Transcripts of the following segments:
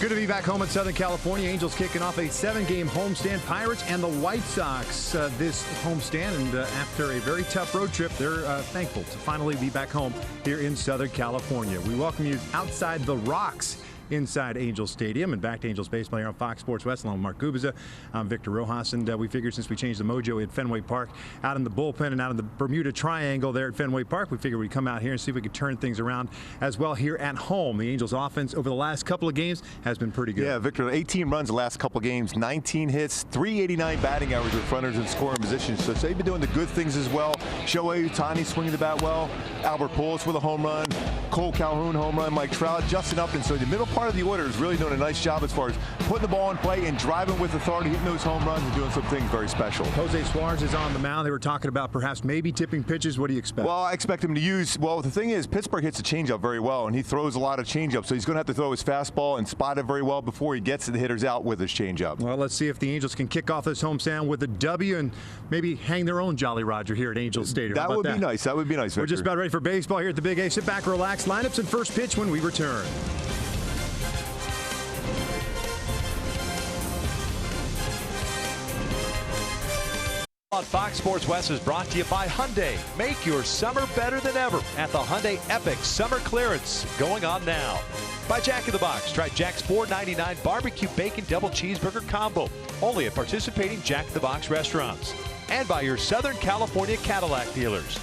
Good to be back home in Southern California. Angels kicking off a 7-game homestand. Pirates and the White Sox this homestand. And after a very tough road trip, they're thankful to finally be back home here in Southern California. We welcome you outside the rocks inside Angels Stadium and back to Angels baseball here on Fox Sports West along with Mark Gubiza. I'm Victor Rojas, and we figured since we changed the mojo at Fenway Park, out in the bullpen and out in the Bermuda Triangle there at Fenway Park, we figured we'd come out here and see if we could turn things around as well here at home. The Angels offense over the last couple of games has been pretty good. Yeah, Victor, 18 runs the last couple of games, 19 hits, 389 batting average with runners in scoring positions. So they've been doing the good things as well. Shohei Ohtani swinging the bat well. Albert Pujols with a home run. Cole Calhoun home run. Mike Trout, Justin Upton. So the middle part of the order is really doing a nice job as far as putting the ball in play and driving with authority, hitting those home runs and doing some things very special. Jose Suarez is on the mound. They were talking about perhaps maybe tipping pitches. What do you expect? Well, I expect him to use, well, the thing is, Pittsburgh hits the changeup very well, and he throws a lot of changeup, so he's going to have to throw his fastball and spot it very well before he gets the hitters out with his changeup. Well, let's see if the Angels can kick off this homestand with a W and maybe hang their own Jolly Roger here at Angels Stadium. That would be nice. That would be nice, Victor. We're just about ready for baseball here at the Big A. Sit back, relax. Lineups and first pitch when we return. On Fox Sports West is brought to you by Hyundai. Make your summer better than ever at the Hyundai Epic Summer Clearance going on now. By Jack in the Box. Try Jack's $4.99 barbecue bacon double cheeseburger combo. Only at participating Jack in the Box restaurants. And by your Southern California Cadillac dealers.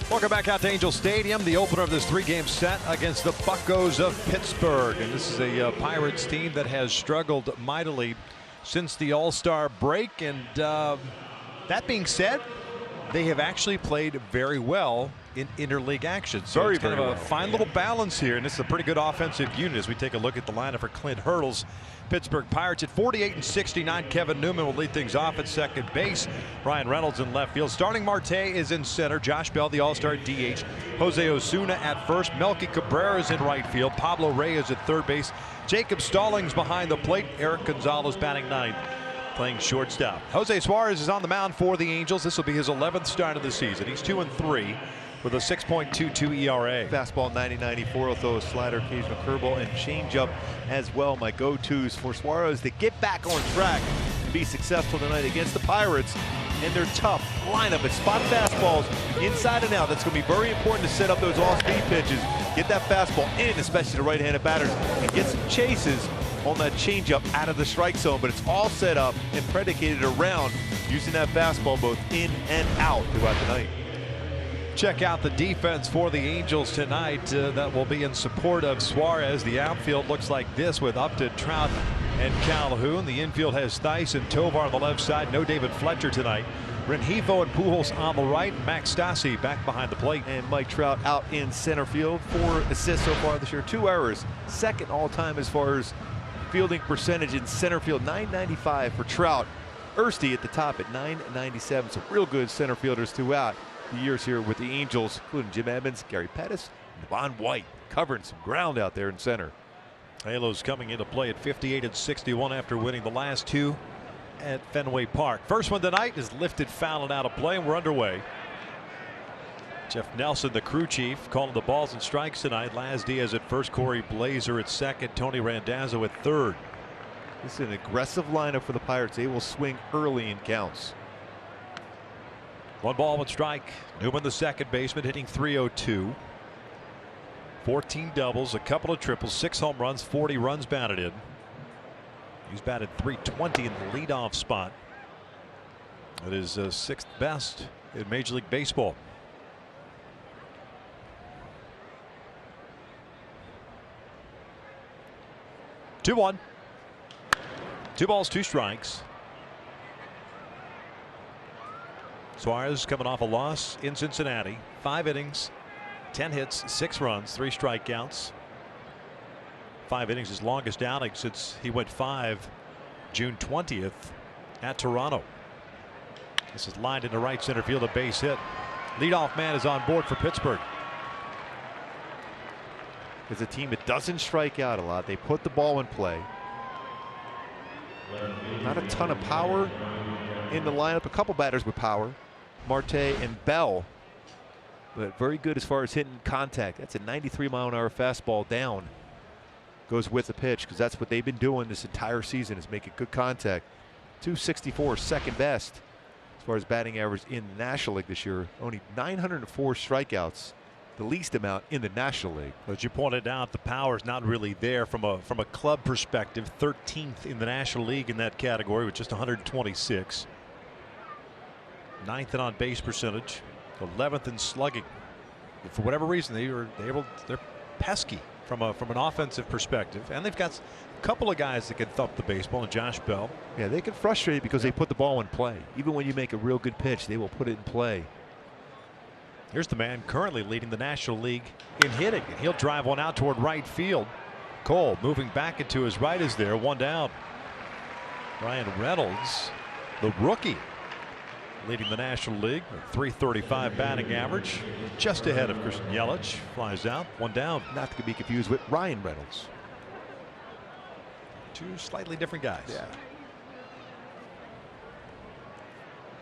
Welcome back out to Angel Stadium, the opener of this 3-game set against the Buccos of Pittsburgh. And this is a Pirates team that has struggled mightily since the All-Star break. And that being said, they have actually played very well in interleague action. So it's kind of a fine little balance here, and this is a pretty good offensive unit as we take a look at the lineup for Clint Hurdle's Pittsburgh Pirates. At 48 and 69, Kevin Newman will lead things off at second base. Ryan Reynolds in left field. Starting Marte is in center. Josh Bell, the All-Star DH. Jose Osuna at first. Melky Cabrera is in right field. Pablo Reyes at third base. Jacob Stallings behind the plate. Eric Gonzalez batting ninth, playing shortstop. Jose Suarez is on the mound for the Angels. This will be his 11th start of the season. He's 2-3 with a 6.22 ERA. Fastball 90-94. He'll throw a slider, occasional curveball, and changeup as well. My go-tos for Suarez to get back on track and be successful tonight against the Pirates and their tough lineup. It's spot fastballs inside and out. That's going to be very important to set up those off-speed pitches. Get that fastball in, especially the right-handed batters, and get some chases on that changeup out of the strike zone. But it's all set up and predicated around using that fastball both in and out throughout the night. Check out the defense for the Angels tonight that will be in support of Suarez. The outfield looks like this with Upton, Trout, and Calhoun. The infield has Theis and Tovar on the left side. No David Fletcher tonight. Rengifo and Pujols on the right. Max Stassi back behind the plate. And Mike Trout out in center field. 4 assists so far this year. 2 errors. Second all-time as far as fielding percentage in center field. .995 for Trout. Ersty at the top at .997. So real good center fielders throughout the years here with the Angels, including Jim Edmonds, Gary Pettis, and Devon White, covering some ground out there in center. Halos coming into play at 58 and 61 after winning the last 2 at Fenway Park. First one tonight is lifted foul and out of play, and we're underway. Jeff Nelson, the crew chief, calling the balls and strikes tonight. Laz Diaz at first, Corey Blazer at second, Tony Randazzo at third. This is an aggressive lineup for the Pirates. They will swing early in counts. 1 ball, 1 strike. Newman, the second baseman, hitting .302. 14 doubles, a couple of triples, 6 home runs, 40 runs batted in. He's batted .320 in the leadoff spot. That is 6th best in Major League Baseball. Two 1. 2 balls, 2 strikes. Suarez coming off a loss in Cincinnati. 5 innings, 10 hits, 6 runs, 3 strikeouts. 5 innings, his longest outing since he went 5 June 20th at Toronto. This is lined into right center field, a base hit. Leadoff man is on board for Pittsburgh. It's a team that doesn't strike out a lot. They put the ball in play. Not a ton of power in the lineup. A couple batters with power. Marte and Bell, but very good as far as hitting contact. That's a 93-mile-an-hour fastball down. goes with the pitch, because that's what they've been doing this entire season, is making good contact. 264, second best as far as batting average in the National League this year. Only 904 strikeouts, the least amount in the National League. As you pointed out, the power's not really there from a club perspective. 13th in the National League in that category with just 126. 9th in on base percentage, 11th in slugging. But for whatever reason, they're pesky from an offensive perspective, and they've got a couple of guys that can thump the baseball, and Josh Bell. Yeah, they get frustrated because they put the ball in play. Even when you make a real good pitch, they will put it in play. Here's the man currently leading the National League in hitting, and he'll drive one out toward right field. Cole moving back into his right is there, one down. Ryan Reynolds, the rookie, leading the National League with .335 batting average, just ahead of Christian Yelich. Flies out, one down. Not to be confused with Ryan Reynolds. Two slightly different guys. Yeah.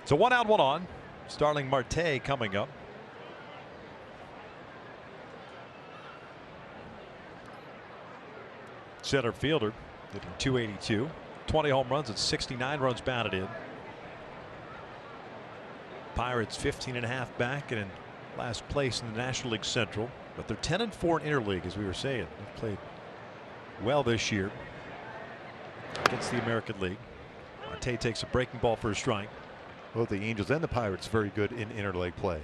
So 1 out, 1 on. Starling Marte coming up. Center fielder hitting .282. 20 home runs and 69 runs batted in. Pirates 15.5 back and in last place in the National League Central, but they're 10-4 in interleague, as we were saying. They've played well this year against the American League. Marte takes a breaking ball for a strike. Both the Angels and the Pirates very good in interleague play.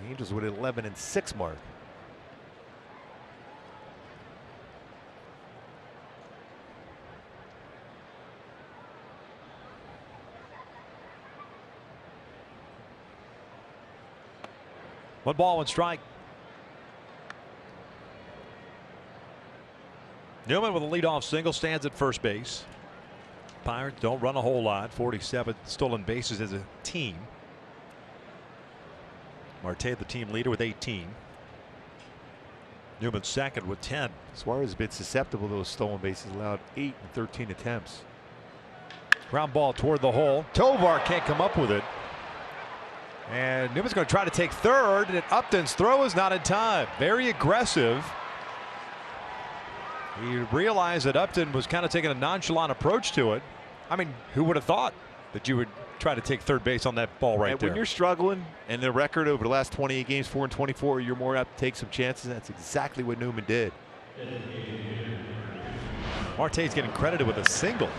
The Angels with an 11-6 mark. One ball, one strike. Newman with a leadoff single stands at first base. Pirates don't run a whole lot. 47 stolen bases as a team. Marte the team leader with 18. Newman second with 10. Suarez has been susceptible to those stolen bases, allowed 8 in 13 attempts. Ground ball toward the hole. Tovar can't come up with it. And Newman's going to try to take third, and Upton's throw is not in time. Very aggressive. He realized that Upton was kind of taking a nonchalant approach to it. I mean, who would have thought that you would try to take third base on that ball right there? When you're struggling, and the record over the last 28 games, 4-24, you're more apt to take some chances. That's exactly what Newman did. Marte's getting credited with a single.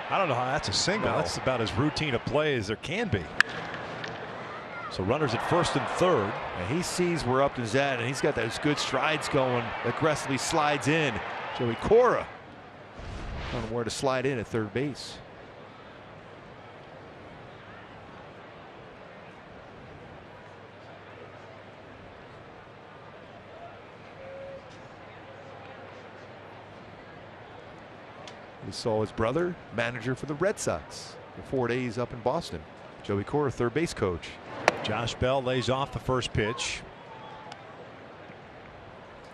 I don't know how that's a single. No. That's about as routine a play as there can be. So runners at first and third. And he sees where Upton's at, and he's got those good strides going. Aggressively slides in. Joey Cora don't know where to slide in at third base. We saw his brother, manager for the Red Sox for 4 days up in Boston. Joey Cora, third base coach. Josh Bell lays off the first pitch.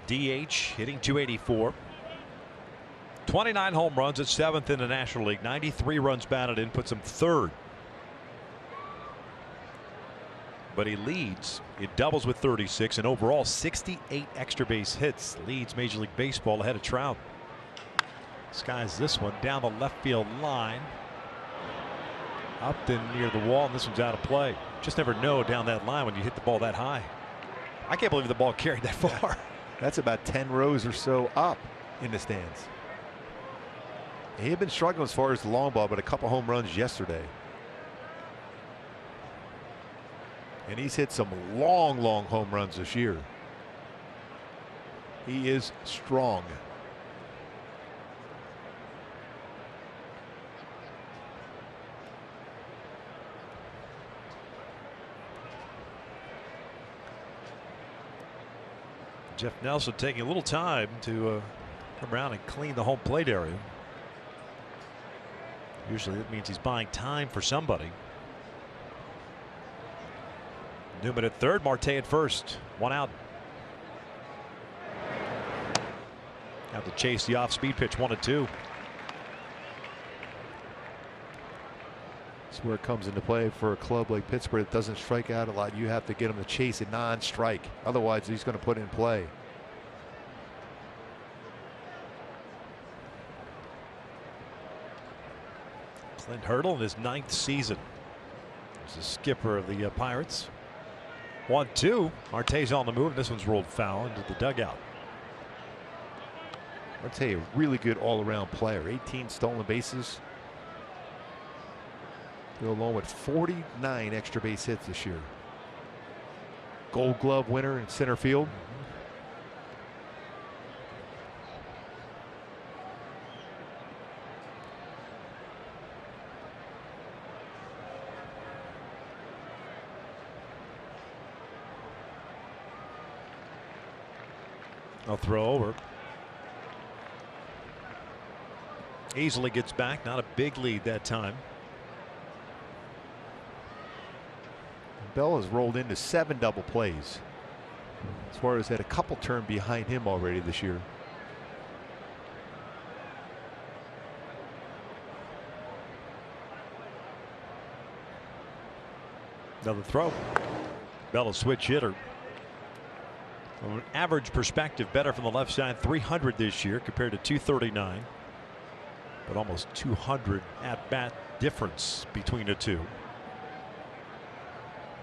DH hitting .284. 29 home runs at 7th in the National League. 93 runs batted in, puts him third. But he leads. It doubles with 36, and overall 68 extra base hits. Leads Major League Baseball ahead of Trout. Skies this one down the left field line. Upton near the wall, and this one's out of play. Just never know down that line when you hit the ball that high. I can't believe the ball carried that far. That's about 10 rows or so up in the stands. He had been struggling as far as the long ball, but a couple home runs yesterday. And he's hit some long home runs this year. He is strong. Jeff Nelson taking a little time to come around and clean the home plate area. Usually that means he's buying time for somebody. Newman at third, Marte at first. One out. Have to chase the off-speed pitch, 1-2. where it comes into play for a club like Pittsburgh that doesn't strike out a lot. You have to get him to chase a non-strike. Otherwise, he's going to put it in play. Clint Hurdle in his 9th season as the skipper of the Pirates. 1-2. Marte's on the move. This one's rolled foul into the dugout. I'll tell you, a really good all-around player. 18 stolen bases. Along with 49 extra base hits this year. Gold Glove winner in center field. I'll throw over. Easily gets back. Not a big lead that time. Bell has rolled into 7 double plays. Suarez had a couple turn behind him already this year. Another throw. Bell a switch hitter. From an average perspective, better from the left side. 300 this year compared to 239. But almost 200 at bat difference between the two.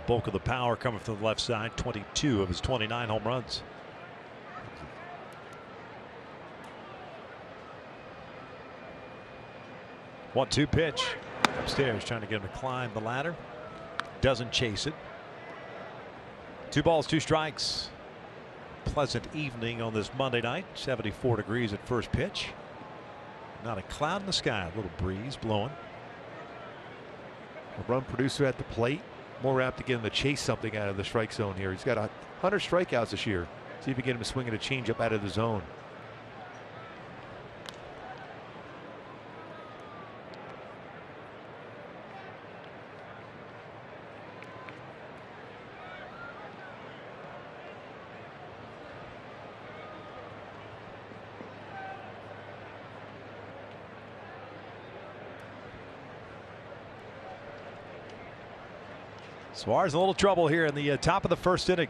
Bulk of the power coming from the left side. 22 of his 29 home runs. One-two pitch upstairs, trying to get him to climb the ladder. Doesn't chase it. 2 balls, 2 strikes. Pleasant evening on this Monday night. 74 degrees at first pitch. Not a cloud in the sky. A little breeze blowing. A run producer at the plate. More apt to get him to chase something out of the strike zone here. He's got 100 strikeouts this year. See if you can get him swinging a changeup out of the zone. Suarez in a little trouble here in the top of the first inning.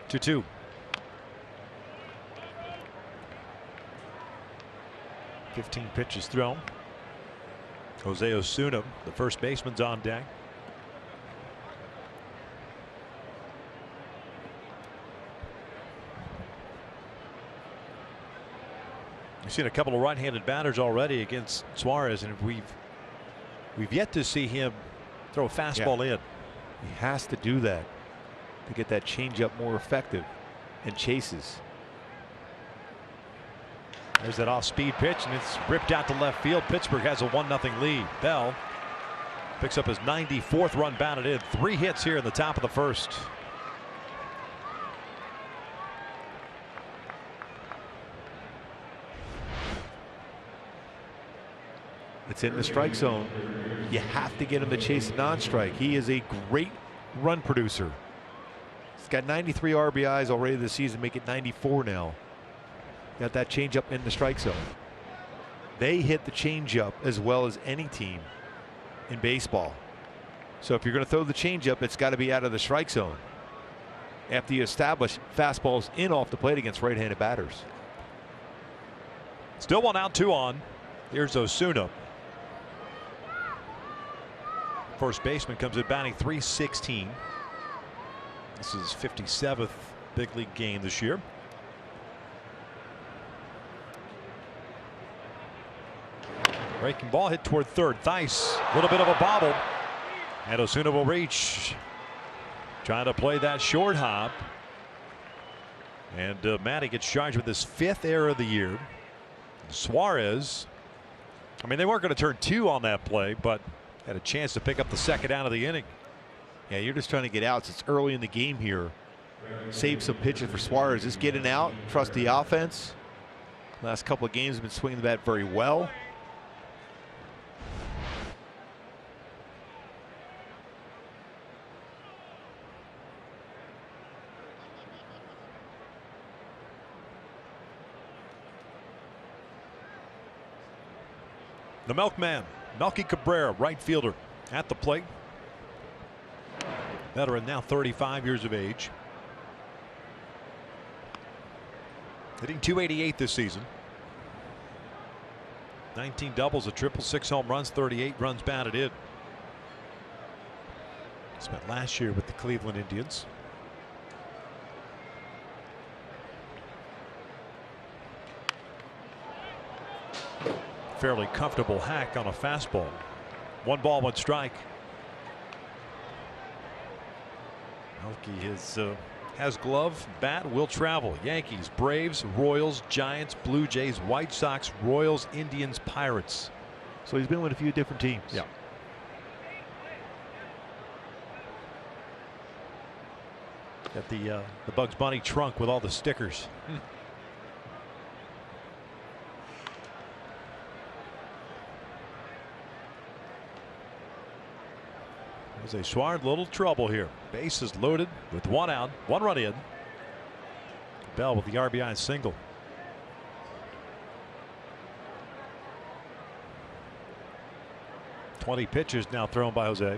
2-2. Fifteen pitches thrown. Jose Osuna, the first baseman's on deck. We've seen a couple of right-handed batters already against Suarez, and we've yet to see him throw a fastball in. He has to do that to get that changeup more effective and chases. There's that off-speed pitch, and it's ripped out to left field. Pittsburgh has a 1-0 lead. Bell picks up his 94th run batted in. 3 hits here in the top of the first. It's in the strike zone. You have to get him to chase a non-strike. He is a great run producer. He's got 93 RBIs already this season, make it 94 now. Got that changeup in the strike zone. They hit the changeup as well as any team in baseball. So if you're going to throw the changeup, it's got to be out of the strike zone. After you establish fastballs in off the plate against right-handed batters. Still 1 out, 2 on. Here's Osuna. First baseman comes in batting .316. This is his 57th big league game this year. Breaking ball hit toward third. Theis, a little bit of a bobble. And Osuna will reach. Trying to play that short hop. And Matty gets charged with his 5th error of the year. Suarez, I mean, they weren't going to turn 2 on that play, but had a chance to pick up the 2nd out of the inning. Yeah, you're just trying to get outs. It's early in the game here. Save some pitches for Suarez. Just getting out, trust the offense. Last couple of games have been swinging the bat very well. The Milkman Melky Cabrera, right fielder, at the plate. Veteran, now 35 years of age. Hitting .288 this season. 19 doubles, a triple, 6 home runs, 38 runs batted in. Spent last year with the Cleveland Indians. Fairly comfortable hack on a fastball. 1 ball, 1 strike. Melky has glove, bat, will travel. Yankees, Braves, Royals, Giants, Blue Jays, White Sox, Royals, Indians, Pirates. So he's been with a few different teams. Yeah. Got the Bugs Bunny trunk with all the stickers. There's a Suarez, little trouble here. Base is loaded with 1 out, 1 run in. Bell with the RBI single. .20 pitches now thrown by Jose.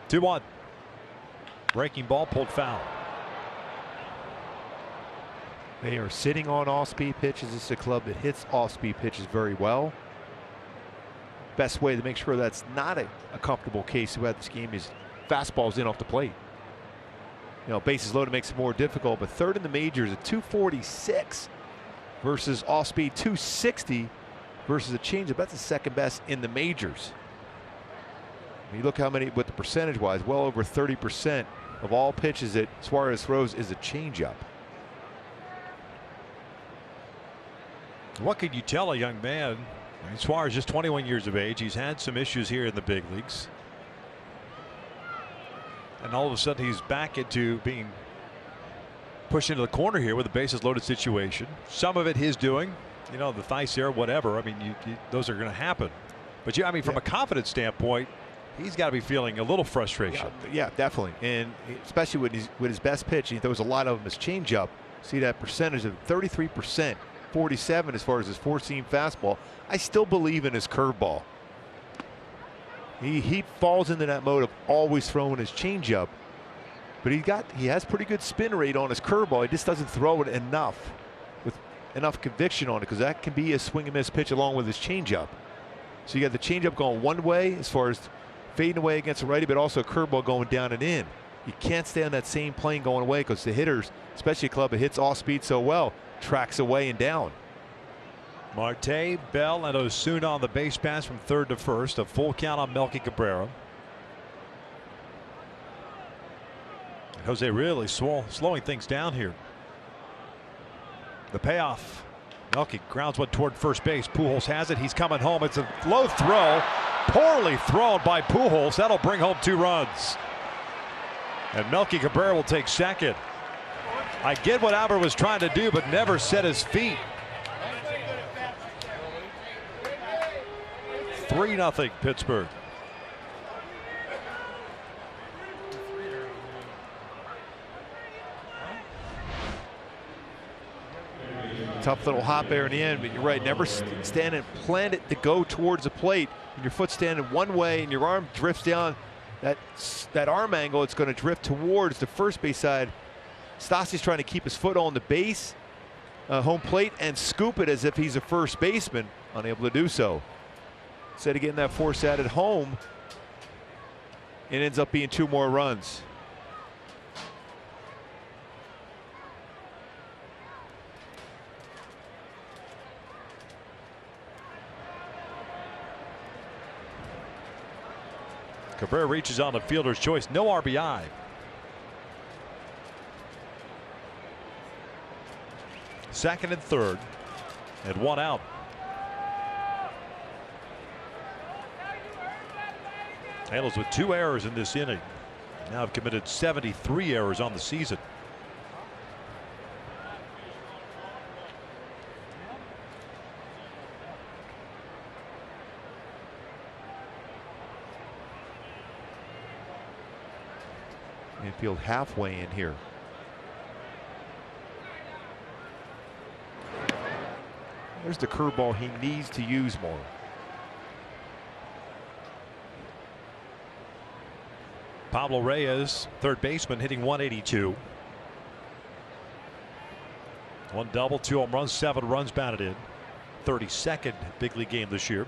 Two one. Breaking ball pulled foul. They are sitting on off-speed pitches. It's a club that hits off-speed pitches very well. Best way to make sure that's not a comfortable case throughout this game is fastballs in off the plate. You know, bases loaded makes it more difficult, but third in the majors at .246 versus off-speed .260 versus a changeup. That's the second best in the majors. I mean, look how many, with the percentage-wise, well over 30% of all pitches that Suarez throws is a changeup. What could you tell a young man? I mean, Suarez is 21 years of age. He's had some issues here in the big leagues. And all of a sudden he's back into being pushed into the corner here with a bases loaded situation. Some of it his doing, you know, the thigh there, whatever. I mean, those are going to happen. But I mean, from a confidence standpoint, he's got to be feeling a little frustration. Yeah, definitely. And especially with his best pitch, he throws a lot of them as changeup. See that percentage of 33%, 47 as far as his four-seam fastball. I still believe in his curveball. He falls into that mode of always throwing his changeup, but he has pretty good spin rate on his curveball. He just doesn't throw it enough with enough conviction on it, because that can be a swing and miss pitch along with his changeup. So you got the changeup going one way as far as fading away against the righty, but also a curveball going down and in. You can't stay on that same plane going away, because the hitters, especially a club that hits off speed so well, tracks away and down. Marte, Bell, and Osuna on the base pass from third to first. A full count on Melky Cabrera. Jose really slowing things down here. The payoff. Melky grounds one toward first base. Pujols has it. He's coming home. It's a low throw. Poorly thrown by Pujols. That'll bring home 2 runs. And Melky Cabrera will take second. I get what Albert was trying to do, but never set his feet. 3-0 Pittsburgh. Tough little hop there in the end, but you're right. Never stand and plant it to go towards the plate. When your foot's standing one way and your arm drifts down that arm angle, it's going to drift towards the first base side. Stassi's trying to keep his foot on the base, home plate, and scoop it as if he's a first baseman, unable to do so. Instead of getting that force out at home, it ends up being 2 more runs. Cabrera reaches on the fielder's choice. No RBI. Second and third, and 1 out. Halos with 2 errors in this inning. Now have committed 73 errors on the season. Infield halfway in here. There's the curveball he needs to use more. Pablo Reyes, third baseman, hitting 182. One double, 2 home runs, 7 runs batted in. 32nd big league game this year.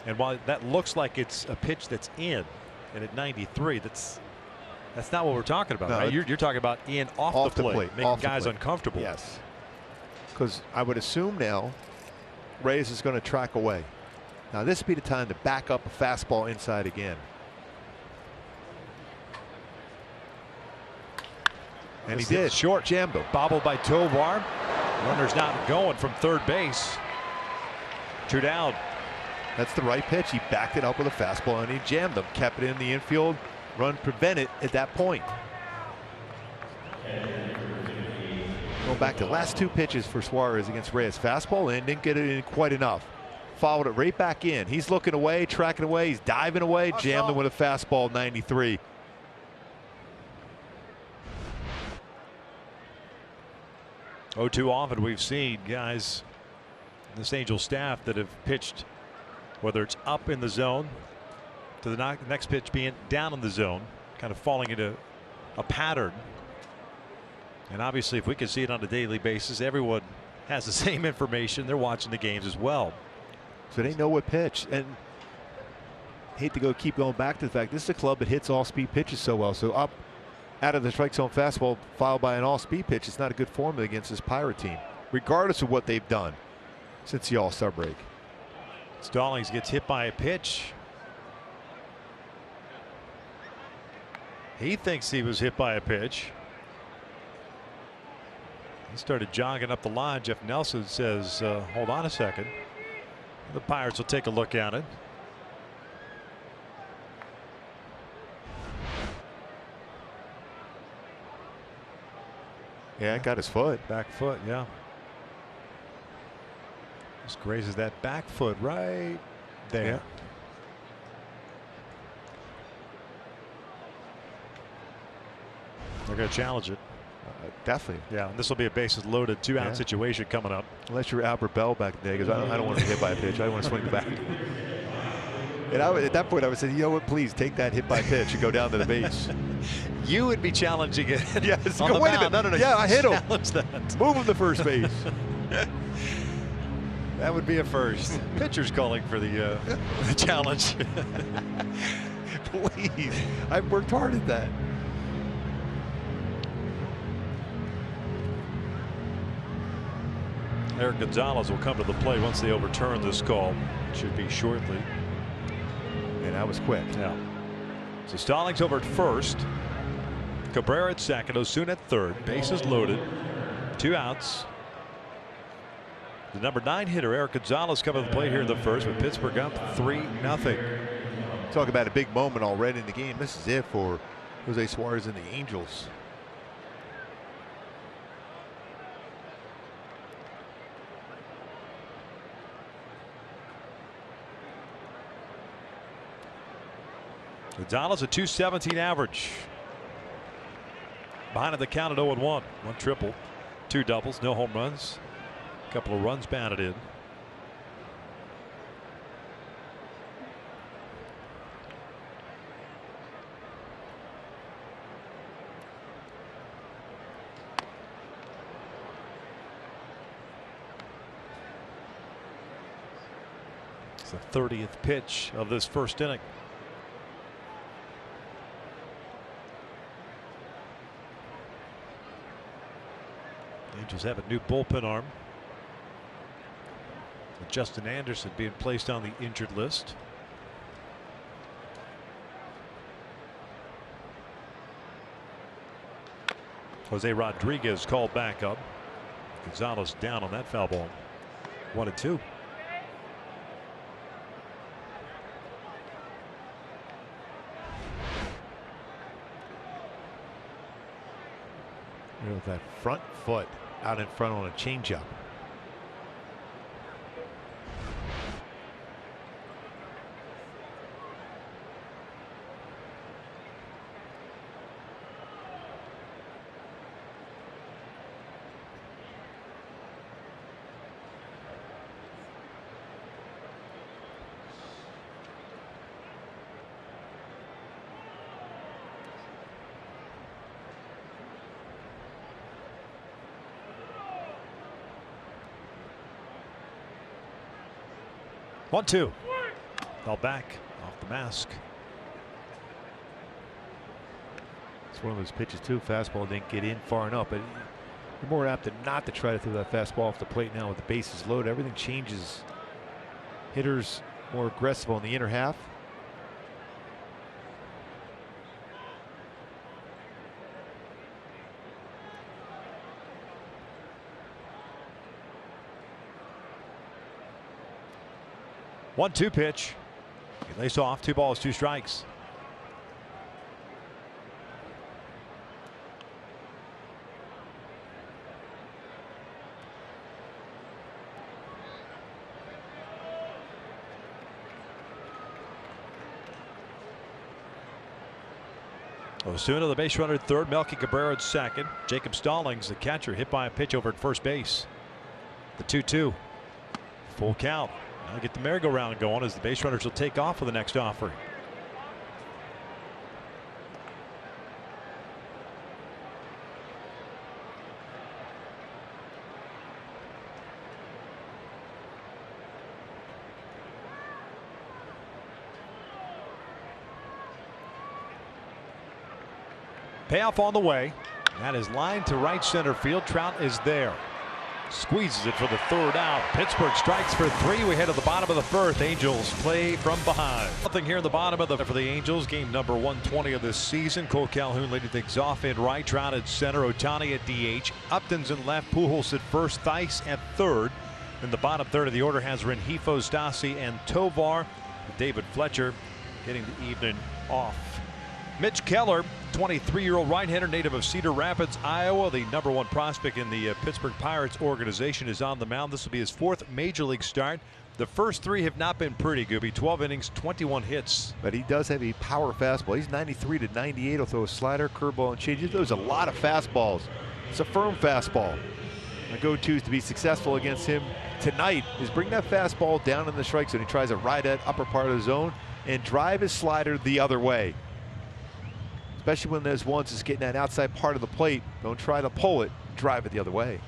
And while that looks like it's a pitch that's in, and at 93, that's not what we're talking about. No, right? You're talking about off the plate, making guys uncomfortable. Yes, because I would assume now Reyes is going to track away. Now this would be the time to back up a fastball inside again. And he did. Short. Jammed him. Bobbled by Tovar. Runner's not going from third base. 2 down. That's the right pitch. He backed it up with a fastball and he jammed them. Kept it in the infield. Run prevented at that point. Going back to the last 2 pitches for Suarez against Reyes. Fastball in, didn't get it in quite enough. Followed it right back in. He's looking away, tracking away. He's diving away. Jammed him with a fastball, 93. Oh, too often we've seen guys in this Angel staff that have pitched, whether it's up in the zone to the next pitch being down in the zone, kind of falling into a pattern. And obviously, if we can see it on a daily basis, everyone has the same information. They're watching the games as well. So they know what pitch. And hate to keep going back to the fact this is a club that hits all speed pitches so well. So up out of the strike zone fastball followed by an all speed pitch. It's not a good formula against this Pirate team, regardless of what they've done since the All-Star break. Stallings gets hit by a pitch. He thinks he was hit by a pitch. He started jogging up the line. Jeff Nelson says, hold on a second. The Pirates will take a look at it. Yeah, it got his foot. Back foot, yeah. Just grazes that back foot right there. Yeah. They're going to challenge it. Definitely. Yeah, and this will be a bases loaded 2-out situation coming up. Unless you're Albert Bell back in the day, because I don't want to be hit by a pitch. I want to swing the bat. And at that point, I would say, you know what, please take that hit by pitch and go down to the base. You would be challenging it. Yes. On the Wait a mound. minute. No. Yeah, I hit him. Challenge that. Move him to first base. That would be a first. Pitcher's calling for the challenge. Please. I've worked hard at that. Eric Gonzalez will come to the plate once they overturn this call. Should be shortly. And that was quick. Yeah. So Stallings over at first. Cabrera at second. Osuna at third. Bases loaded. 2 outs. The number 9 hitter Eric Gonzalez coming to the plate here in the first with Pittsburgh up 3-0. Talk about a big moment already in the game. This is it for Jose Suarez and the Angels. Gonzalez a .217 average. Behind the count at 0-1. 1 triple, 2 doubles, no home runs. A couple of runs batted in. It's the 30th pitch of this first inning. Angels have a new bullpen arm. With Justin Anderson being placed on the injured list. Jose Rodriguez called back up. Gonzalez down on that foul ball. 1-2. With that front foot out in front on a changeup. 1-2. Fell back off the mask. It's one of those pitches too. Fastball didn't get in far enough, but you're more apt to not to try to throw that fastball off the plate now with the bases loaded. Everything changes. Hitters more aggressive on the inner half. One-two pitch. He lays off. 2 balls, 2 strikes. Osuna, the base runner at third. Melky Cabrera at second. Jacob Stallings, the catcher, hit by a pitch over at first base. The 2-2. Full count. Now get the merry-go-round going as the base runners will take off for the next offering. Payoff on the way. That is lined to right center field. Trout is there. Squeezes it for the third out. Pittsburgh strikes for 3. We head to the bottom of the 1st. Angels play from behind. Nothing here in the bottom of the for the Angels. Game number 120 of this season. Cole Calhoun leading things off in right. Trout at center. Ohtani at DH. Upton's in left. Pujols at first. Theis at third. In the bottom third of the order has Rengifo, Stassi, and Tovar. David Fletcher getting the evening off. Mitch Keller, 23-year-old right-hander, native of Cedar Rapids, Iowa. The #1 prospect in the Pittsburgh Pirates organization is on the mound. This will be his 4th major league start. The first 3 have not been pretty, Gooby. 12 innings, 21 hits. But he does have a power fastball. He's 93 to 98. He'll throw a slider, curveball, and change. He throws a lot of fastballs. It's a firm fastball. My go-tos to be successful against him tonight is bring that fastball down in the strike zone. He tries to ride that upper part of the zone and drive his slider the other way. Especially when there's ones that's getting that outside part of the plate. Don't try to pull it, drive it the other way.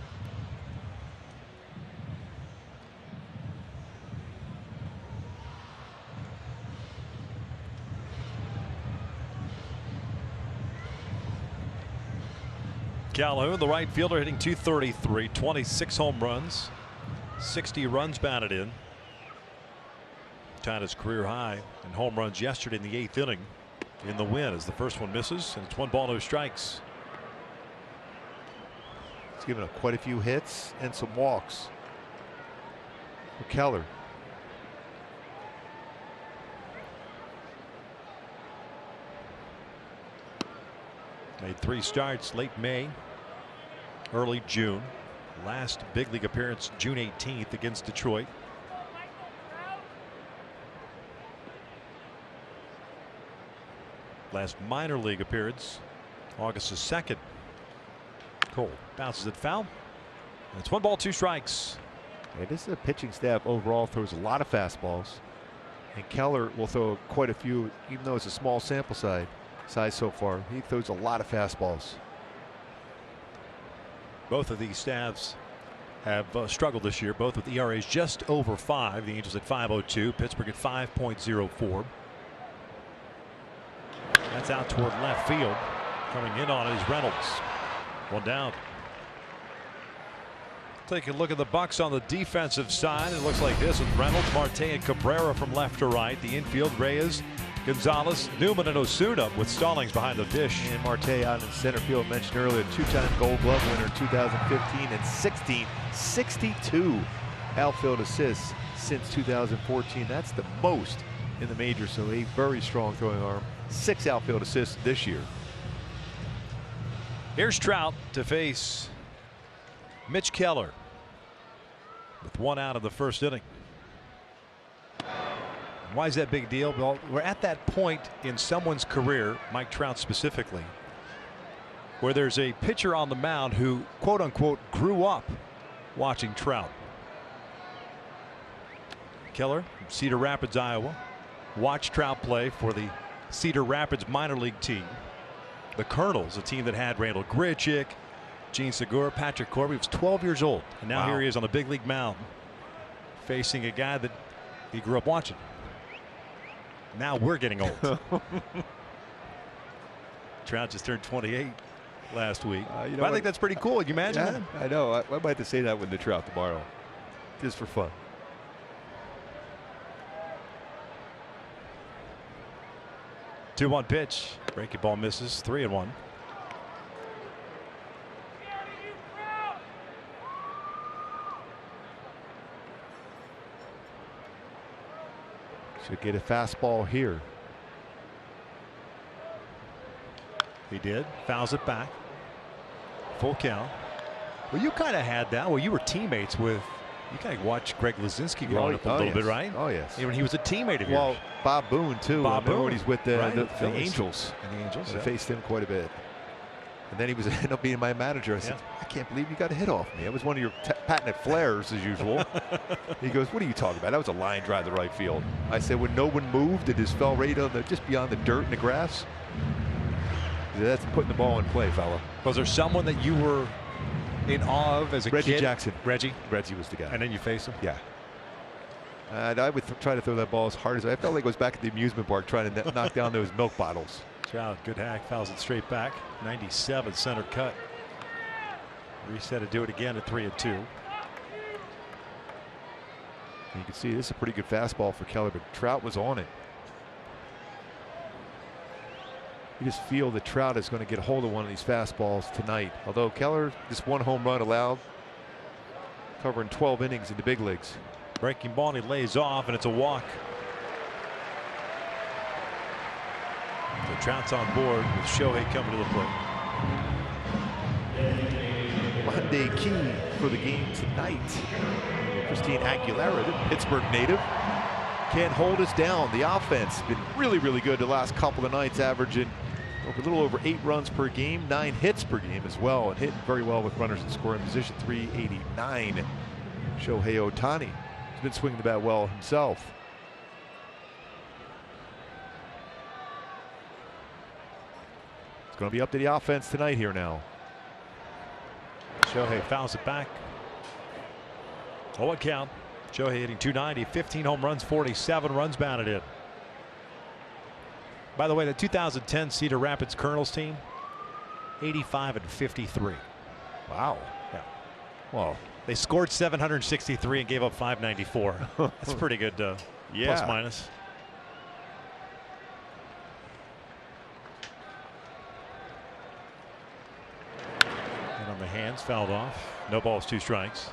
Calhoun, the right fielder, hitting .233, 26 home runs, 60 runs batted in. Tied his career high in home runs yesterday in the 8th inning. In the win as the first one misses, and it's 1 ball, no strikes. He's given up quite a few hits and some walks for Keller. Made 3 starts late May, early June. Last big league appearance June 18th against Detroit. Last minor league appearance August the 2nd. Cole bounces it foul. And it's 1 ball, 2 strikes. Yeah, this is a pitching staff overall throws a lot of fastballs, and Keller will throw quite a few, even though it's a small sample size so far. He throws a lot of fastballs. Both of these staffs have struggled this year, both with ERAs just over 5. The Angels at 5.02, Pittsburgh at 5.04. That's out toward left field. Coming in on it is Reynolds. 1 down. Take a look at the Bucks on the defensive side. It looks like this with Reynolds, Marte, and Cabrera from left to right. The infield, Reyes, Gonzalez, Newman, and Osuna with Stallings behind the dish. And Marte out in center field, mentioned earlier, 2-time Gold Glove winner in 2015 and 16, 62 outfield assists since 2014. That's the most in the majors, so a very strong throwing arm. 6 outfield assists this year. Here's Trout to face Mitch Keller with 1 out of the 1st inning. Why is that big deal? Well, we're at that point in someone's career, Mike Trout specifically, where there's a pitcher on the mound who, quote unquote, grew up watching Trout. Keller from Cedar Rapids, Iowa, watched Trout play for the Cedar Rapids minor league team. The Colonels, a team that had Randall Grichuk, Gene Segura, Patrick Corbin. He was 12 years old, and now here he is on a big league mound, facing a guy that He grew up watching. Now we're getting old. Trout just turned 28 last week. But I think that's pretty cool. Can you imagine that? I know. I might have to say that with the Trout tomorrow. Just for fun. Two-one pitch. Breaking ball misses. 3-1. Should get a fastball here. He did. Fouls it back. Full count. Well, you kind of had that. Well, you were teammates with. You kind of watched Greg Lazinski growing up a little bit, right? Oh, yes. Even he was a teammate of yours. Well, Bob Boone, too. Bob Boone. When he's with the, Right, the Angels. And the Angels. I faced him quite a bit. And then he was ended up being my manager. I said, I can't believe you got a hit off me. That was one of your patented flares, as usual. He goes, what are you talking about? That was a line drive to right field. I said, when no one moved, it just fell right on the, just beyond the dirt and the grass. Said, that's putting the ball in play, fella. Was there someone that you were in awe of as a Reggie kid? Jackson. Reggie was the guy. And then you face him? Yeah. And I would try to throw that ball as hard as I felt like it was back at the amusement park trying to knock down those milk bottles. Trout, good hack, fouls it straight back. 97 center cut. Reset to do it again at 3-2. And you can see this is a pretty good fastball for Keller, but Trout was on it. You just feel that Trout is going to get a hold of one of these fastballs tonight. Although Keller, just one home run allowed, covering 12 innings in the big leagues. Breaking ball, and he lays off, and it's a walk. So Trout's on board with Shohei coming to the plate. Monday key for the game tonight. Christine Aguilera, the Pittsburgh native, can't hold us down. The offense has been really, really good the last couple of nights, averaging a little over 8 runs per game, 9 hits per game as well, and hitting very well with runners in scoring position. 389. Shohei Ohtani has been swinging the bat well himself. It's going to be up to the offense tonight here now. Shohei fouls it back. 0 count. Shohei hitting .290, 15 home runs, 47 runs batted in. By the way, the 2010 Cedar Rapids Colonels team, 85-53. Wow. Yeah. Well, they scored 763 and gave up 594. That's pretty good. Yeah. Plus minus. And on the hands, fouled off. No balls, 2 strikes.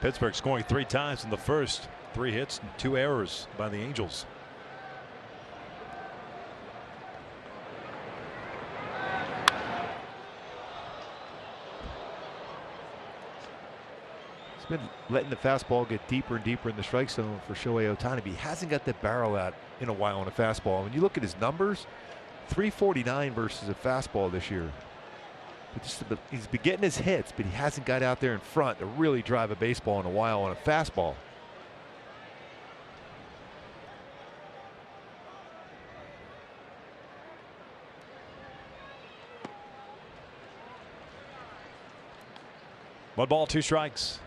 Pittsburgh scoring 3 times in the first. 3 hits and 2 errors by the Angels. he's been letting the fastball get deeper and deeper in the strike zone for Shohei Ohtani, but he hasn't got that barrel out in a while on a fastball. When you look at his numbers, 349 versus a fastball this year. He's been getting his hits, but he hasn't got out there in front to really drive a baseball in a while on a fastball. One ball, 2 strikes.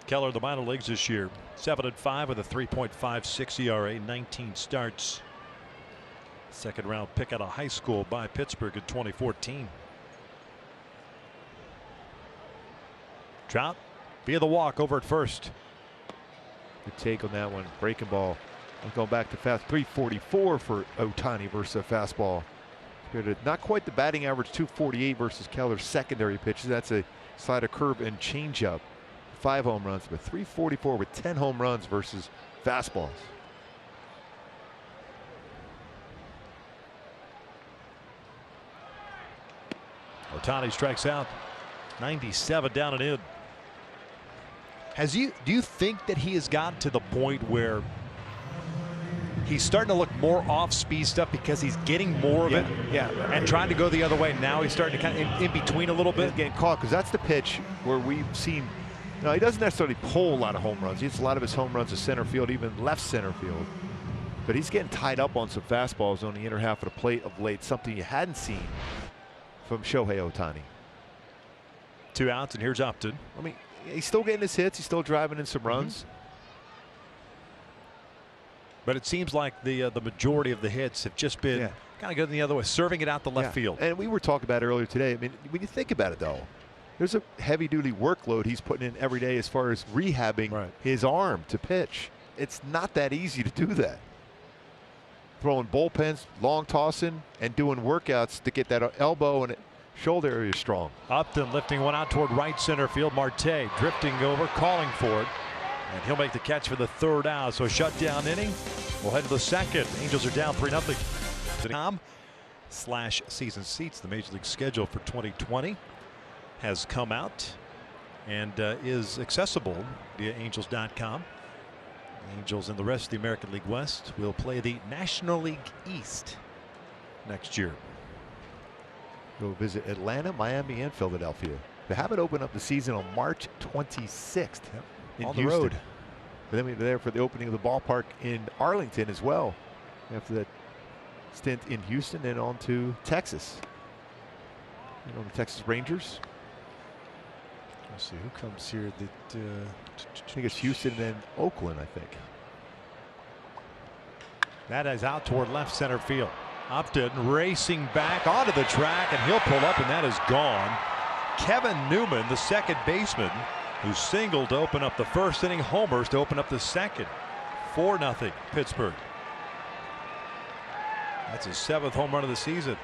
Keller, the minor leagues this year, 7-5 with a 3.56 ERA, 19 starts. Second round pick out of high school by Pittsburgh in 2014. Trout via the walk over at first. Good take on that one. Breaking ball. Going back to fast. 344 for Ohtani versus a fastball. Not quite the batting average. 248 versus Keller's secondary pitches. That's a slider, curve, and changeup. 5 home runs, but 344 with 10 home runs versus fastballs. Ohtani strikes out. 97 down and in. Do you think that he has gotten to the point where he's starting to look more off speed stuff because he's getting more of it? Yeah. And trying to go the other way. Now he's starting to kind of in between a little bit. He's getting caught because that's the pitch where we've seen No, he doesn't necessarily pull a lot of home runs. He hits a lot of his home runs to center field, even left center field. But he's getting tied up on some fastballs on the inner half of the plate of late, something you hadn't seen from Shohei Ohtani. 2 outs, and here's Upton. I mean, he's still getting his hits. He's still driving in some runs. But it seems like the majority of the hits have just been kind of going the other way, serving it out the left field. And we were talking about it earlier today. I mean, when you think about it, though, there's a heavy-duty workload he's putting in every day as far as rehabbing his arm to pitch. It's not that easy to do that. Throwing bullpens, long tossing, and doing workouts to get that elbow and shoulder area strong. Upton lifting one out toward right center field. Marte drifting over, calling for it. And he'll make the catch for the 3rd out. So shutdown inning. We'll head to the 2nd. Angels are down 3-0. /season seats. The Major League schedule for 2020 has come out and is accessible via Angels.com. Angels and the rest of the American League West will play the National League East next year. Go visit Atlanta, Miami, and Philadelphia. They have it open up the season on March 26th in on the Houston. road. But then we're there for the opening of the ballpark in Arlington as well. After that stint in Houston and on to Texas. You know, the Texas Rangers. Let's see who comes here. That I think it's Houston and then Oakland, I think. That is out toward left center field. Upton racing back onto the track, and he'll pull up, and that is gone. Kevin Newman, the second baseman, who singled to open up the 1st inning, homers to open up the 2nd. 4-0 Pittsburgh. That's his 7th home run of the season.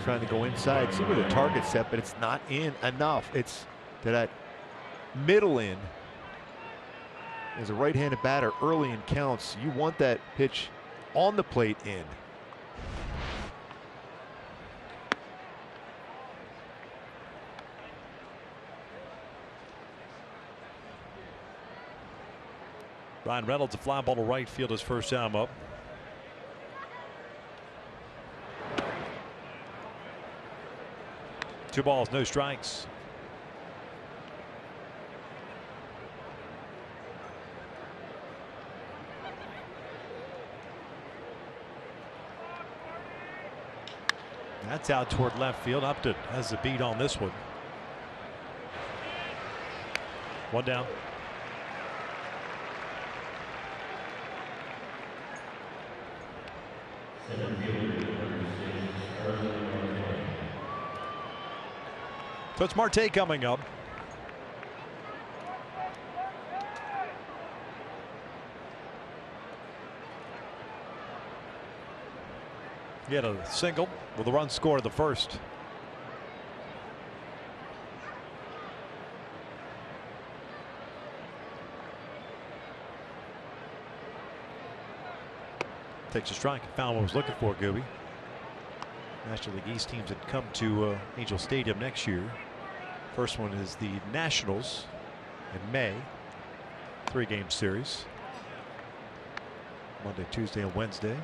Trying to go inside, see where the target's set, but it's not in enough. It's to that middle in. As a right-handed batter early in counts, you want that pitch on the plate in. Ryan Reynolds, a fly ball to right field, his first time up. Two balls, no strikes. That's out toward left field. Upton has the beat on this one. 1 down. So it's Marte coming up. He had a single with a run scored in the 1st. Takes a strike. Found what was looking for, Gooby. National League East teams that come to Angel Stadium next year. First one is the Nationals in May. 3-game series. Monday, Tuesday, and Wednesday.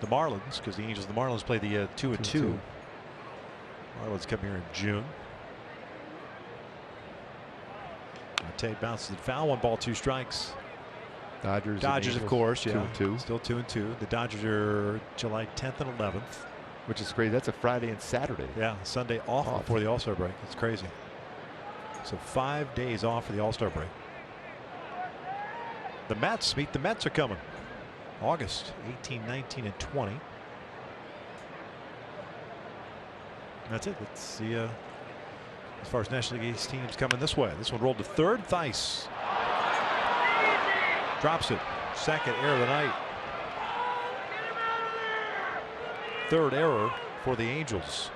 The Marlins, because the Angels and the Marlins play the 2-2. Marlins come here in June. Marte bounces it foul. 1 ball, 2 strikes. Dodgers, of course, 2-2. Still 2-2. The Dodgers are July 10th and 11th. Which is crazy. That's a Friday and Saturday. Yeah, Sunday off before the All-Star break. It's crazy. So 5 days off for the All-Star break. The Mets, meet the Mets are coming. August 18, 19, and 20. That's it. Let's see as far as National League East teams coming this way. This one rolled to 3rd. Theis drops it. 2nd error of the night. 3rd error for the Angels.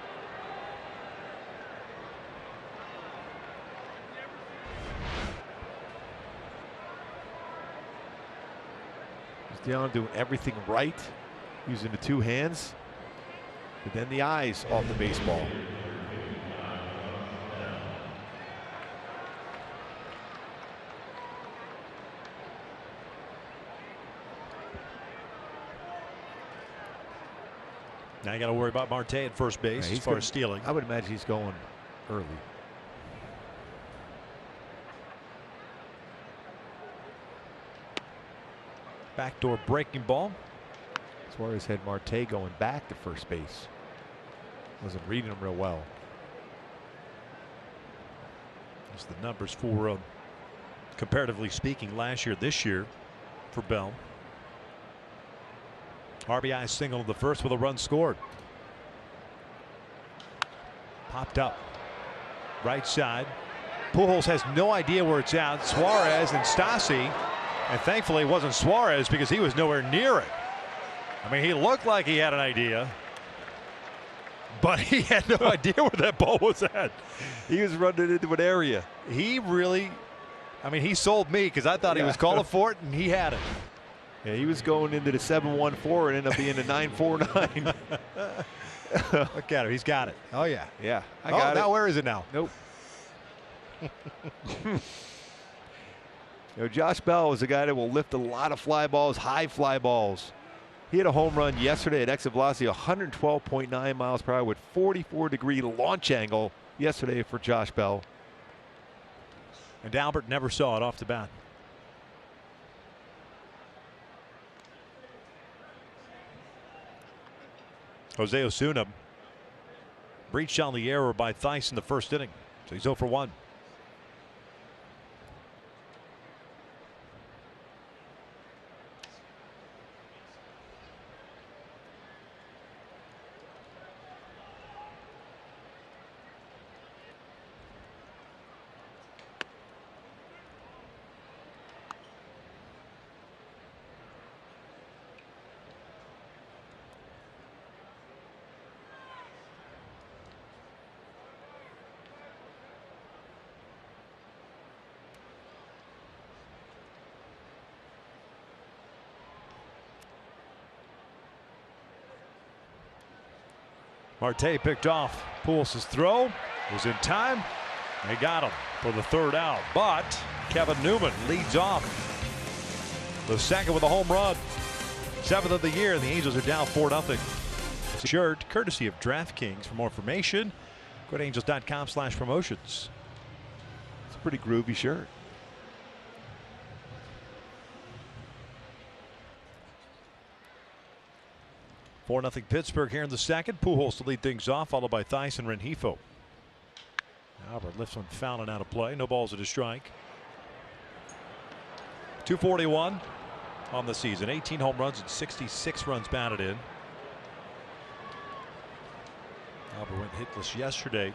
He's down doing everything right, using the 2 hands, but then the eyes off the baseball. Now you got to worry about Marte at first base as far as stealing. I would imagine he's going early. Backdoor breaking ball. Suarez had Marte going back to first base. Wasn't reading him real well. That's the numbers for comparatively speaking last year, this year for Bell. RBI single in the first with a run scored. Popped up. Right side. Pujols has no idea where it's at. Suarez and Stasi. And thankfully it wasn't Suarez because he was nowhere near it. I mean, he looked like he had an idea, but he had no idea where that ball was at. He was running into an area. He really, I mean, he sold me because I thought he was calling for it, and he had it. Yeah, he was going into the 7-1-4 and ended up being a 9-4-9. Look at him. He's got it. Oh, yeah. Yeah, I got it. Now where is it now? Nope. Josh Bell is a guy that will lift a lot of fly balls, high fly balls. He had a home run yesterday at exit velocity 112.9 miles per hour with 44-degree launch angle yesterday for Josh Bell. And Albert never saw it off the bat. Jose Osuna breached on the error by Theis in the first inning. So he's 0 for 1. Marte picked off. Pujols' throw was in time. They got him for the third out, but Kevin Newman leads off the second with a home run. 7th of the year, and the Angels are down 4-0. Shirt courtesy of DraftKings. For more information, go to angels.com/promotions. It's a pretty groovy shirt. Four 4-0 Pittsburgh here in the second. Pujols to lead things off, followed by Theis and Rengifo. Albert lifts one foul and out of play. No balls at a strike. 241 on the season. 18 home runs and 66 runs batted in. Albert went hitless yesterday.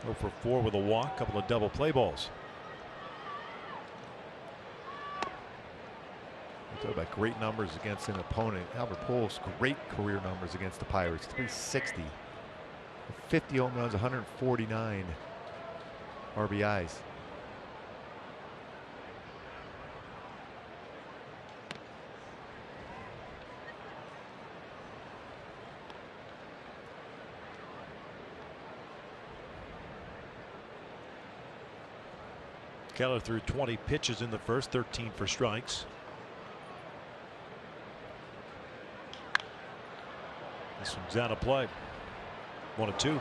0 for 4 with a walk, couple of double play balls. Talk about great numbers against an opponent. Albert Pujols, great career numbers against the Pirates. 360, 50 home runs, 149 RBIs. Keller threw 20 pitches in the first, 13 for strikes. This one's out of play. 1-2.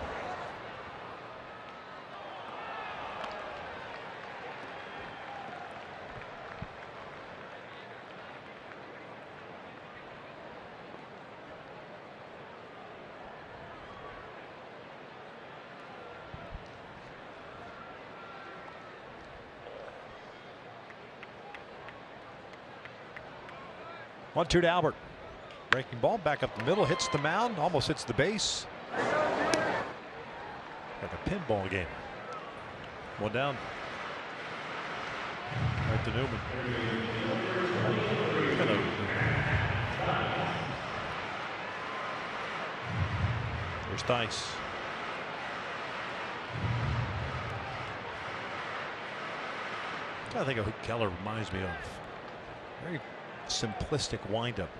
One-two to Albert. Breaking ball back up the middle, hits the mound, almost hits the base. Like a pinball game. One down. Right to Newman. Hello. There's Theis. I think of who Keller reminds me of. Very simplistic windup.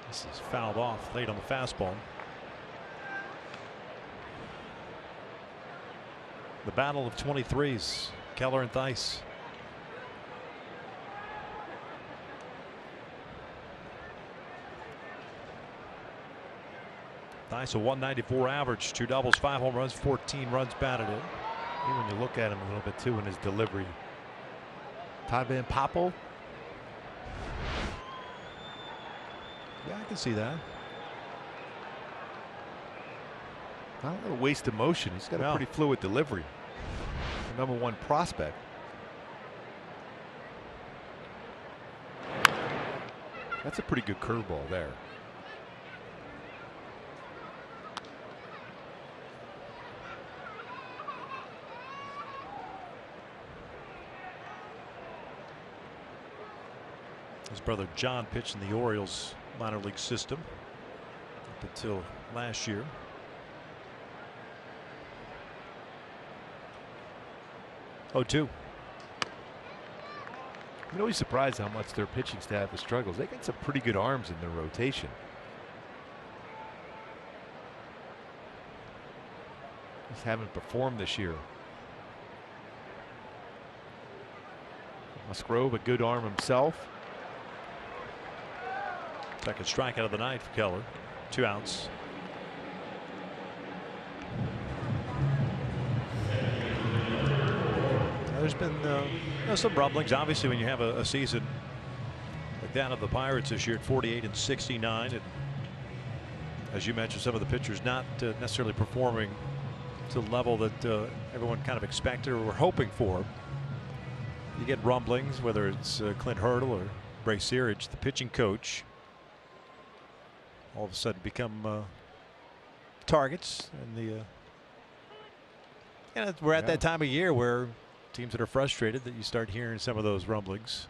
This is fouled off late on the fastball. The battle of 23s. Keller and Theis. Nice, a 194 average, 2 doubles, 5 home runs, 14 runs batted in. Even when you look at him a little bit too in his delivery. Todd Van Poppel. Yeah, I can see that. Not a little waste of motion. He's got a pretty fluid delivery. The #1 prospect. That's a pretty good curveball there. His brother John pitched in the Orioles minor league system up until last year. Oh, 2. I'm always surprised how much their pitching staff has struggles. They got some pretty good arms in their rotation. Just haven't performed this year. Musgrove, a good arm himself. Second strikeout of the night for Keller. 2 outs. There's been some rumblings. Obviously, when you have a season like that of the Pirates this year at 48 and 69, and as you mentioned, some of the pitchers not necessarily performing to the level that everyone kind of expected or were hoping for. You get rumblings, whether it's Clint Hurdle or Ray Searage, the pitching coach, all of a sudden become targets, and we're at that time of year where teams that are frustrated that you start hearing some of those rumblings.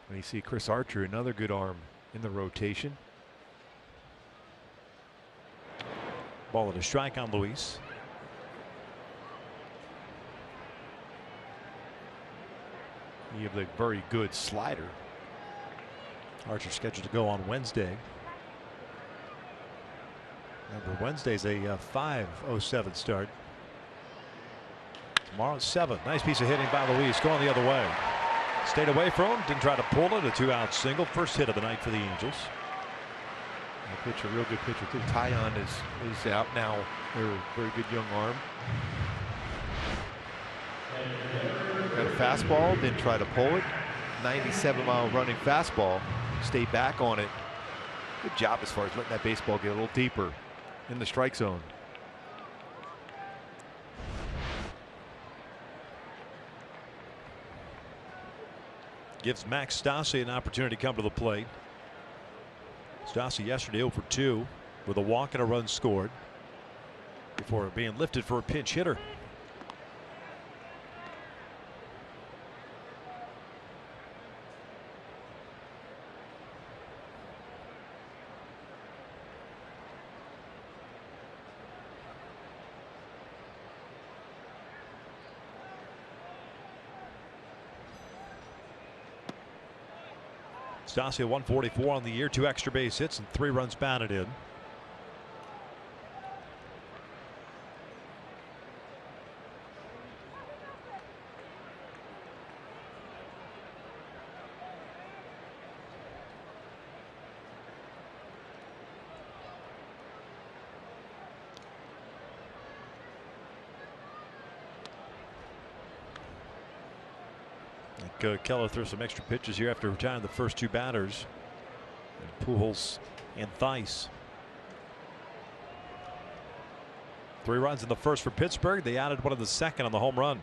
And you see Chris Archer, another good arm in the rotation. Ball at a strike on Luis. You have a very good slider. Archer scheduled to go on Wednesday. Remember, Wednesday's a 5:07 start. Tomorrow at 7. Nice piece of hitting by Luis, going the other way. Stayed away from him, didn't try to pull it. A 2-out single. First hit of the night for the Angels. A pitcher, real good pitcher too. Tyon is out now. They're a very good young arm. Got a fastball, didn't try to pull it. 97-mile running fastball. Stay back on it. Good job as far as letting that baseball get a little deeper in the strike zone. Gives Max Stassi an opportunity to come to the plate. Stassi yesterday 0 for 2 with a walk and a run scored before being lifted for a pinch hitter. Stassi 144 on the year, 2 extra base hits and 3 runs batted in. Keller threw some extra pitches here after retiring the first 2 batters. And Pujols and Theis. 3 runs in the first for Pittsburgh. They added one in the second on the home run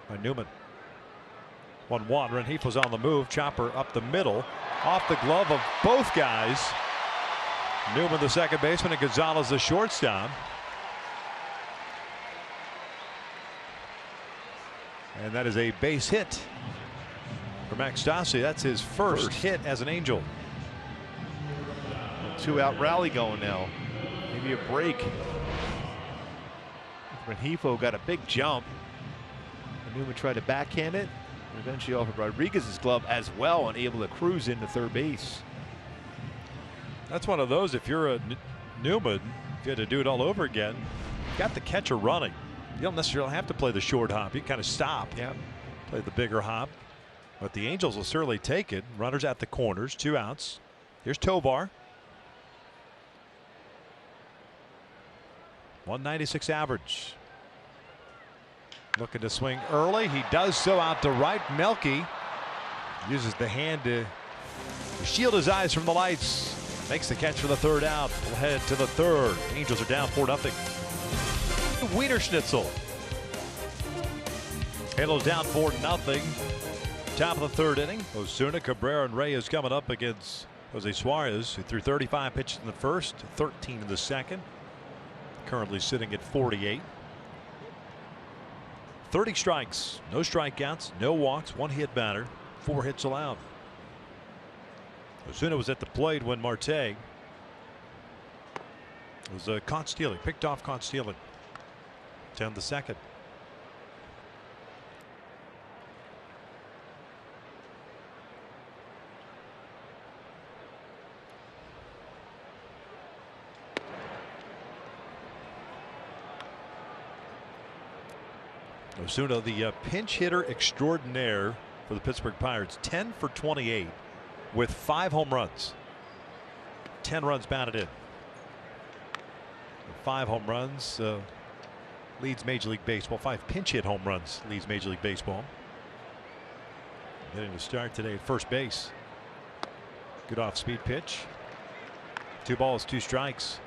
by Newman. 1-1. Rengifo's on the move. Chopper up the middle, off the glove of both guys. Newman, the second baseman, and Gonzalez, the shortstop. And that is a base hit for Max Stassi. That's his first hit as an Angel. A 2-out rally going now. Maybe a break. Rengifo got a big jump. And Newman tried to backhand it. And eventually offered Rodriguez's glove as well and able to cruise into third base. That's one of those, if you're a Newman, if you had to do it all over again, you got the catcher running. You don't necessarily have to play the short hop. You kind of stop. Yeah. Play the bigger hop. But the Angels will certainly take it. Runners at the corners, 2 outs. Here's Tovar. 196 average. Looking to swing early. He does so out to right. Melky uses the hand to shield his eyes from the lights. Makes the catch for the third out. We'll head to the third. Angels are down 4-0. Wiener Schnitzel. Halos down 4-0. Top of the third inning. Osuna, Cabrera, and Reyes coming up against Jose Suarez, who threw 35 pitches in the first, 13 in the second. Currently sitting at 48. 30 strikes, no strikeouts, no walks, 1 hit batter, 4 hits allowed. Osuna was at the plate when Marte was caught stealing, picked off, caught stealing. 10 the second. Osuna, the pinch hitter extraordinaire for the Pittsburgh Pirates, 10 for 28 with 5 home runs. 10 runs batted in. 5 home runs leads Major League Baseball. 5 pinch hit home runs leads Major League Baseball. Getting to start today at first base. Good off speed pitch. 2 balls, 2 strikes.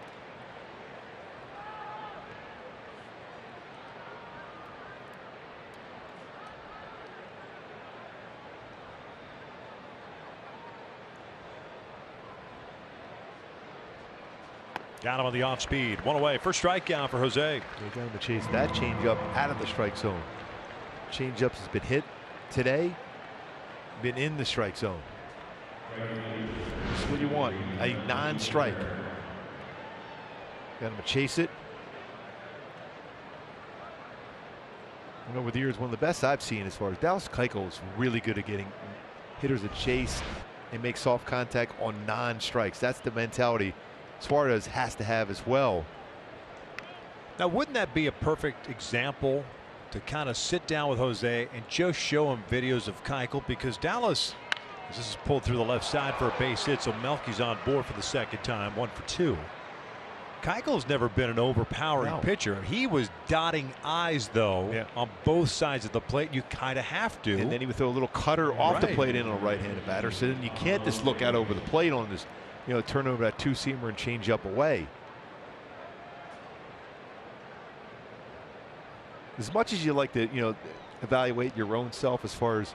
Got him on the off speed. 1 away. First strikeout for Jose. They got him to chase that changeup out of the strike zone. Changeups has been hit today, been in the strike zone. That's what you want. A non-strike. Got him to chase it. And over the years, one of the best I've seen as far as Dallas Keuchel is really good at getting hitters to chase and make soft contact on non-strikes. That's the mentality Suarez has to have as well. Now, wouldn't that be a perfect example to kind of sit down with Jose and just show him videos of Keuchel? Because Dallas, this is pulled through the left side for a base hit, so Melky's on board for the second time, 1 for 2. Keuchel's never been an overpowering pitcher. He was dotting I's though on both sides of the plate. You kind of have to. And then he would throw a little cutter off the plate in on a right-handed batter. So then you can't just look out over the plate on this, turn over that 2-seamer and change up away. As much as you like to, evaluate your own self as far as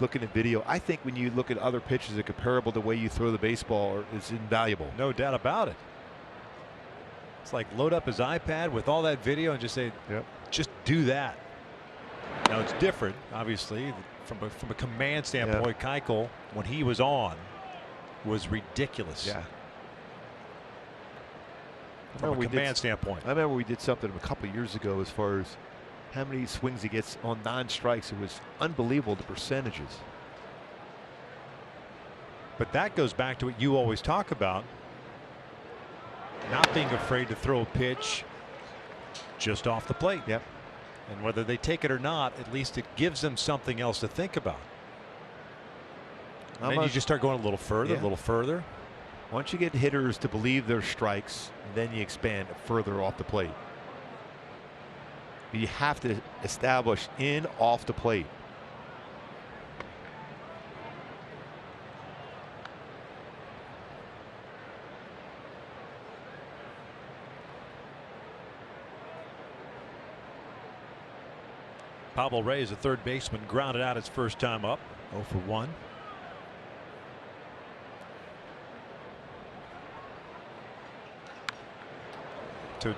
looking at video, I think when you look at other pitches that are comparable to the way you throw the baseball, it's invaluable. No doubt about it. It's like load up his iPad with all that video and just say, just do that. Now it's different, obviously, from a command standpoint. Keuchel, when he was on, was ridiculous. From a command standpoint. I remember we did something a couple years ago as far as how many swings he gets on non-strikes. It was unbelievable, the percentages. But that goes back to what you always talk about, not being afraid to throw a pitch just off the plate. And whether they take it or not, at least it gives them something else to think about. And then you just start going a little further, a little further. Once you get hitters to believe their strikes, then you expand further off the plate. You have to establish in off the plate. Pablo Reyes, a third baseman, grounded out his first time up. 0 for 1. Two.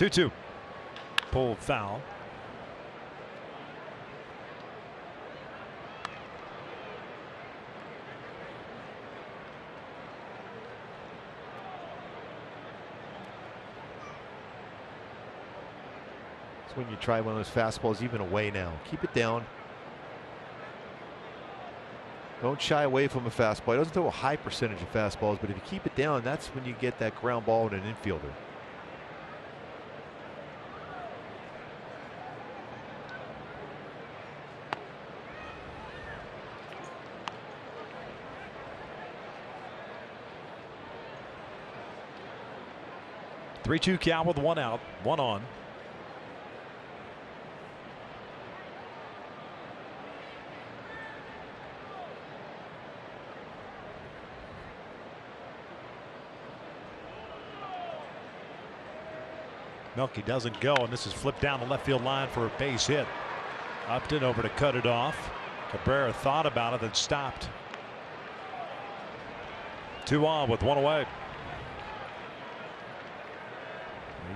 Two. Pulled foul. It's when you try one of those fastballs even away now. Keep it down. Don't shy away from a fastball. He doesn't throw a high percentage of fastballs, but if you keep it down, that's when you get that ground ball in an infielder. Three-two count with one out, one on. Melky doesn't go, and this is flipped down the left field line for a base hit. Upton over to cut it off. Cabrera thought about it, then stopped. 2 on with 1 away.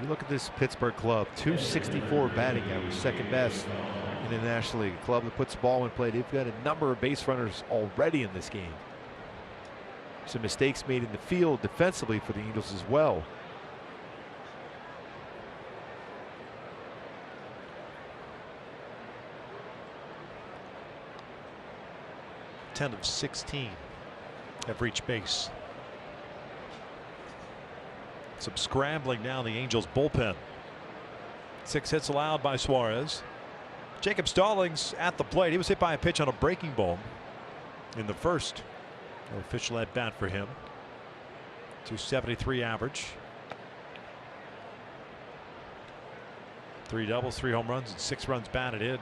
You look at this Pittsburgh club, 264 batting average, second best in the National League. A club that puts the ball in play. They've got a number of base runners already in this game. Some mistakes made in the field defensively for the Angels as well. 10 of 16 have reached base. Some scrambling now in the Angels bullpen. 6 hits allowed by Suarez. Jacob Stallings at the plate. He was hit by a pitch on a breaking ball in the first. No official at bat for him. 273 average. 3 doubles, 3 home runs, and 6 runs batted in.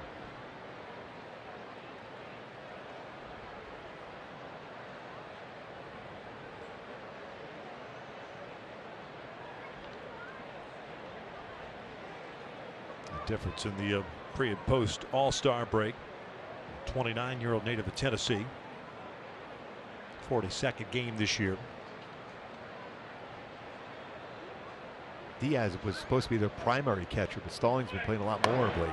Difference in the pre and post All-Star break. 29-year-old native of Tennessee. 42nd game this year. Diaz was supposed to be their primary catcher, but Stallings been playing a lot more of late.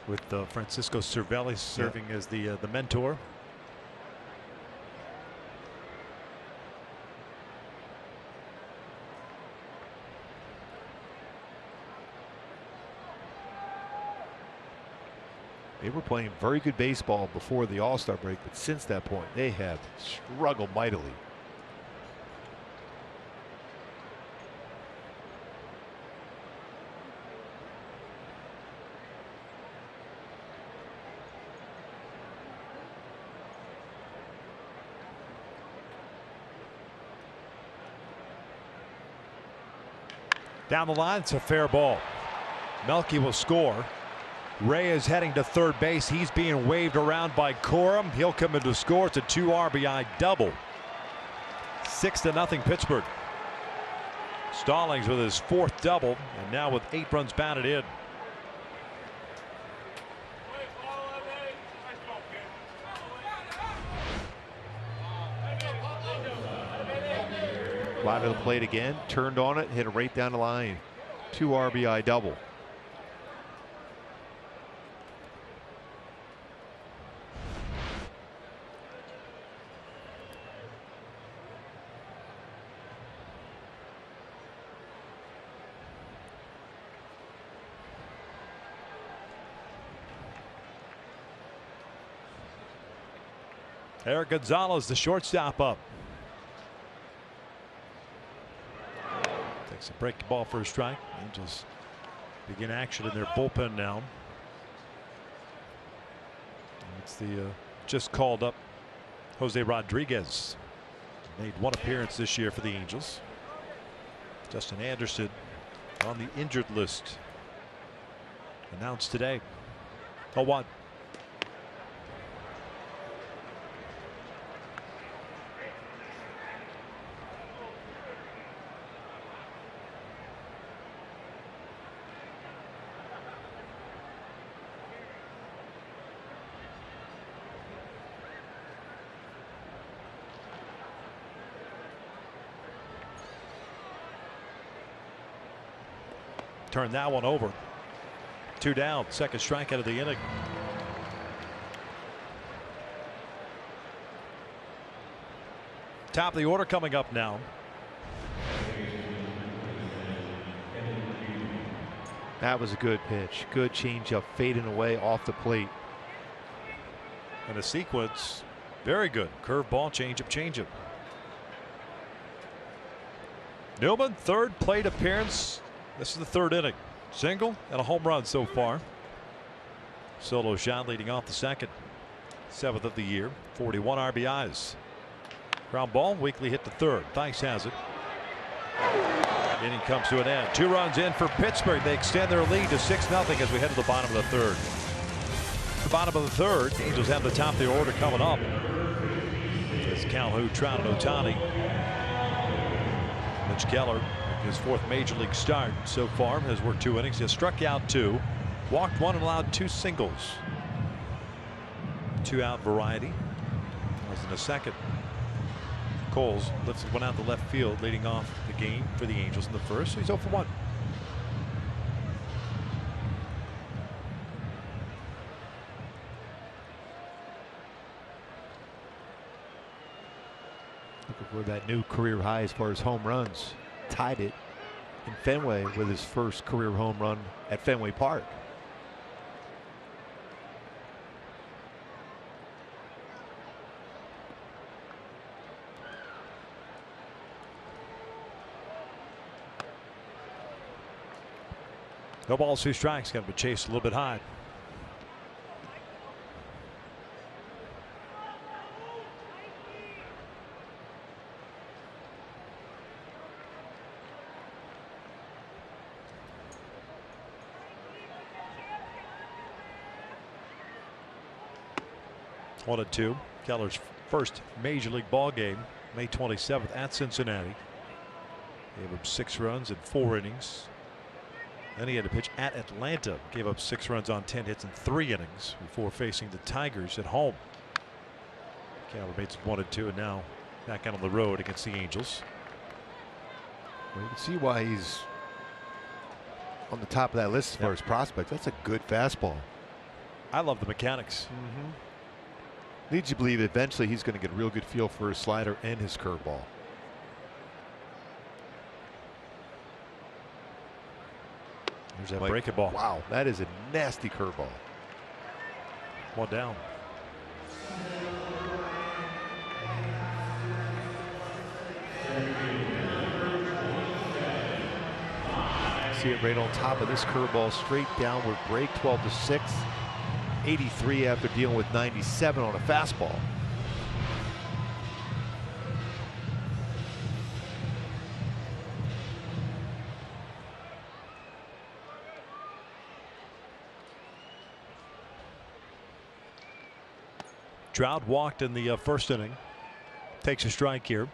With Francisco Cervelli serving as the mentor. They were playing very good baseball before the All-Star break, but since that point, they have struggled mightily. Down the line, it's a fair ball. Melky will score. Ray is heading to third base. He's being waved around by Corum. He'll come in to score. It's a 2 RBI double. 6-0 Pittsburgh. Stallings with his 4th double, and now with 8 runs batted in. Wide of the plate again, turned on it, hit it right down the line. 2 RBI double. Eric Gonzalez, the shortstop, up. Takes a breaking ball for a strike. Angels begin action in their bullpen now. It's the just called up Jose Rodriguez. Made 1 appearance this year for the Angels. Justin Anderson on the injured list. Announced today. 0-1. Turn that one over. 2 down, 2nd strikeout of the inning. Top of the order coming up now. That was a good pitch. Good changeup, fading away off the plate. And a sequence, very good. Curveball, changeup, changeup. Newman, third plate appearance. This is the third inning. Single and a home run so far. Solo shot leading off the second. 7th of the year. 41 RBIs. Ground ball, weakly hit to third. Theis has it. Inning comes to an end. 2 runs in for Pittsburgh. They extend their lead to 6-0 as we head to the bottom of the third. The bottom of the third. Angels have the top of their order coming up. It's Calhoun, Trout, and Ohtani. Mitch Keller, his 4th major league start so far, has worked 2 innings. He has struck out 2, walked 1, and allowed 2 singles. 2-out variety. Was in the second. Coles lifts one out the left field, leading off the game for the Angels in the first. So he's 0 for 1. Looking for that new career high as far as home runs. Tied it in Fenway with his first career home run at Fenway Park. No balls, 2 strikes. Got to be chased a little bit high. One and 2. Keller's first major league ball game, May 27th at Cincinnati. Gave him 6 runs in 4 innings. Then he had to pitch at Atlanta. Gave up 6 runs on 10 hits in 3 innings before facing the Tigers at home. Keller made some 1 and 2, and now back out on the road against the Angels. Well, you can see why he's on the top of that list as far as prospects. That's a good fastball. I love the mechanics. Leads you to believe eventually he's going to get a real good feel for his slider and his curveball. There's that breaking ball. Wow, that is a nasty curveball. 1 down. See it right on top of this curveball, straight downward break, 12-6. 83 after dealing with 97 on a fastball. Trout walked in the first inning. Takes a strike here.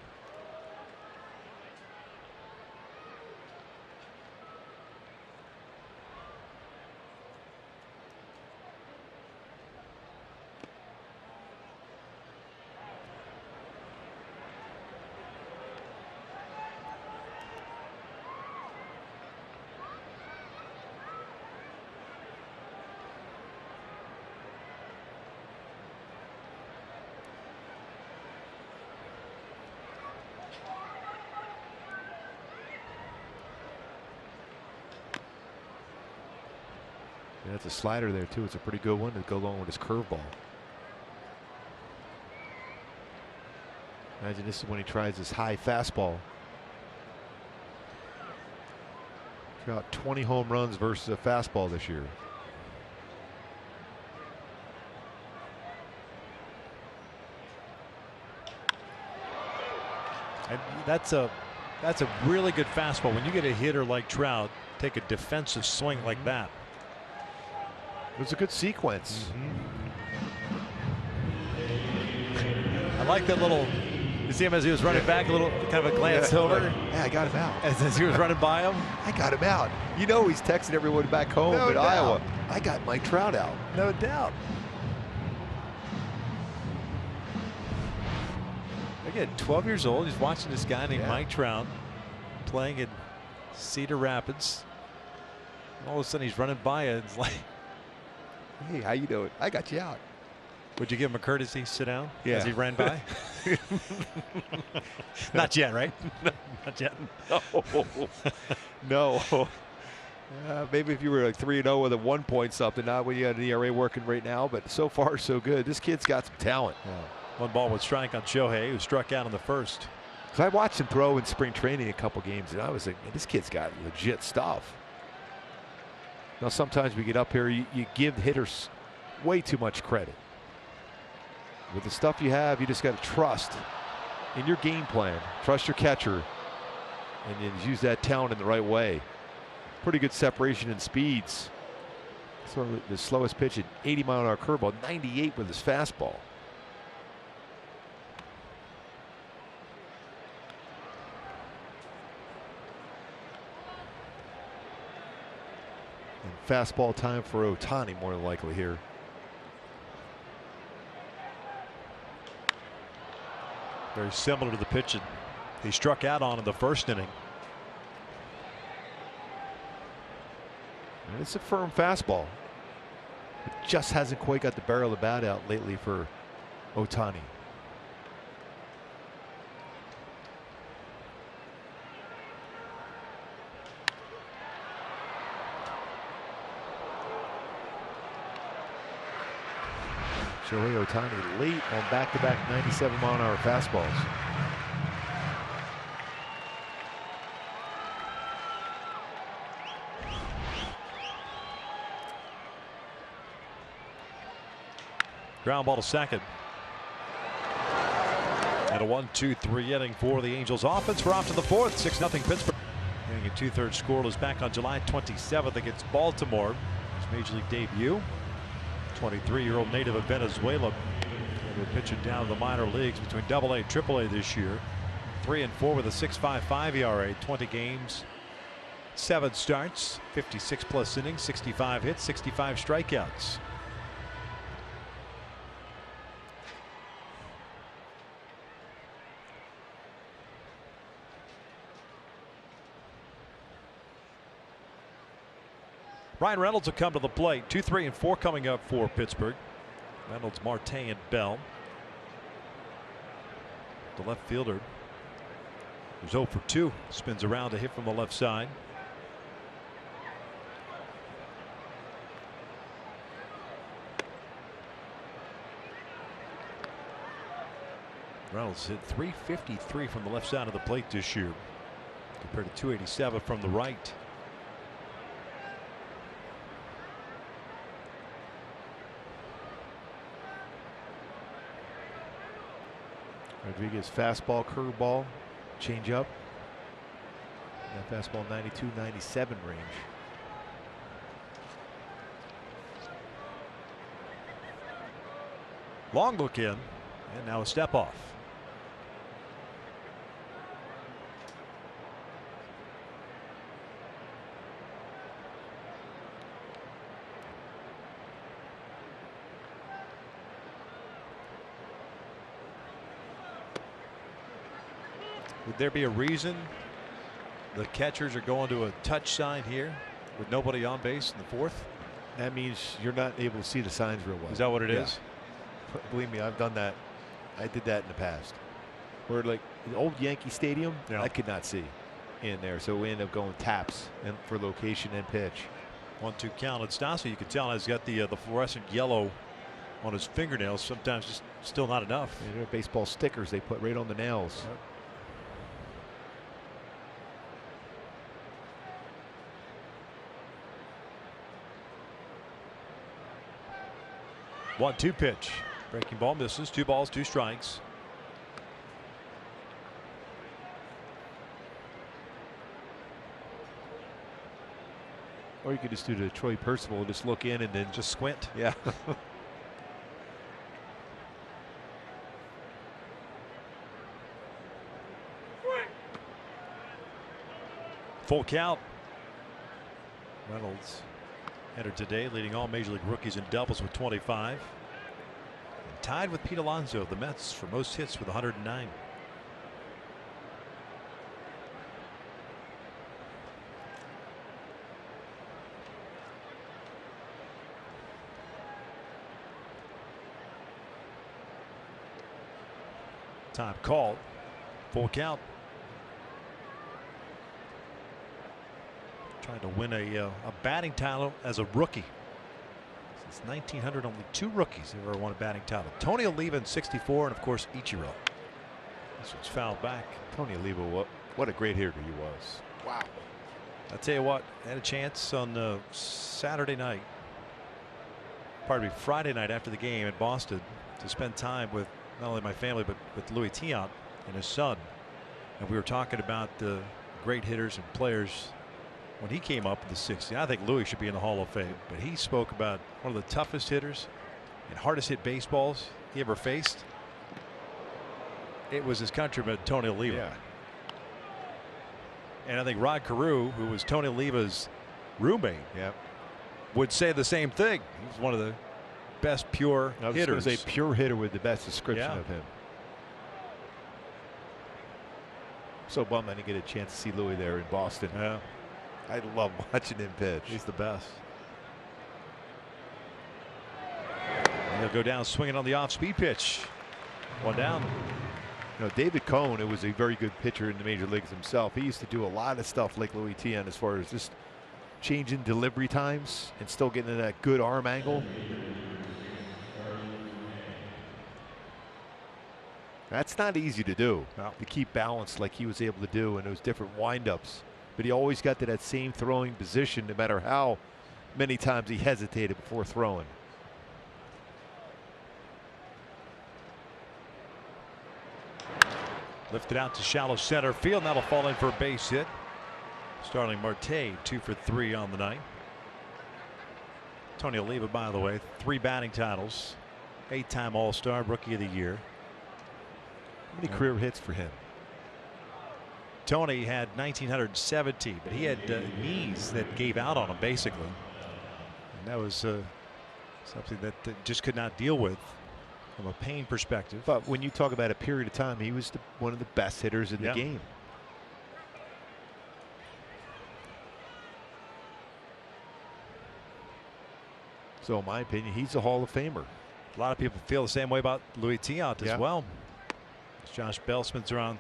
Yeah, it's a slider there too. It's a pretty good one to go along with his curveball. Imagine this is when he tries his high fastball. Got 20 home runs versus a fastball this year. And that's a really good fastball. When you get a hitter like Trout, take a defensive swing like that. It was a good sequence. I like that little. You see him as he was running back, a little kind of a glance over. Yeah, I got him out. As he was running by him. I got him out. You know he's texting everyone back home in Iowa. I got Mike Trout out. No doubt. Again, 12 years old. He's watching this guy named Mike Trout playing in Cedar Rapids. All of a sudden he's running by it. It's like, hey, how you doing? I got you out. Would you give him a courtesy sit down as he ran by? Not yet, right? No. Not yet. No. Maybe if you were like 3-0 with a 1 point something, not when you had an ERA working right now, but so far so good. This kid's got some talent. Yeah. 1 ball with strike on Shohei, who struck out in the first. So I watched him throw in spring training a couple games, and I was like, man, this kid's got legit stuff. Now, sometimes we get up here, you give hitters way too much credit. With the stuff you have, you just got to trust in your game plan, trust your catcher, and then use that talent in the right way. Pretty good separation and speeds. So the slowest pitch at 80-mile-an-hour curveball, 98 with his fastball. And fastball time for Ohtani more than likely here. Very similar to the pitch that he struck out on in the first inning. And it's a firm fastball. It just hasn't quite got the barrel of the bat out lately for Ohtani. Shohei Ohtani late on back-to-back 97-mile-an-hour fastballs. Ground ball to second. And a 1-2-3 inning for the Angels offense. We're off to the fourth. 6-0 Pittsburgh. Getting a 2/3 scoreless back on July 27th against Baltimore. His major league debut. 23-year-old native of Venezuela. Been pitching down to the minor leagues between AA and AAA this year. 3-4 with a 6.55 ERA. 20 games, 7 starts, 56+ innings, 65 hits, 65 strikeouts. Ryan Reynolds will come to the plate. 2, 3, and 4 coming up for Pittsburgh. Reynolds, Marte, and Bell. The left fielder was 0 for 2. Spins around to hit from the left side. Reynolds hit .353 from the left side of the plate this year, compared to .287 from the right. Rodriguez fastball, curveball, changeup. That fastball 92-97 range. Long look in, and now a step off. Would there be a reason the catchers are going to a touch sign here with nobody on base in the fourth? That means you're not able to see the signs real well. Is that what it is? Believe me, I've done that. I did that in the past. Where like the old Yankee Stadium, I could not see in there, so we end up going taps and for location and pitch. 1-2 count. It's Stassi. You can tell he's got the fluorescent yellow on his fingernails. Sometimes just still not enough. Yeah, they're baseball stickers they put right on the nails. Yep. One-two pitch. Breaking ball misses. 2 balls, 2 strikes. Or you could just do the Troy Percival and just look in and then Just squint. yeah. Full count. Reynolds entered today, leading all major league rookies in doubles with 25. And tied with Pete Alonso of the Mets for most hits with 109. Time called. Full count. Trying to win a batting title as a rookie. Since 1900, only 2 rookies have ever won a batting title. Tony Oliva in '64, and of course Ichiro. This one's fouled back. Tony Oliva, what a great hitter he was. Wow. I'll tell you what, I had a chance on Saturday night, pardon me, Friday night after the game in Boston to spend time with not only my family but with Louis Tiant and his son. And we were talking about the great hitters and players when he came up in the '60s. I think Louis should be in the Hall of Fame, but he spoke about one of the toughest hitters and hardest hit baseballs he ever faced. It was his countryman Tony Oliva. Yeah. And I think Rod Carew, who was Tony Oliva's roommate, would say the same thing. He was one of the best pure hitters. A pure hitter with the best description of him. So bummed I didn't get a chance to see Louis there in Boston. Yeah. I love watching him pitch. He's the best. And he'll go down swinging on the off-speed pitch. One down. You know, David Cohn, who was a very good pitcher in the major leagues himself, he used to do a lot of stuff like Louis Tiant as far as just changing delivery times and still getting that good arm angle. That's not easy to do, to keep balance like he was able to do in those different windups. But he always got to that same throwing position no matter how many times he hesitated before throwing. Lifted out to shallow center field. That'll fall in for a base hit. Starling Marte 2 for 3 on the night. Tony Oliva, by the way, 3 batting titles, 8-time All-Star, Rookie of the Year. How many career hits for him? Tony had 1970, but he had knees that gave out on him basically. And that was something that just could not deal with from a pain perspective. But when you talk about a period of time, he was one of the best hitters in the game. So in my opinion, he's a Hall of Famer. A lot of people feel the same way about Louis Tiant as well. Josh Bell spins around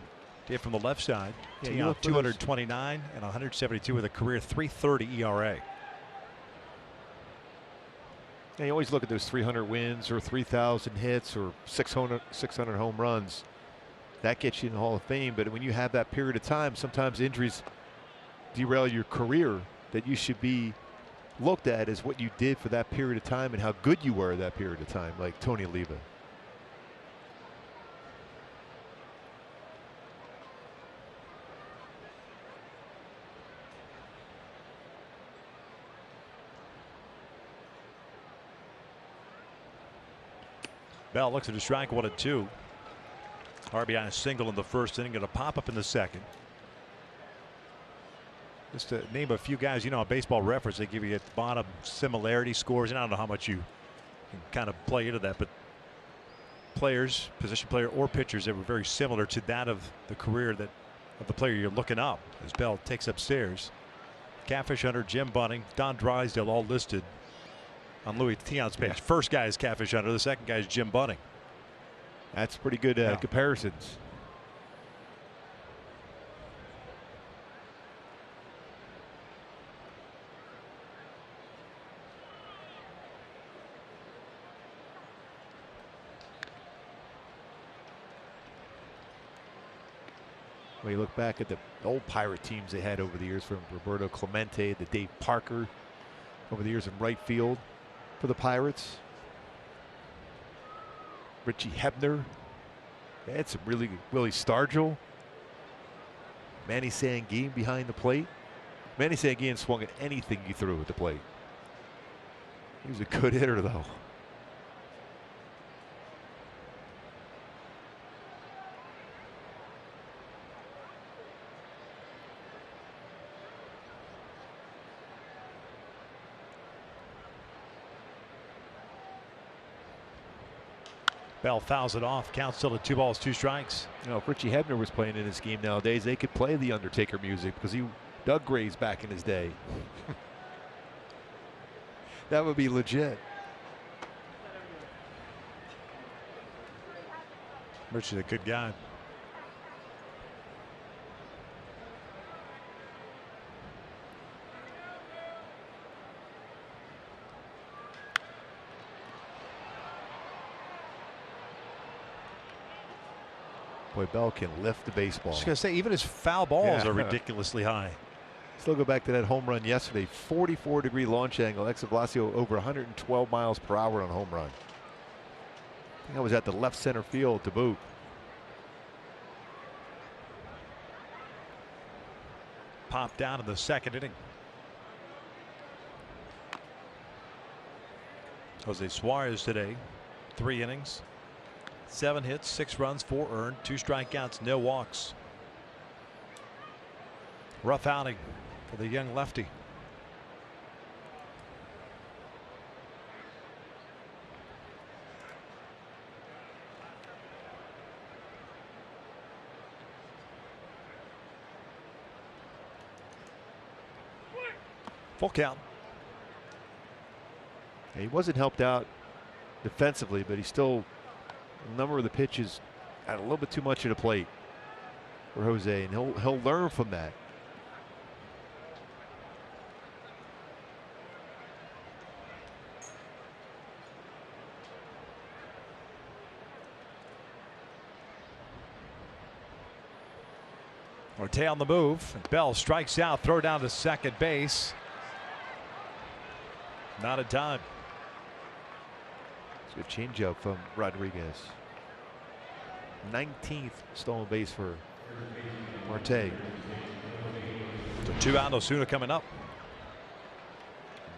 from the left side. Tiant 229 and 172 with a career .330 ERA. And you always look at those 300 wins or 3,000 hits or 600 home runs. That gets you in the Hall of Fame. But when you have that period of time, sometimes injuries derail your career. That you should be looked at as what you did for that period of time and how good you were that period of time, like Tony Oliva. Bell looks at a strike, 1-2. RBI single in the first inning, going to pop up in the second. Just to name a few guys, you know, on Baseball Reference, they give you at the bottom similarity scores, and I don't know how much you can kind of play into that, but players, position player or pitchers that were very similar to that of the career of the player you're looking up as Bell takes upstairs. Catfish Hunter, Jim Bunning, Don Drysdale all listed on Louis Tiant's page. First guy is Catfish Hunter. The second guy is Jim Bunning. That's pretty good comparisons. When you look back at the old Pirate teams they had over the years, from Roberto Clemente to Dave Parker over the years in right field for the Pirates. Richie Hebner. They had some really Willie Stargell. Manny Sanguine behind the plate. Manny Sanguine swung at anything you threw at the plate. He was a good hitter, though. Bell fouls it off. Count still at 2 balls, 2 strikes. You know, if Richie Hebner was playing in this game nowadays, they could play the Undertaker music because he dug graves back in his day. That would be legit. Richie's a good guy. Boy, Bell can lift the baseball. I was going to say, even his foul balls Yeah. are ridiculously high. Still go back to that home run yesterday. 44-degree launch angle. Ex-Blasio over 112 miles per hour on a home run. I think I was at the left center field to boot. Popped down in the second inning. Jose Suarez today, 3 innings, 7 hits, 6 runs, 4 earned, 2 strikeouts, no walks. Rough outing for the young lefty. Full count. He wasn't helped out defensively, but he still, a number of the pitches had a little bit too much at the plate for Jose, and he'll learn from that. Marte on the move. Bell strikes out, throw down to second base. Not in time. It's a good changeup from Rodriguez. 19th stolen base for Marte. So 2 out, Osuna coming up.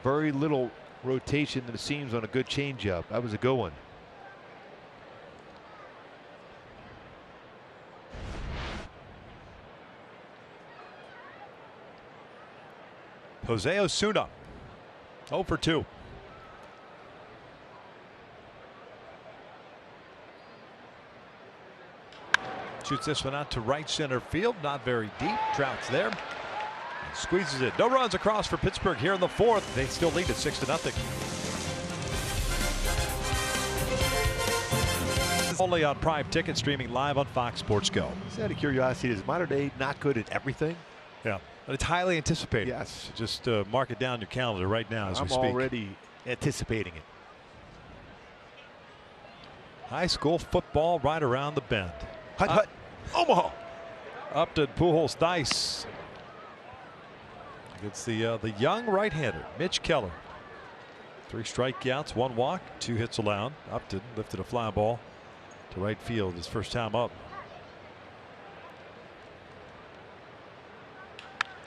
Very little rotation that it seems on a good changeup. That was a good one. Jose Osuna, 0 for 2. Shoots this one out to right center field. Not very deep. Trout's there. Squeezes it. No runs across for Pittsburgh here in the 4th. They still lead at 6-0. Only on Prime Ticket, streaming live on Fox Sports Go. Just out of curiosity, is modern day not good at everything? Yeah, but it's highly anticipated. Yes. Just mark it down your calendar right now as we I'm speak. already anticipating it. High school football right around the bend. Hut. Omaha. Upton, Pujols, Dice against the young right-hander Mitch Keller. 3 strikeouts, 1 walk, 2 hits allowed. Upton lifted a fly ball to right field his first time up.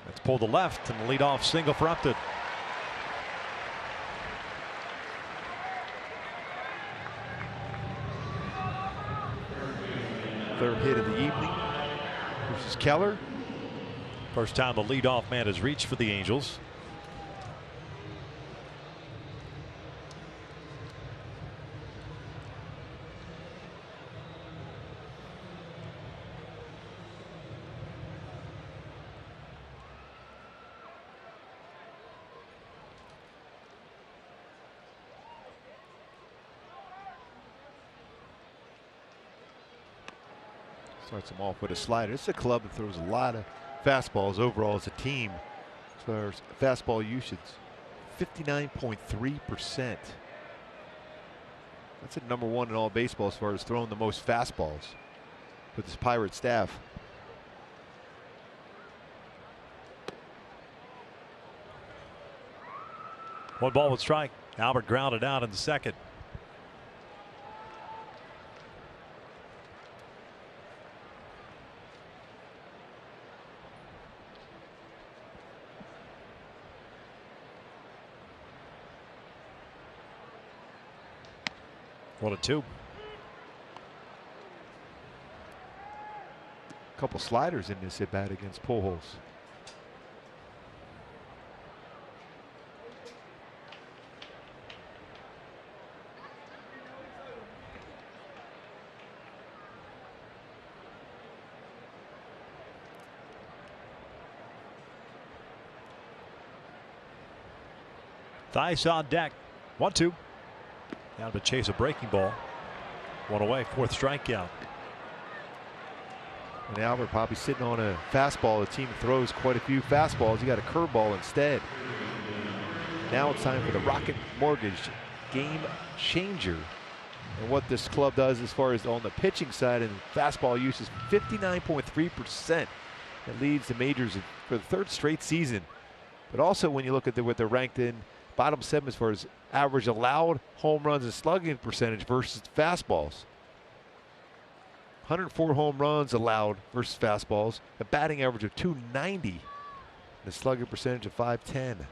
Let's pull the left and the leadoff single for Upton. Third hit of the evening. This is Keller. First time the leadoff man has reached for the Angels. Starts him off with a slider. It's a club that throws a lot of fastballs overall as a team. As far as fastball usage, 59.3%. That's at #1 in all baseball as far as throwing the most fastballs with this Pirate staff. One ball with strike. Albert grounded out in the second. One and 2. A couple sliders in this at bat against Pujols. Thies on deck. 1-2. Down to chase a breaking ball. 1 away, 4th strikeout. And Albert probably sitting on a fastball. The team throws quite a few fastballs. He got a curveball instead. Now it's time for the Rocket Mortgage Game Changer And what this club does as far as on the pitching side and fastball use is 59.3%. It leads the majors for the third straight season. But also when you look at what they're ranked in, bottom 7 as far as average allowed home runs and slugging percentage versus fastballs. 104 home runs allowed versus fastballs, a batting average of 290, and a slugging percentage of 510.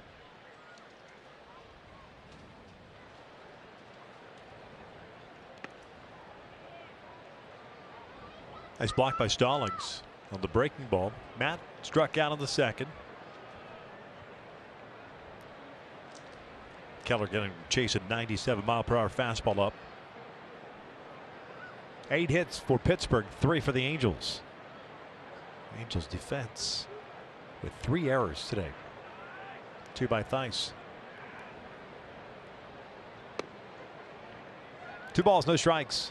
Nice block by Stallings on the breaking ball. Matt struck out on the second. Keller getting chasing 97-mile-per-hour fastball up. 8 hits for Pittsburgh, 3 for the Angels. Angels defense with 3 errors today. 2 by Theis. 2 balls, no strikes.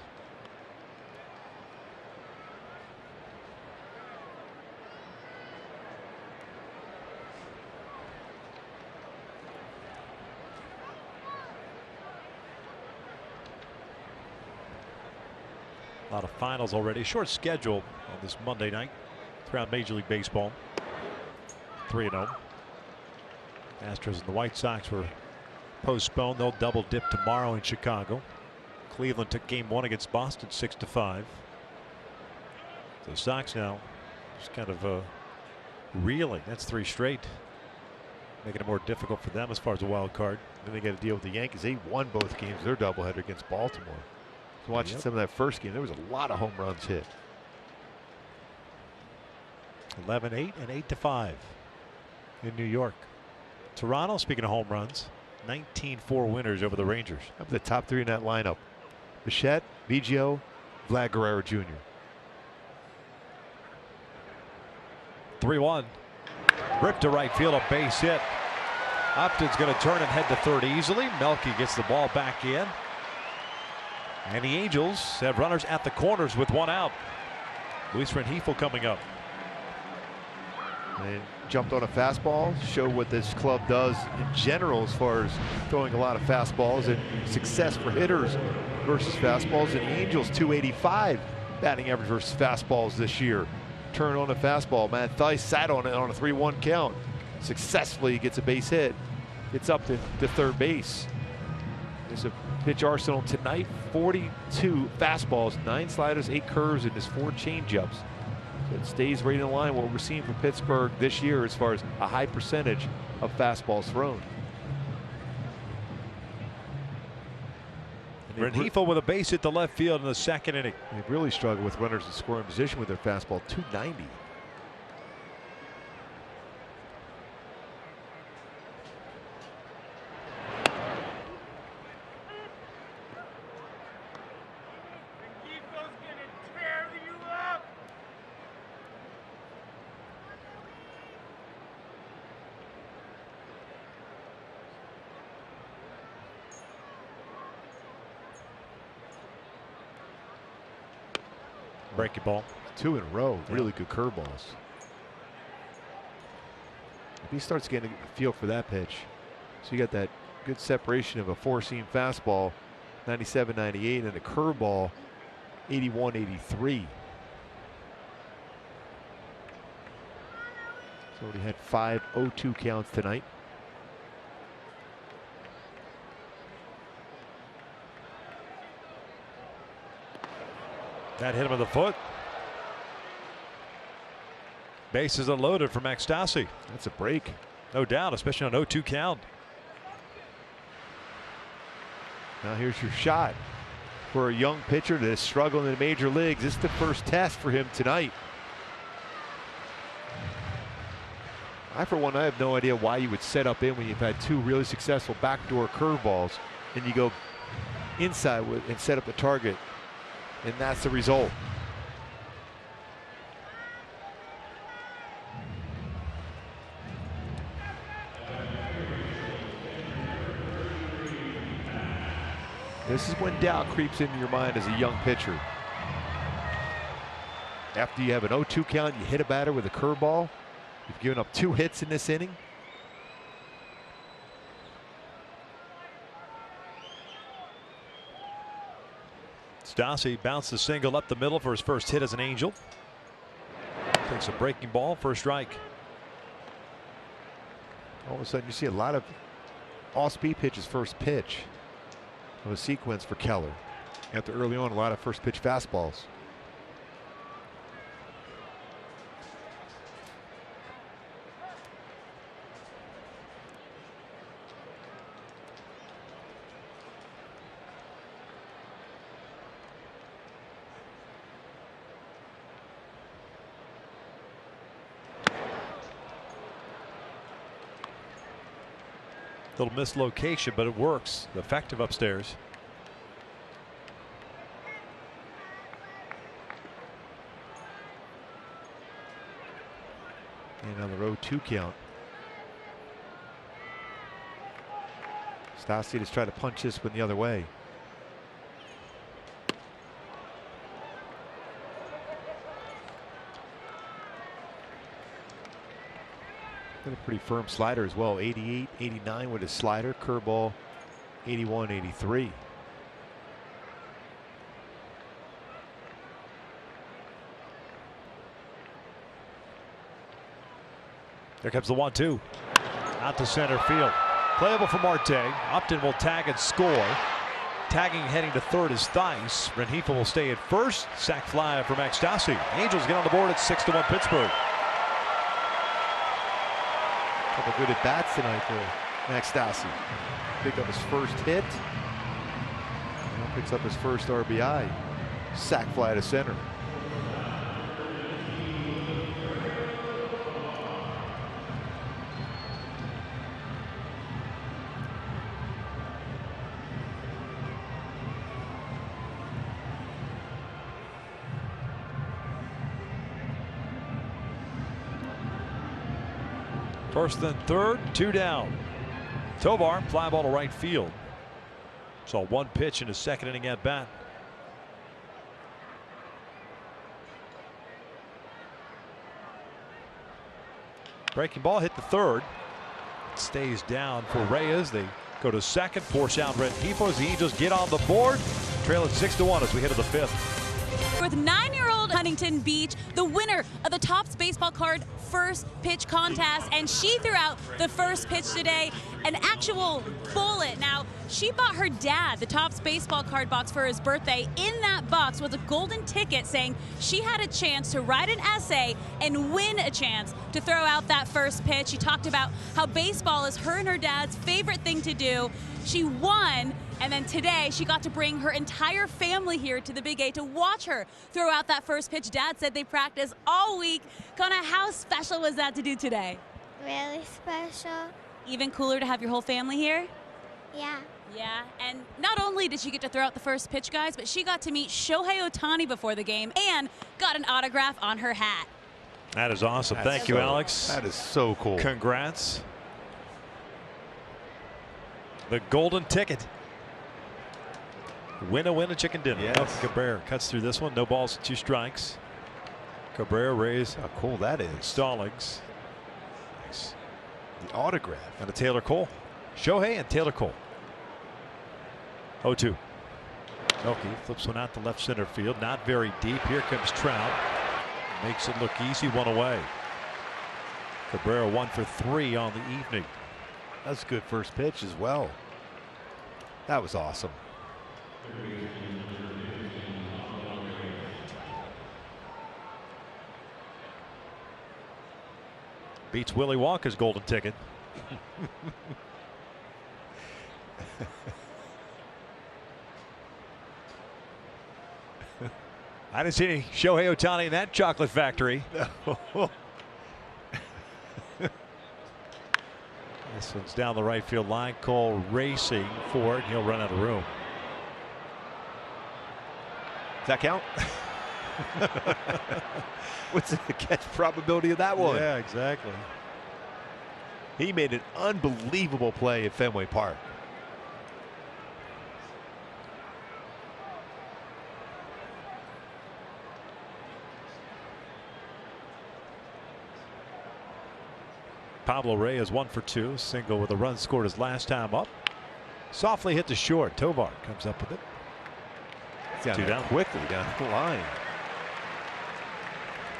A lot of finals already. Short schedule on this Monday night throughout Major League Baseball. 3-0. Astros and the White Sox were postponed. They'll double dip tomorrow in Chicago. Cleveland took game 1 against Boston 6-5. The Sox now just kind of reeling. That's 3 straight, making it more difficult for them as far as a wild card. Then they got to deal with the Yankees. They won both games. Their doubleheader against Baltimore. Watching some of that first game, there was a lot of home runs hit. 11-8 and 8-5 in New York. Toronto, speaking of home runs, 19-4 winners over the Rangers. Up the top 3 in that lineup: Bichette, Biggio, Vlad Guerrero Jr. 3-1. Ripped to right field, a base hit. Upton's going to turn and head to third easily. Melky gets the ball back in. And the Angels have runners at the corners with 1 out. Luis Rengifo coming up. And jumped on a fastball, showed what this club does in general as far as throwing a lot of fastballs and success for hitters versus fastballs. And the Angels 285 batting average versus fastballs this year. Turn on a fastball. Matt Theis sat on it on a 3-1 count. Successfully gets a base hit. Gets up to third base. There's a pitch arsenal tonight: 42 fastballs, 9 sliders, 8 curves, and just 4 changeups. So it stays right in line what we're seeing from Pittsburgh this year as far as a high percentage of fastballs thrown. Rengifo with a base hit to left field in the second inning. They've really struggled with runners in scoring position with their fastball. 290. Breaking ball. 2 in a row. Really good curveballs. If he starts getting a feel for that pitch, so you got that good separation of a 4-seam fastball, 97-98, and a curveball, 81-83. He's already had 5 0-2 counts tonight. That hit him in the foot. Bases unloaded for Max Stassi. That's a break. No doubt, especially on 0-2 count. Now here's your shot for a young pitcher that is struggling in the major leagues. This is the first test for him tonight. For one, I have no idea why you would set up in when you've had 2 really successful backdoor curveballs and you go inside and set up the target. And that's the result. This is when doubt creeps into your mind as a young pitcher. After you have an 0-2 count, you hit a batter with a curveball. You've given up 2 hits in this inning. Stassi bounced the single up the middle for his first hit as an Angel. Takes a breaking ball, first strike. All of a sudden, you see a lot of off-speed pitches first pitch of a sequence for Keller. After early on, a lot of first pitch fastballs. Little mislocation, but it works. Effective upstairs. And on the 0-2 count. Stassi just tried to punch this one the other way. Got a pretty firm slider as well. 88, 89 with his slider. Curveball 81, 83. There comes the 1-2. Out to center field. Playable for Marte. Upton will tag and score. Tagging heading to third is Theis. Rengifo will stay at first. Sac fly for Max Stassi. Angels get on the board at 6-1 Pittsburgh. Couple good at bats tonight for Max Stassi. Picked up his first hit. Now picks up his first RBI. Sac fly to center. First then third, 2 down. Tovar, fly ball to right field. Saw one pitch in his second inning at bat. Breaking ball hit the third. It stays down for Reyes. They go to second, force out Rengifo as the Angels get on the board. Trail at 6-1 as we head to the fifth. With 9-year-old Huntington Beach, the winner of the Topps Baseball Card First Pitch Contest, and she threw out the first pitch today, an actual bullet. Now, she bought her dad the Topps Baseball Card box for his birthday. In that box was a golden ticket saying she had a chance to write an essay and win a chance to throw out that first pitch. She talked about how baseball is her and her dad's favorite thing to do. She won, and then today she got to bring her entire family here to the Big A to watch her throw out that first pitch. Dad said they practiced all week. Connor, how special was that to do today? Really special. Even cooler to have your whole family here? Yeah. Yeah, and not only did she get to throw out the first pitch, guys, but she got to meet Shohei Ohtani before the game and got an autograph on her hat. That is awesome. Thank you, Alex. That is so cool. Congrats. The golden ticket. Win a chicken dinner. Yes. Cabrera cuts through this one. No balls, 2 strikes. Cabrera raised. How cool that is. Stallings. Nice. The autograph. And a Taylor Cole. Shohei and Taylor Cole. 0-2. Melky flips one out to left center field. Not very deep. Here comes Trout. Makes it look easy. 1 away. Cabrera 1 for 3 on the evening. That's a good first pitch as well. That was awesome. Beats Willie Wonka's golden ticket. I didn't see any Shohei Ohtani in that chocolate factory. No. This one's down the right field line. Cole racing for it. He'll run out of room. Does that count? What's the catch probability of that one? Yeah, exactly. He made an unbelievable play at Fenway Park. Pablo Reyes 1 for 2. Single with a run scored his last time up. Softly hit to short. Tovar comes up with it. Two down quickly down the line.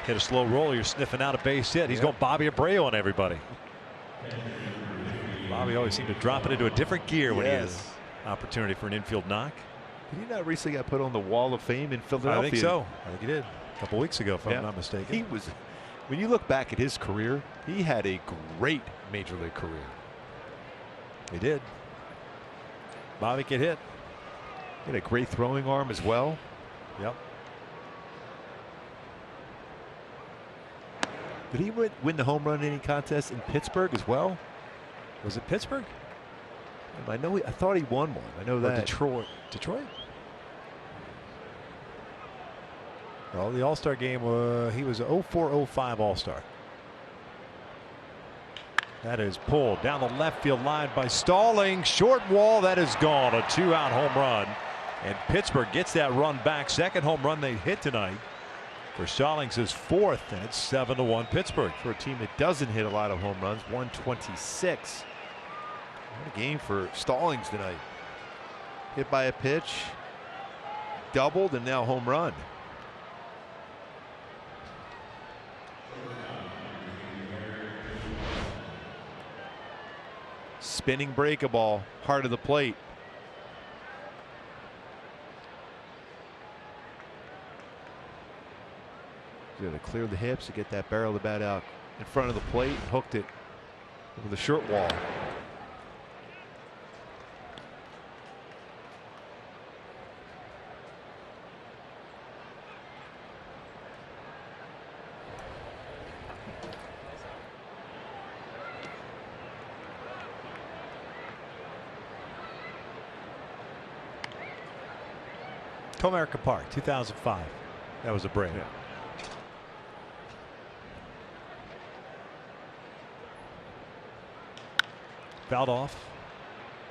Hit a slow roller. You're sniffing out a base hit. He's going Bobby Abreu on everybody. Bobby always seemed to drop it into a different gear when he has opportunity for an infield knock. Did he not recently got put on the Wall of Fame in Philadelphia? I think so. I think he did a couple weeks ago, if I'm not mistaken. He was. When you look back at his career, he had a great major league career. He did. Bobby can hit. He had a great throwing arm as well. Yep. Did he win the home run in any contest in Pittsburgh as well? Was it Pittsburgh? I know. I thought he won one. I know that. Detroit. Detroit. Well, the All-Star game, he was 04-05 All-Star. That is pulled down the left field line by Stallings. Short wall, that is gone. A 2-out home run. And Pittsburgh gets that run back. Second home run they hit tonight. For Stallings is fourth, and it's 7-1 Pittsburgh. For a team that doesn't hit a lot of home runs, 126. What a game for Stallings tonight. Hit by a pitch, doubled, and now home run. Spinning breaker ball, heart of the plate. He's going to clear the hips to get that barrel of the bat out in front of the plate. Hooked it over the short wall. Comerica Park, 2005. That was a break. Yeah. Fouled off.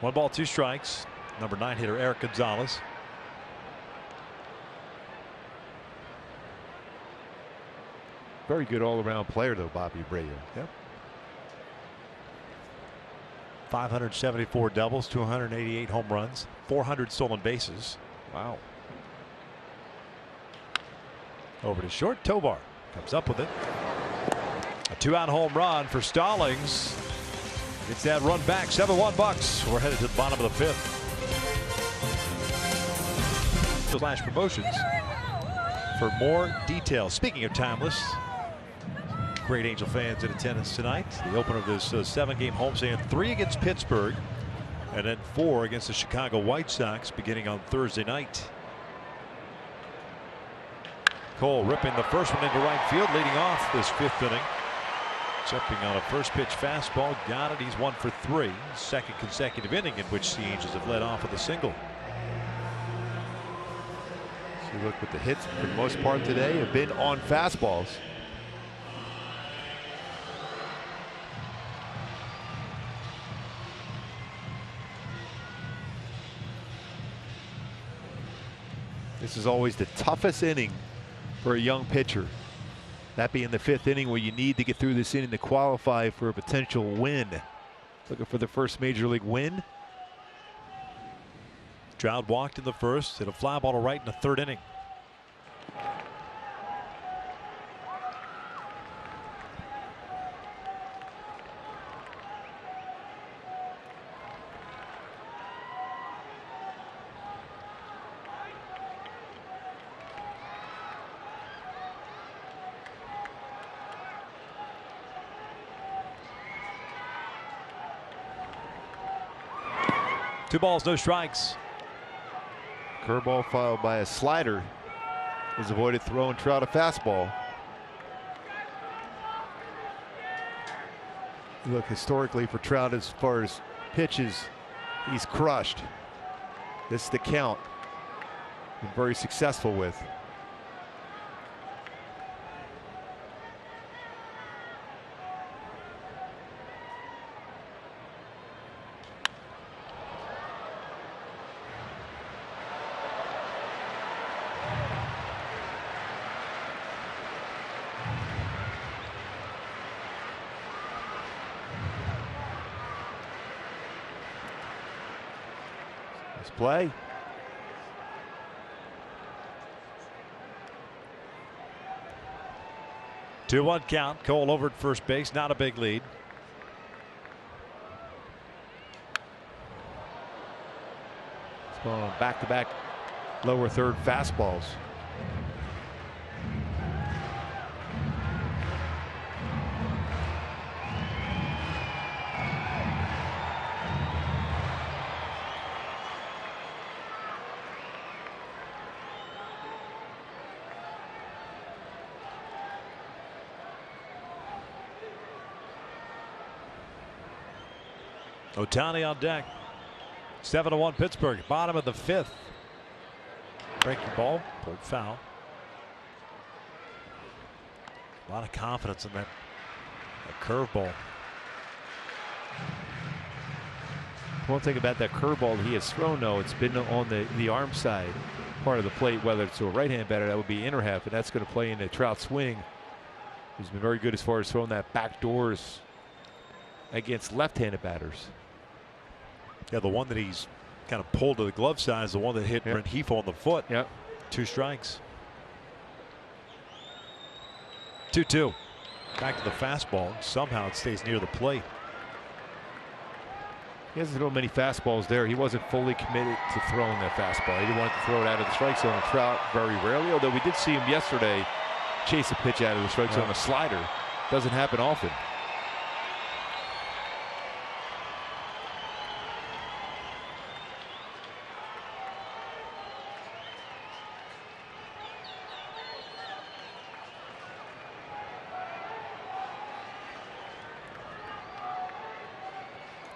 1 ball, 2 strikes. Number 9 hitter Eric Gonzalez. Very good all-around player, though, Bobby Abreu. Yep. 574 doubles, 288 home runs, 400 stolen bases. Wow. Over to short. Tovar comes up with it. A 2-out home run for Stallings. Gets that run back. 7-1 Bucks. We're headed to the bottom of the 5th. Slash promotions for more details. Speaking of timeless, great Angel fans in attendance tonight. The opener of this 7-game homestand, 3 against Pittsburgh, and then 4 against the Chicago White Sox beginning on Thursday night. Cole ripping the first one into right field, leading off this 5th inning. Jumping on a first pitch fastball, got it. He's 1 for 3. Second consecutive inning in which the Angels have led off with a single. So you look with the hits for the most part today have been on fastballs. This is always the toughest inning for a young pitcher. That being the 5th inning, where you need to get through this inning to qualify for a potential win. Looking for the first major league win. Stroud walked in the first, hit a fly ball to right in the 3rd inning. Two balls, no strikes. Curveball followed by a slider. Has avoided throwing Trout a fastball. Look, historically for Trout, as far as pitches, he's crushed. This is the count. Been very successful with. Play. 2-1 count. Cole over at first base. Not a big lead. It's going on back-to-back lower third fastballs. Ohtani on deck. 7-1 Pittsburgh. Bottom of the 5th. Breaking ball. Pulled foul. A lot of confidence in that curveball. One thing about that curveball he has thrown, though, it's been on the arm side part of the plate, whether it's to a right-hand batter, that would be inner half, and that's going to play into Trout's swing. He's been very good as far as throwing that back doors against left-handed batters. Yeah, the one that he's kind of pulled to the glove side is the one that hit Brent Heath on the foot. Yep. 2 strikes. 2-2. Back to the fastball. Somehow it stays near the plate. He hasn't thrown many fastballs there. He wasn't fully committed to throwing that fastball. He didn't want to throw it out of the strike zone. And Trout very rarely, although we did see him yesterday chase a pitch out of the strike zone, a slider. Doesn't happen often.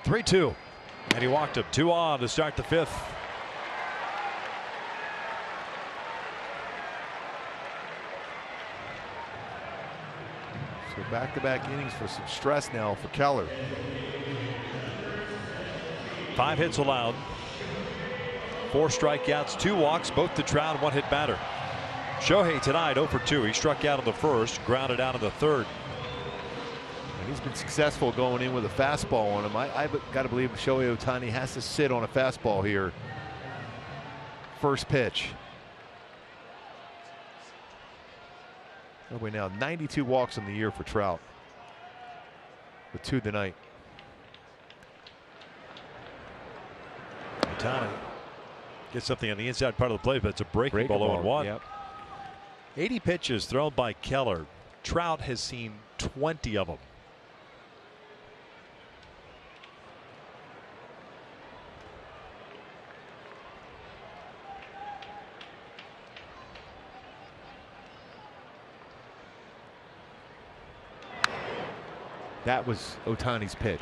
Three-2. And he walked him. 2 on to start the 5th. So back-to-back innings for some stress now for Keller. 5 hits allowed. 4 strikeouts, 2 walks, both to Trout, 1 hit batter. Shohei tonight 0 for 2. He struck out in the first, grounded out in the third. He's been successful going in with a fastball on him. I've got to believe Shohei Ohtani has to sit on a fastball here. First pitch. Oh, wait, now 92 walks in the year for Trout, with 2 tonight. Ohtani gets something on the inside part of the plate, but it's a breaking ball 0-1. Yep. 80 pitches thrown by Keller. Trout has seen 20 of them. That was Ohtani's pitch.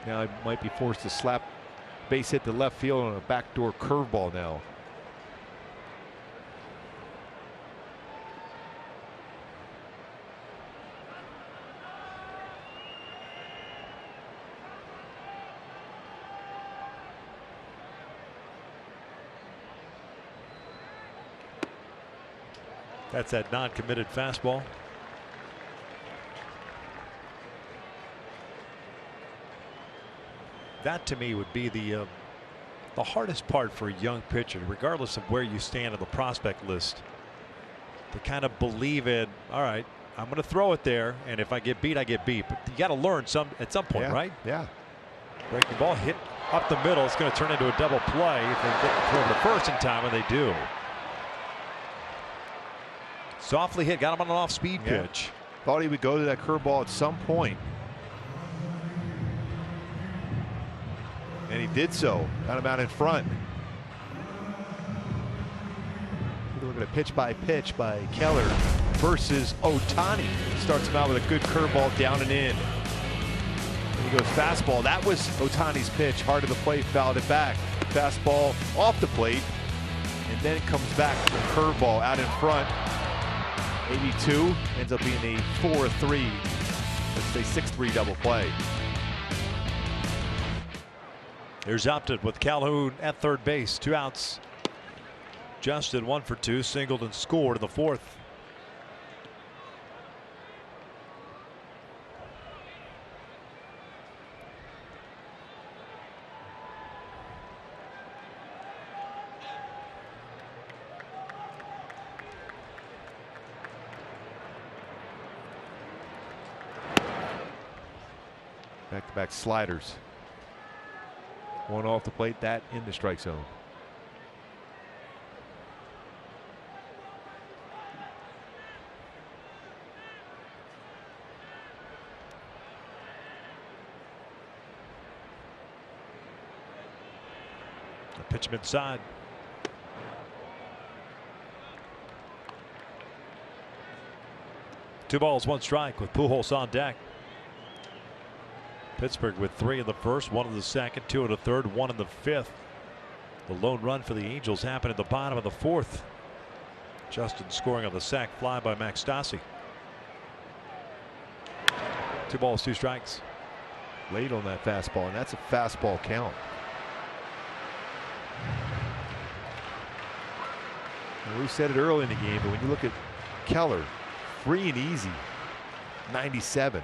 Now he might be forced to slap base hit to left field on a backdoor curveball now. That's that non-committed fastball. That to me would be the hardest part for a young pitcher, regardless of where you stand on the prospect list, to kind of believe in, all right, I'm going to throw it there, and if I get beat, I get beat. But you got to learn at some point, right? Yeah. Breaking ball hit up the middle. It's going to turn into a double play if they get throw the first in time, and they do. Softly hit, got him on an off-speed pitch. Thought he would go to that curveball at some point. And he did so. Got him out in front. Look at a pitch by Keller versus Ohtani. Starts him out with a good curveball down and in. And he goes fastball. That was Ohtani's pitch. Hard to the plate, fouled it back. Fastball off the plate. And then it comes back to the curveball out in front. 82 ends up being a 4-3. Let's say 6-3 double play. Here's Upton with Calhoun at third base. 2 outs. Justin 1 for 2, singled and scored in the 4th. Back-to-back sliders. One off the plate, that in the strike zone. Pitch him inside. Two balls, one strike with Pujols on deck. Pittsburgh with 3 in the first, 1 in the second, 2 in the third, 1 in the fifth. The lone run for the Angels happened at the bottom of the fourth. Justin scoring on the sac fly by Max Stassi. 2 balls, 2 strikes. Late on that fastball, and that's a fastball count. And we said it early in the game, but when you look at Keller, free and easy, 97.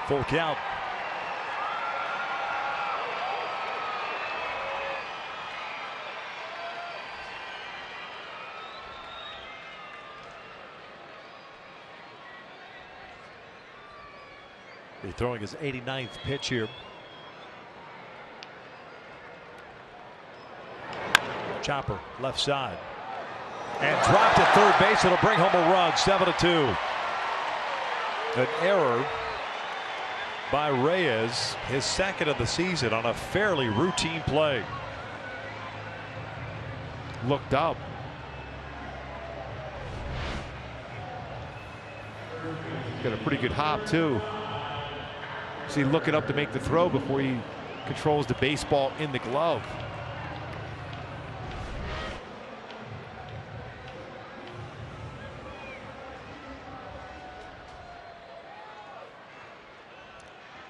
Full count. He's throwing his 89th pitch here. Chopper left side and dropped at third base. It'll bring home a run. 7-2. An error by Reyes, his second of the season on a fairly routine play. Looked up. Got a pretty good hop too. See, looking up to make the throw before he controls the baseball in the glove.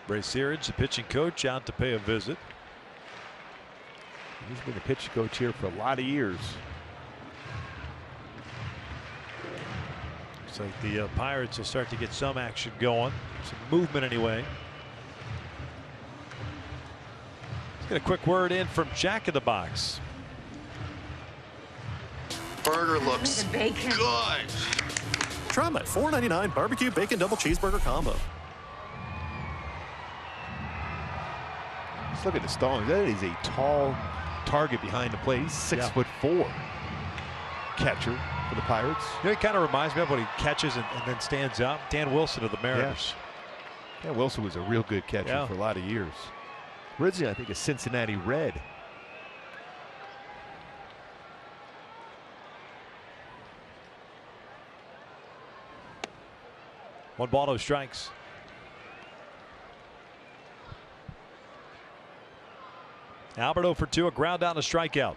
Ray Searage, the pitching coach, out to pay a visit. He's been the pitching coach here for a lot of years. Looks like the Pirates will start to get some action going, some movement anyway. Let's get a quick word in from Jack in the Box. Burger looks good. Try my $4.99 barbecue bacon double cheeseburger combo. Let's look at the Stallings. That is a tall target behind the plate. He's 6'4" catcher for the Pirates. You know, he kind of reminds me of when he catches and then stands up. Dan Wilson of the Mariners. Yeah. Dan Wilson was a real good catcher for a lot of years. Originally, I think, a Cincinnati Red. One ball, no strikes. Albert 0 for 2, a ground out and a strikeout.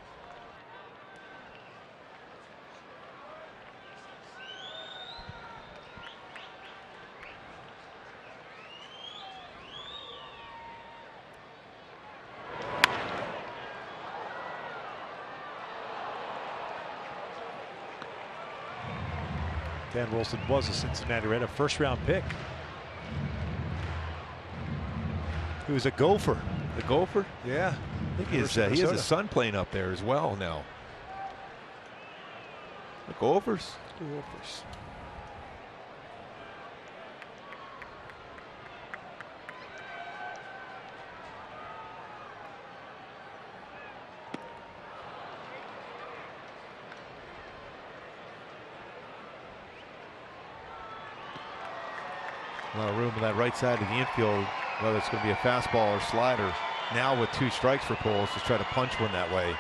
Dan Wilson was a Cincinnati Red, a first-round pick. He was a Gopher. The Gopher? Yeah. I think he has a son playing up there as well now. The Gophers? The Gophers. A lot of room on that right side of the infield, whether it's going to be a fastball or slider. Now with 2 strikes for Pujols, just try to punch one that way.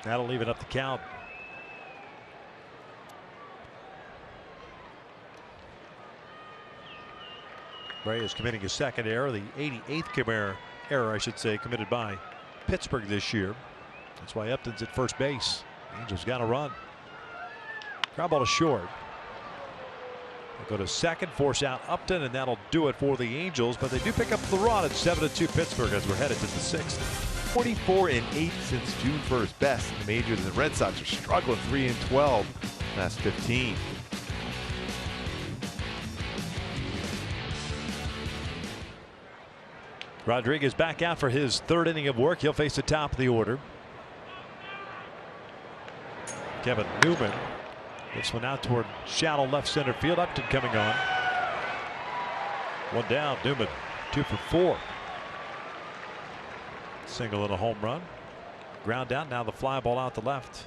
That'll even up the count. Ray is committing his second error, the 88th error, I should say, committed by Pittsburgh this year. That's why Upton's at first base. Angels got a run. Ground ball to short. Go to second, force out Upton, and that'll do it for the Angels. But they do pick up the run at 7-2 Pittsburgh as we're headed to the 6th. 44-8 since June 1st, best in the majors. And the Red Sox are struggling 3-12 last 15. Rodriguez back out for his third inning of work. He'll face the top of the order. Kevin Newman. This one out toward shallow left center field. Upton coming on. One down. Newman 2 for 4. Single and a home run. Ground out. Now the fly ball out the left.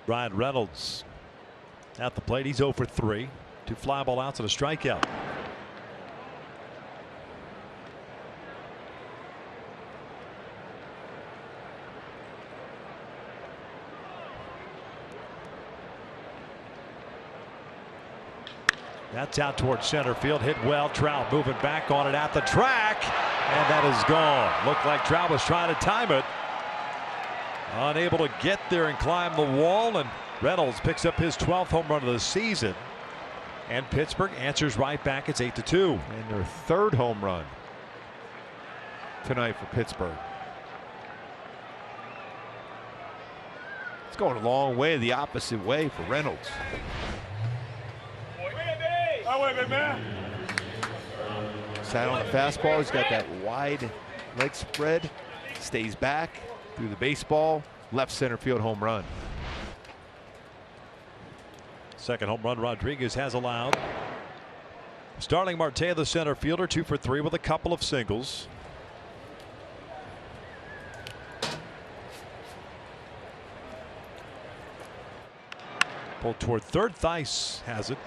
Ryan Reynolds at the plate. He's 0 for 3. 2 fly ball outs and a strikeout. That's out towards center field. Hit well. Trout moving back on it at the track. And that is gone. Looked like Trout was trying to time it. Unable to get there and climb the wall. And Reynolds picks up his 12th home run of the season. And Pittsburgh answers right back. It's 8-2. And their third home run tonight for Pittsburgh. It's going a long way the opposite way for Reynolds. Sat on the fastball. He's got that wide leg spread. Stays back through the baseball. Left center field home run. Second home run Rodriguez has allowed. Starling Marte, the center fielder, 2 for 3 with a couple of singles. Pulled toward third. Theis has it.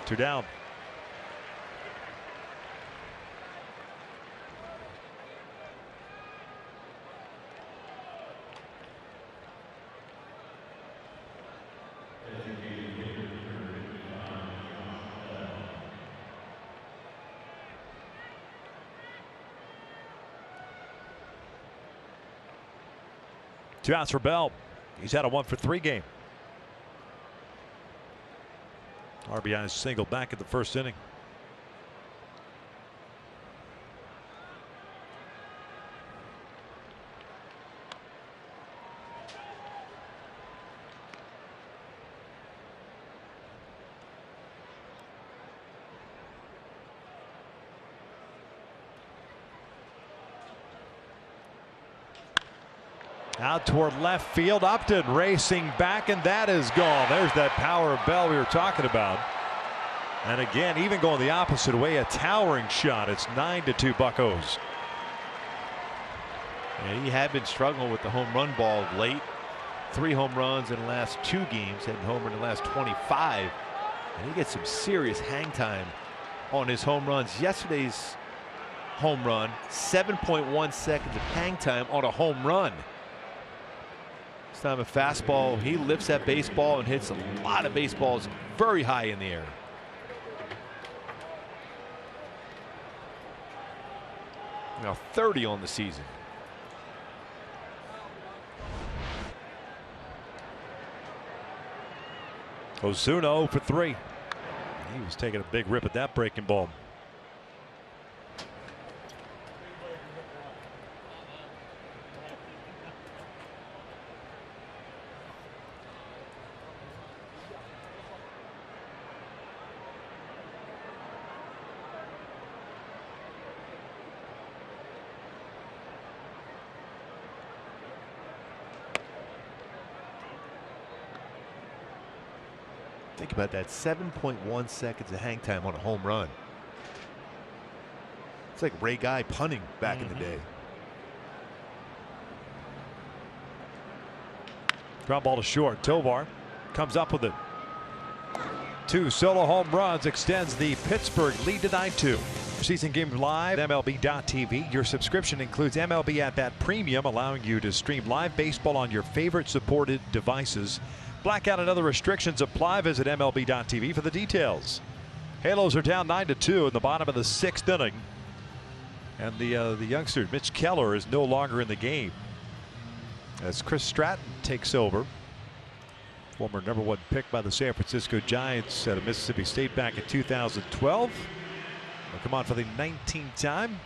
2 down. Two outs for Bell. He's had a 1 for 3 game. RBI single back at the first inning. Out toward left field. Upton racing back, and that is gone. There's that power of Bell we were talking about. And again, even going the opposite way, a towering shot. It's 9-2 Buccos. Yeah, he had been struggling with the home run ball of late. 3 home runs in the last 2 games, hitting homer in the last 25. And he gets some serious hang time on his home runs. Yesterday's home run, 7.1 seconds of hang time on a home run. This time a fastball. He lifts that baseball and hits a lot of baseballs very high in the air. Now 30 on the season. Ozuna 0 for 3. He was taking a big rip at that breaking ball. Think about that, 7.1 seconds of hang time on a home run. It's like Ray Guy punting back in the day. Ground ball to short. Tovar comes up with it. 2 solo home runs, extends the Pittsburgh lead to 9-2. season games live MLB.tv. Your subscription includes MLB At Bat Premium, allowing you to stream live baseball on your favorite supported devices. Blackout and other restrictions apply. Visit MLB.tv for the details. Halos are down 9-2 in the bottom of the 6th inning. And the youngster, Mitch Keller, is no longer in the game as Chris Stratton takes over. Former #1 pick by the San Francisco Giants out of Mississippi State back in 2012. He'll come on for the 19th time.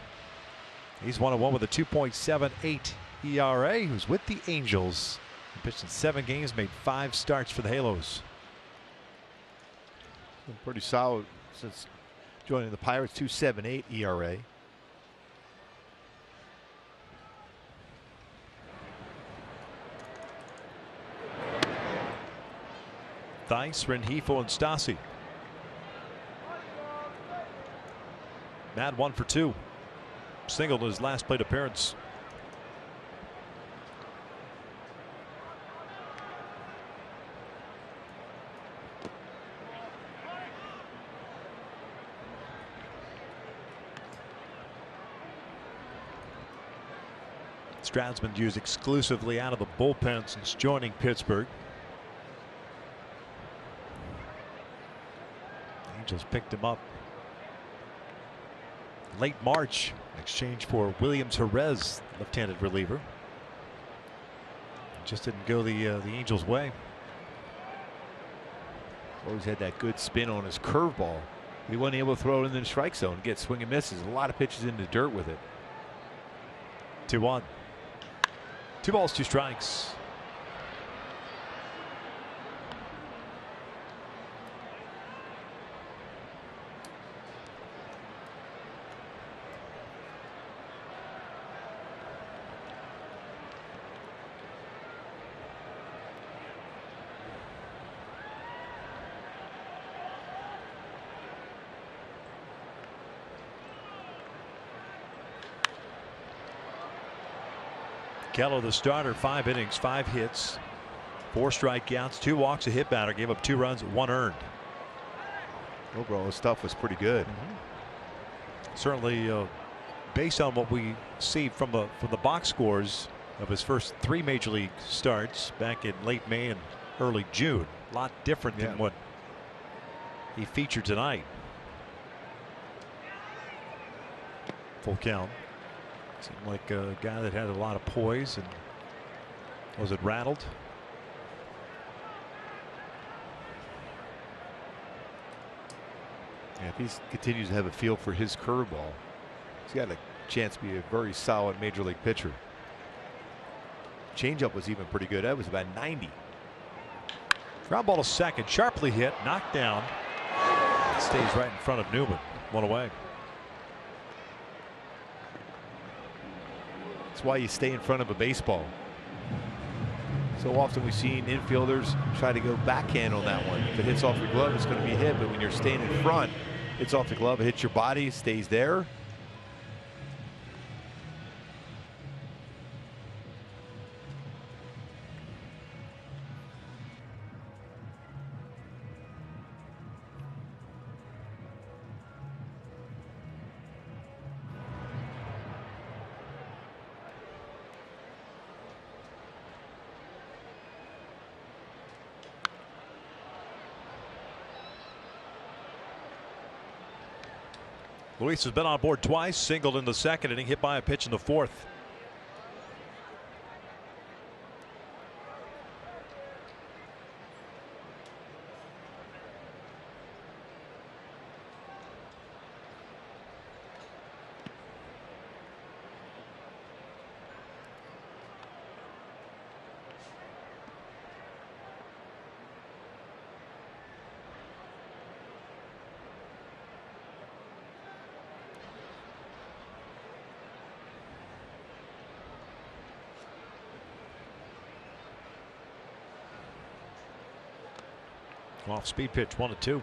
He's 1-1 with a 2.78 ERA. He was with the Angels. He pitched in 7 games, made 5 starts for the Halos. Been pretty solid since joining the Pirates. 2.78 ERA. Theis, Rengifo, and Stasi. Matt 1 for 2. Singled his last plate appearance. Stratton's been used exclusively out of the bullpen since joining Pittsburgh. Angels picked him up late March in exchange for Williams Jerez, left-handed reliever. Just didn't go the Angels' way. Always had that good spin on his curveball. He wasn't able to throw it in the strike zone, get swing and misses. A lot of pitches in the dirt with it. 2-1. 2 balls, 2 strikes. Keller, the starter, 5 innings, 5 hits, 4 strikeouts, 2 walks, a hit batter, gave up 2 runs, 1 earned. Overall, his stuff was pretty good. Certainly, based on what we see from the box scores of his first 3 major league starts back in late May and early June, a lot different than what he featured tonight. Full count. Seemed like a guy that had a lot of poise, and was it rattled? Yeah, if he continues to have a feel for his curveball, he's got a chance to be a very solid major league pitcher. Changeup was even pretty good. That was about 90. Ground ball to second, sharply hit, knocked down. It stays right in front of Newman. 1 away. That's why you stay in front of a baseball. So often we've seen infielders try to go backhand on that one. If it hits off your glove, it's going to be hit. But when you're staying in front, it's off the glove, it hits your body, stays there. Luis has been on board twice, singled in the 2nd inning, hit by a pitch in the 4th. Off speed pitch, 1-2.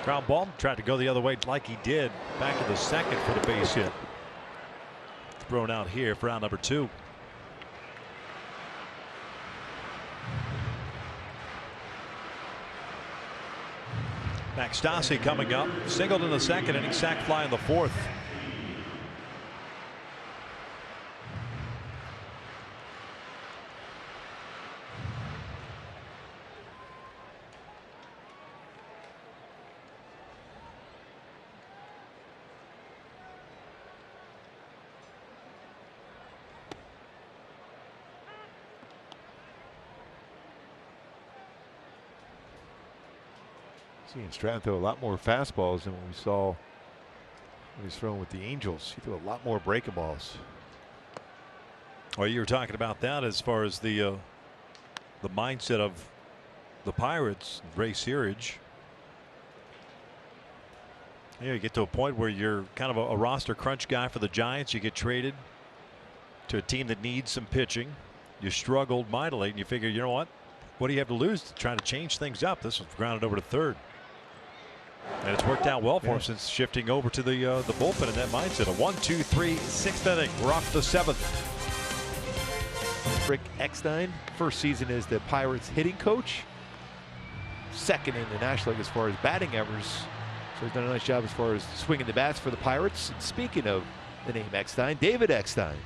Ground ball, tried to go the other way like he did back in the second for the base hit. Thrown out here for out number 2. Max Stassi coming up, singled in the second inning, sac fly in the fourth. Seeing Stratton throw a lot more fastballs than what we saw when he was throwing with the Angels. He threw a lot more breaking balls. Well, you were talking about that as far as the mindset of the Pirates. Ray Searage. Yeah, you get to a point where you're kind of a roster crunch guy for the Giants. You get traded to a team that needs some pitching. You struggled mightily, and you figure, you know what do you have to lose to try to change things up? This was grounded over to third. And it's worked out well for him since shifting over to the bullpen in that mindset. A 1-2-3 6th inning. We're off the 7th. Rick Eckstein, first season as the Pirates hitting coach. Second in the National League as far as batting average. So he's done a nice job as far as swinging the bats for the Pirates. And speaking of the name Eckstein, David Eckstein.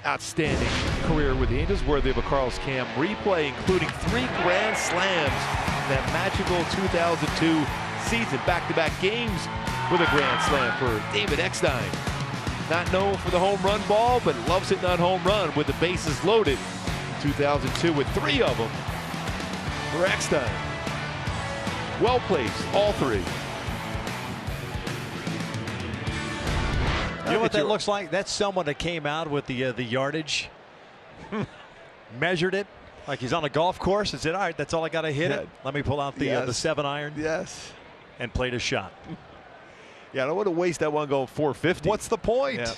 Outstanding career with the Angels, worthy of a Carl's Cam replay, including 3 grand slams. That magical 2002 season, back-to-back games with a grand slam for David Eckstein. Not known for the home run ball, but loves hitting on home run with the bases loaded in 2002 with 3 of them for Eckstein. Well placed, all 3. You know what that looks like? That's someone that came out with the yardage, measured it like he's on a golf course and said, all right, that's all I got to hit it. Let me pull out the 7-iron. Yes. And played a shot. Yeah, I don't want to waste that one going 450. What's the point? Yeah.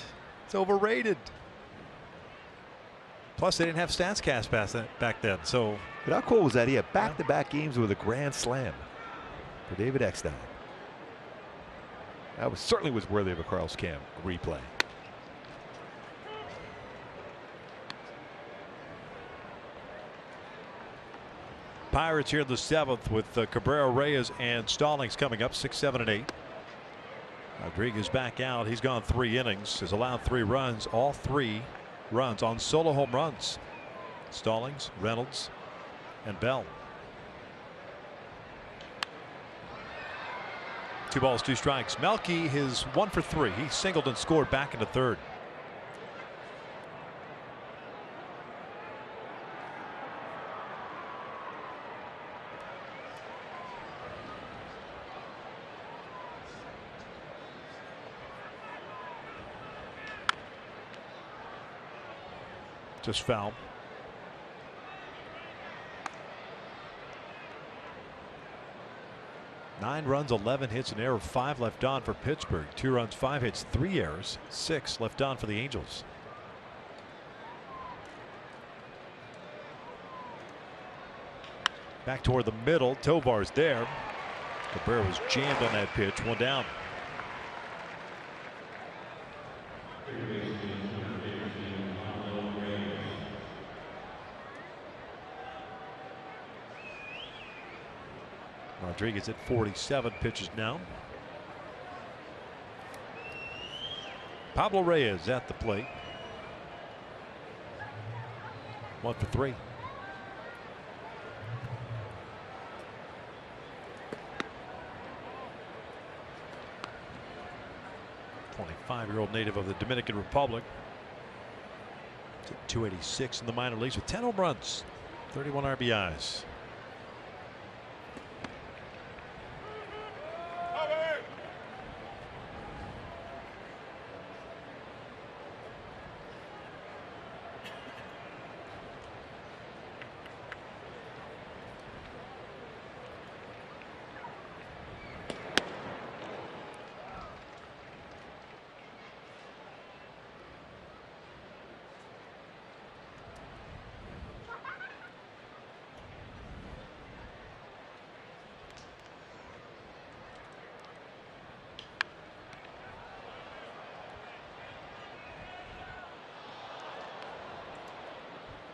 It's overrated. Plus, they didn't have StatsCast back then. So, but how cool was that? He had back-to-back games with a grand slam for David Eckstein. That certainly was worthy of a Carl's Cam replay. Pirates here in the 7th with Cabrera, Reyes, and Stallings coming up 6, 7, and 8. Rodriguez back out. He's gone 3 innings. Has allowed 3 runs. All 3 runs on solo home runs. Stallings, Reynolds, and Bell. 2 balls, 2 strikes. Melky is 1 for 3. He singled and scored back into third. Just foul. Nine runs, 11 hits, an error, 5 left on for Pittsburgh. 2 runs, 5 hits, 3 errors, 6 left on for the Angels. Back toward the middle. Tovar's there. Cabrera was jammed on that pitch. 1 down. Rodriguez at 47 pitches now. Pablo Reyes at the plate. 1 for 3. '25-year-old native of the Dominican Republic. It's at 286 in the minor leagues with 10 home runs, 31 RBIs.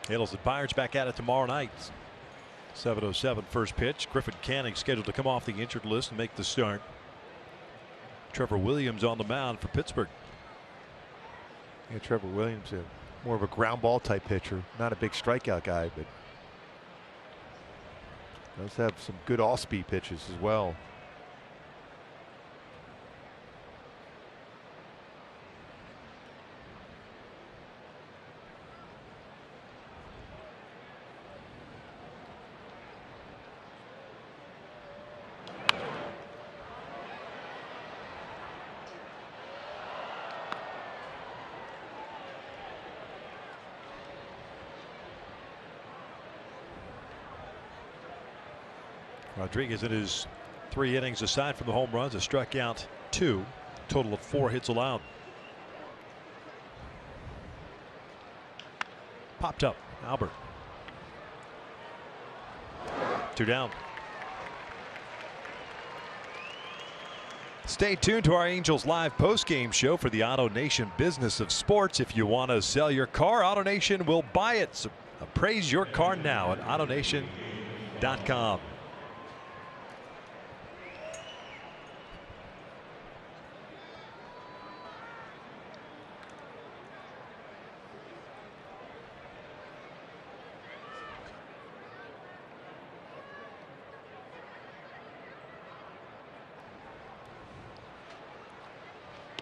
Halos and Pirates back at it tomorrow night. 7:07 first pitch. Griffin Canning scheduled to come off the injured list and make the start. Trevor Williams on the mound for Pittsburgh. Yeah, Trevor Williams, more of a ground ball type pitcher, not a big strikeout guy, but does have some good off-speed pitches as well. Rodriguez in his 3 innings aside from the home runs has struck out 2. Total of 4 hits allowed. Popped up. Albert. 2 down. Stay tuned to our Angels Live post-game show for the Auto Nation Business of Sports. If you want to sell your car, Auto Nation will buy it. So appraise your car now at AutoNation.com.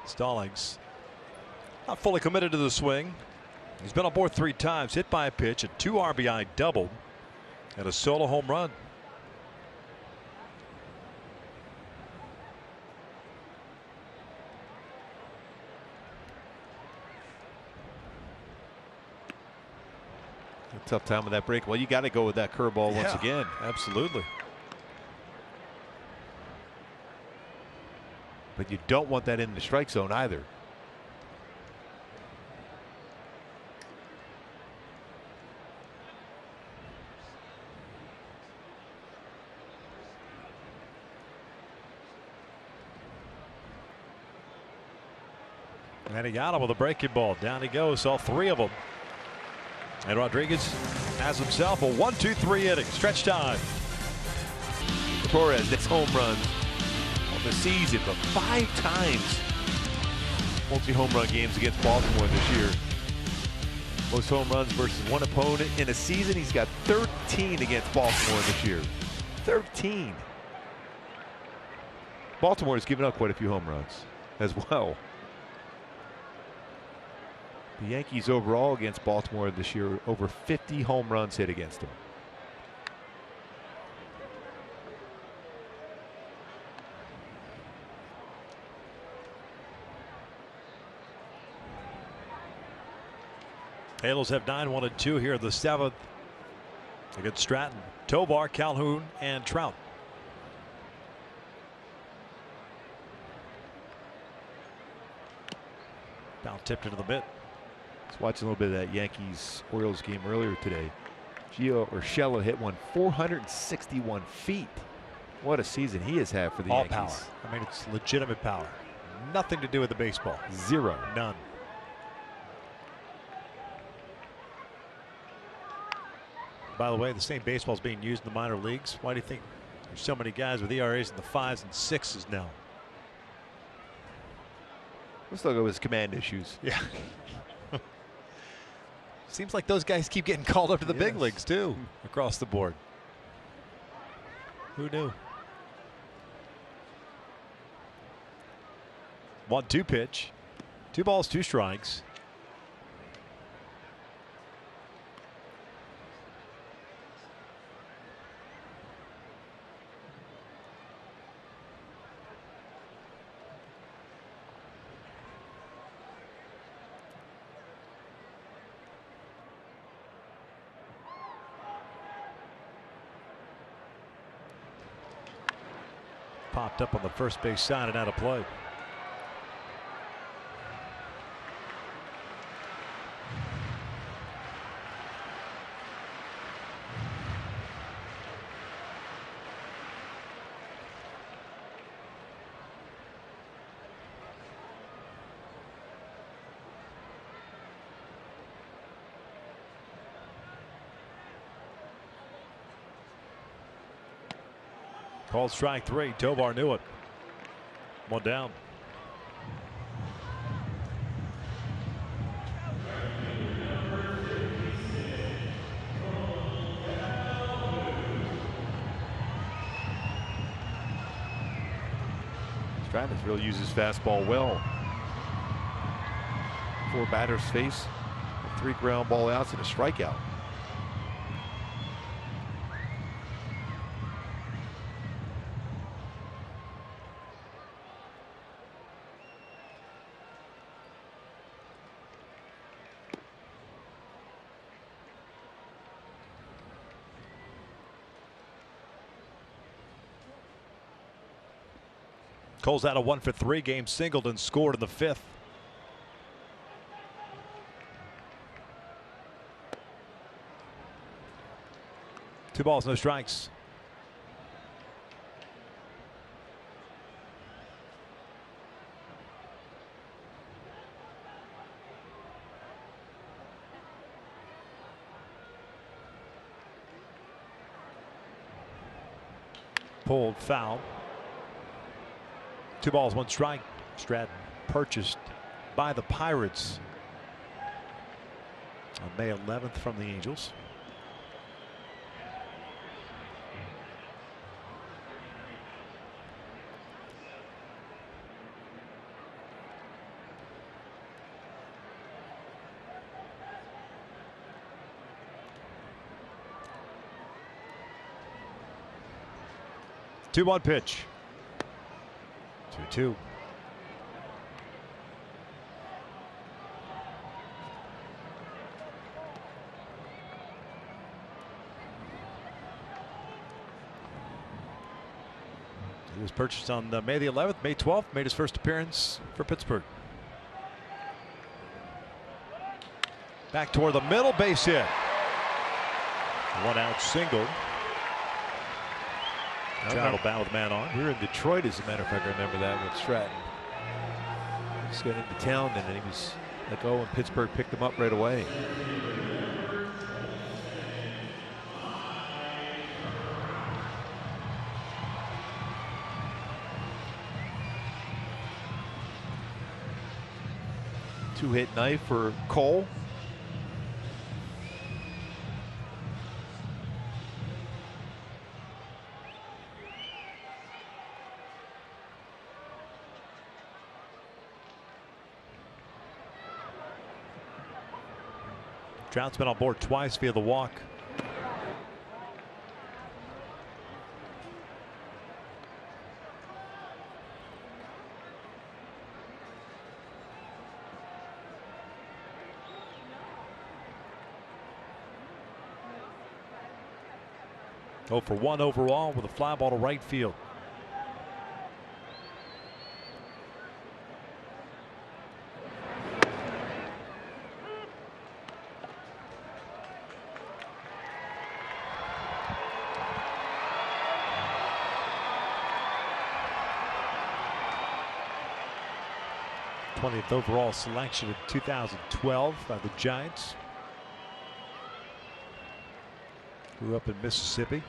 Stallings not fully committed to the swing. He's been on board 3 times, hit by a pitch, a 2 RBI double, and a solo home run. A tough time with that break. Well, you got to go with that curveball once again. Absolutely. But you don't want that in the strike zone either. And he got him with a breaking ball. Down he goes, all 3 of them. And Rodriguez has himself a 1-2-3 inning. Stretch time. Torres, that's home run on the season, but 5 times multi-home run games against Baltimore this year. Most home runs versus 1 opponent in a season. He's got 13 against Baltimore this year. 13. Baltimore has given up quite a few home runs as well. The Yankees overall against Baltimore this year, over 50 home runs hit against them. Halos have 9-1-2 here in the 7th against Stratton, Tovar, Calhoun, and Trout. Now tipped into the mitt. I was watching a little bit of that Yankees-Orioles game earlier today. Gio Urshela hit one 461 feet. What a season he has had for the Yankees. All power. I mean, it's legitimate power. Nothing to do with the baseball. 0. None. By the way, the same baseball is being used in the minor leagues. Why do you think there's so many guys with ERAs in the 5s and 6s now? Let's look at his command issues. Yeah. Seems like those guys keep getting called up to the big leagues too, across the board. Who knew? 1-2 pitch. 2 balls, 2 strikes. Popped up on the first base side and out of play. Called strike 3. Tovar knew it. 1 down. Stratton's really used his fastball well. 4 batters face, 3 ground ball outs and a strikeout. Cole's out a 1 for 3 game, singled and scored in the 5th. Two balls, no strikes. Pulled, foul. 2 balls, 1 strike. Stratton purchased by the Pirates on May 11th from the Angels. Two 1 pitch. 2-2. He was purchased on May the 11th, May 12th, made his first appearance for Pittsburgh. Back toward the middle, base hit. 1 out single. Travel bound with man on. We were in Detroit, as a matter of fact. I remember that with Stratton. He just got into town and then he was let go, and Pittsburgh picked him up right away. Two-hit night for Cole. Trout's been on board twice via the walk. Oh for 1 overall with a fly ball to right field. th overall selection in 2012 by the Giants. Grew up in Mississippi.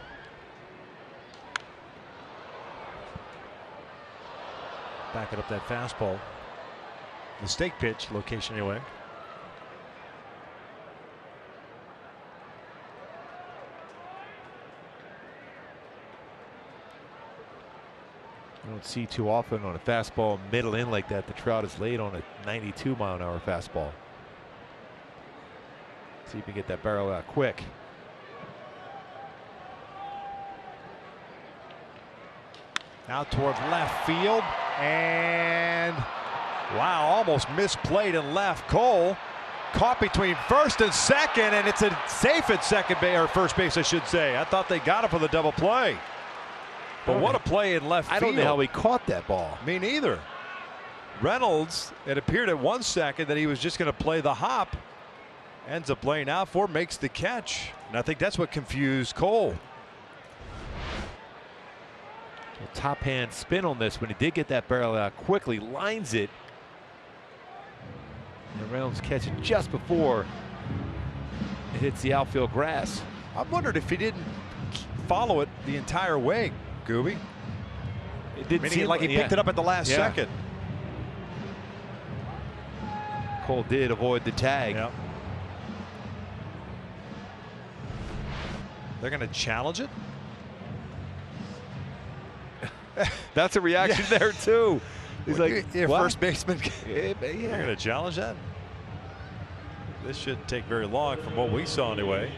Backing up that fastball. Mistake pitch location anyway. You don't see too often on a fastball middle in like that. The Trout is laid on a 92-mile-an-hour fastball. See if you can get that barrel out quick. Out towards left field, and wow, almost misplayed in left. Cole caught between first and second, and it's a safe at second base, or first base I should say. I thought they got it for the double play. But what a play in left field. I don't know how he caught that ball. Me neither. Reynolds, it appeared at 1 second that he was just going to play the hop. Ends up laying out for, makes the catch. And I think that's what confused Cole. A top hand spin on this when he did get that barrel out quickly, lines it. And Reynolds catches it just before it hits the outfield grass. I wondered if he didn't follow it the entire way, Gooby. It didn't seem like he picked it up at the last second. Cole did avoid the tag. Yep. They're going to challenge it. That's a reaction there too. He's like, first baseman. Yeah. They're going to challenge that. This shouldn't take very long from what we saw anyway.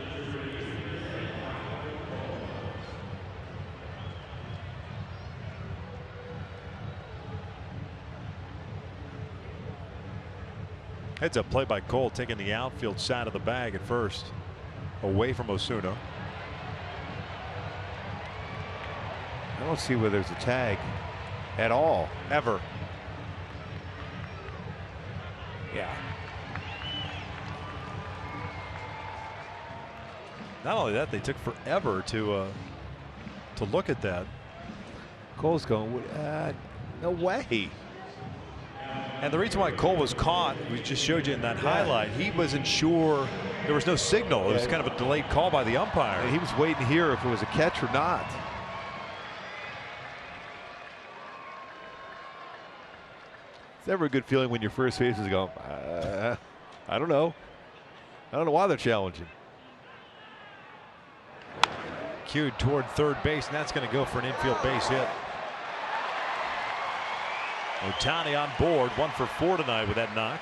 Heads up play by Cole, taking the outfield side of the bag at first, away from Osuna. I don't see where there's a tag at all. Ever. Yeah. Not only that, they took forever to look at that. Cole's going, no way. And the reason why Cole was caught, we just showed you in that highlight, he wasn't sure, there was no signal. It was kind of a delayed call by the umpire. He was waiting to hear if it was a catch or not. It's never a good feeling when your first base is going, I don't know. I don't know why they're challenging. Cued toward third base, and that's going to go for an infield base hit. Ohtani on board, 1 for 4 tonight with that knock.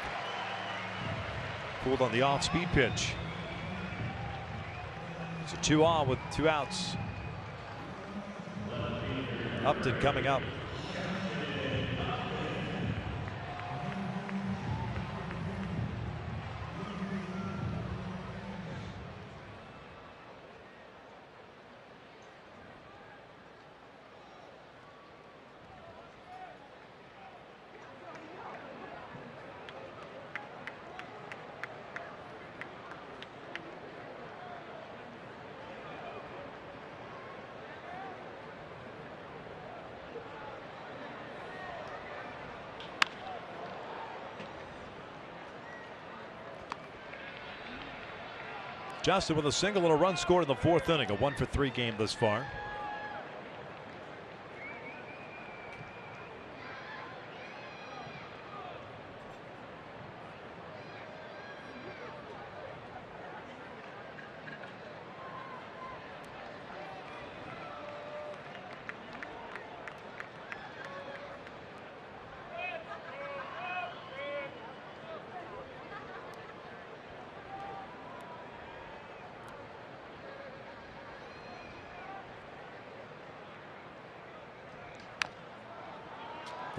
Pulled on the off-speed pitch. So 2 on with 2 outs. Upton coming up. Justin with a single and a run scored in the 4th inning, a 1 for 3 game thus far.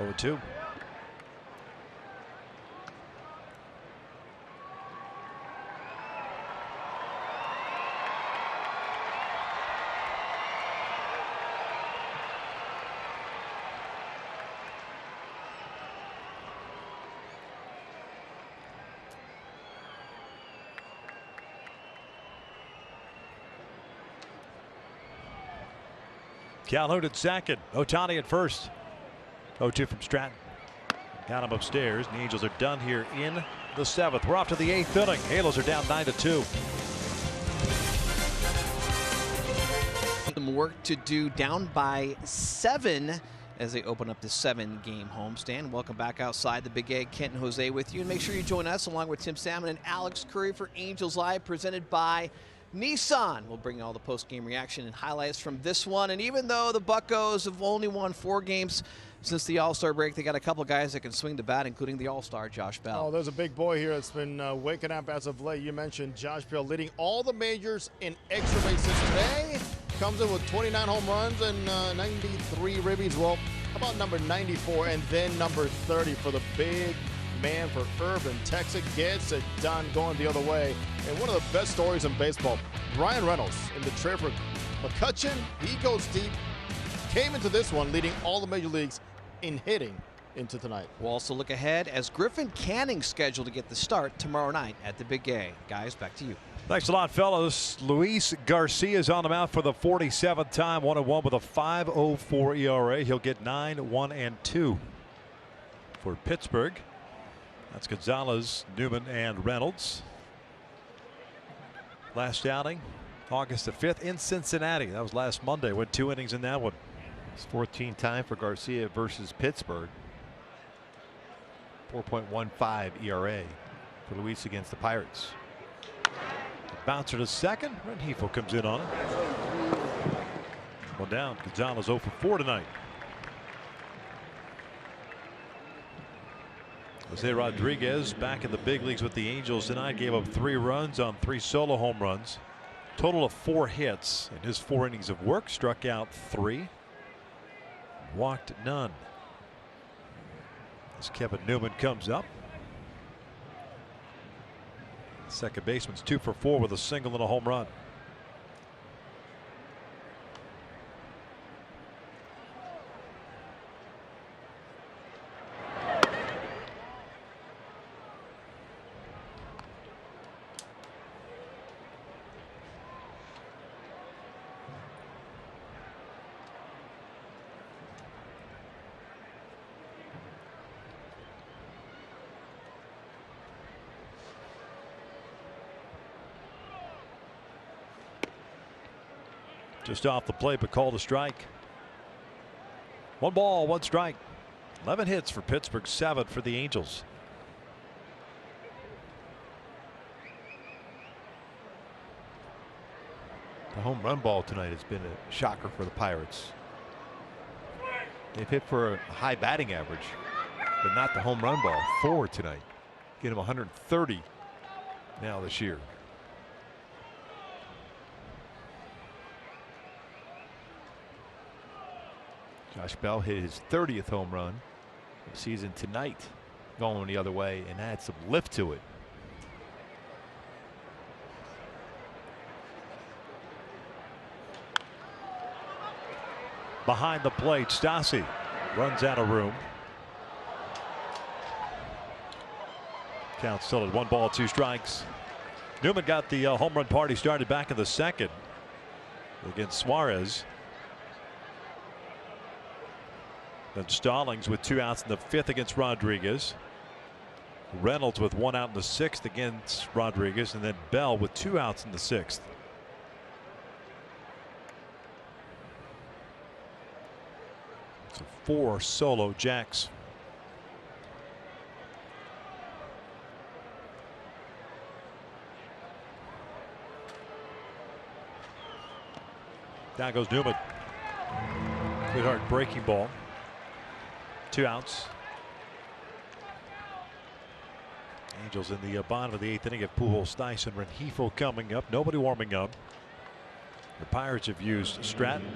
Over 2. Calhoun at second. Ohtani at first. 0-2 from Stratton. Got him upstairs. The Angels are done here in the 7th. We're off to the 8th inning. Halos are down 9-2. Some work to do, down by 7 as they open up the 7-game homestand. Welcome back outside the Big Egg. Kent and Jose with you. And make sure you join us along with Tim Salmon and Alex Curry for Angels Live, presented by Nissan. We'll bring you all the post-game reaction and highlights from this one. And even though the Buccos have only won 4 games since the All-Star break, they got a couple guys that can swing the bat, including the All-Star Josh Bell. Oh, there's a big boy here that's been waking up as of late. You mentioned Josh Bell leading all the majors in extra bases today. Comes in with 29 home runs and 93 ribbies. Well, how about number 94 and then number 30 for the big man for Urban. Texas gets it done going the other way. And one of the best stories in baseball, Brian Reynolds in the trade for McCutchen. He goes deep. Came into this one leading all the major leagues in hitting into tonight. We'll also look ahead as Griffin Canning's scheduled to get the start tomorrow night at the Big A. Guys, back to you. Thanks a lot, fellas. Luis Garcia's on the mound for the 47th time, 1-1 with a 5.04 ERA. He'll get 9, 1, and 2 for Pittsburgh. That's Gonzalez, Newman, and Reynolds. Last outing, August the 5th in Cincinnati. That was last Monday. Went 2 innings in that one. It's 14 time for Garcia versus Pittsburgh. 4.15 ERA for Luis against the Pirates. Bouncer to second. Rengifo comes in on it. One down. Gonzalez 0 for 4 tonight. Jose Rodriguez back in the big leagues with the Angels tonight. Gave up 3 runs on 3 solo home runs. Total of 4 hits in his 4 innings of work. Struck out 3. Walked none. As Kevin Newman comes up. Second baseman's 2 for 4 with a single and a home run. Just off the plate, but called a strike. 1 ball, 1 strike. 11 hits for Pittsburgh, 7 for the Angels. The home run ball tonight has been a shocker for the Pirates. They've hit for a high batting average, but not the home run ball. 4 tonight. Get him 130 now this year. Josh Bell hit his 30th home run of the season tonight, going the other way, and had some lift to it. Behind the plate, Stassi runs out of room. Count still at 1 ball, 2 strikes. Newman got the home run party started back in the second against Suarez. Then Stallings with 2 outs in the 5th against Rodriguez. Reynolds with 1 out in the 6th against Rodriguez, and then Bell with 2 outs in the 6th. So 4 solo jacks. Down goes Newman. Good hard breaking ball. 2 outs. Angels in the bottom of the 8th inning of Pujols, Tyson, Rengifo coming up. Nobody warming up. The Pirates have used Stratton.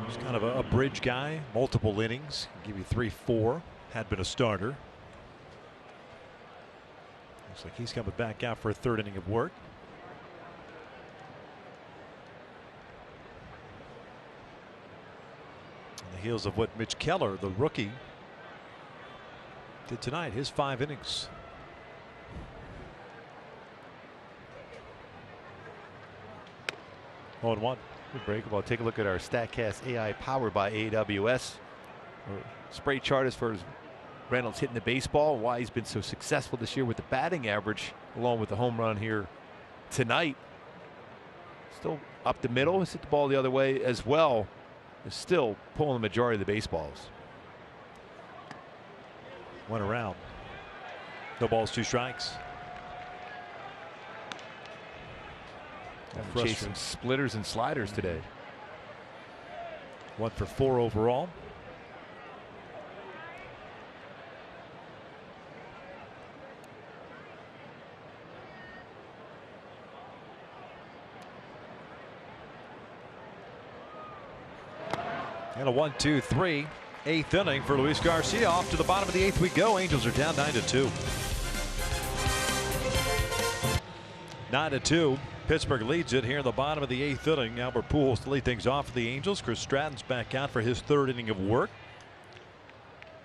He's kind of a bridge guy. Multiple innings. Give you 3-4. Had been a starter. Looks like he's coming back out for a 3rd inning of work. On the heels of what Mitch Keller, the rookie, did tonight. His 5 innings. Oh, and 1. Good break. Well, take a look at our StatCast AI powered by AWS. Spray chart as far as Reynolds hitting the baseball, why he's been so successful this year with the batting average, along with the home run here tonight. Still up the middle. He's hit the ball the other way as well. Is still pulling the majority of the baseballs. 1 around. No balls, 2 strikes. Chase some splitters and sliders today. 1 for 4 overall. And a 1-2-3. 8th inning for Luis Garcia. Off to the bottom of the 8th we go. Angels are down 9-2. 9-2. Pittsburgh leads it here in the bottom of the 8th inning. Albert Pujols to lead things off for the Angels. Chris Stratton's back out for his 3rd inning of work.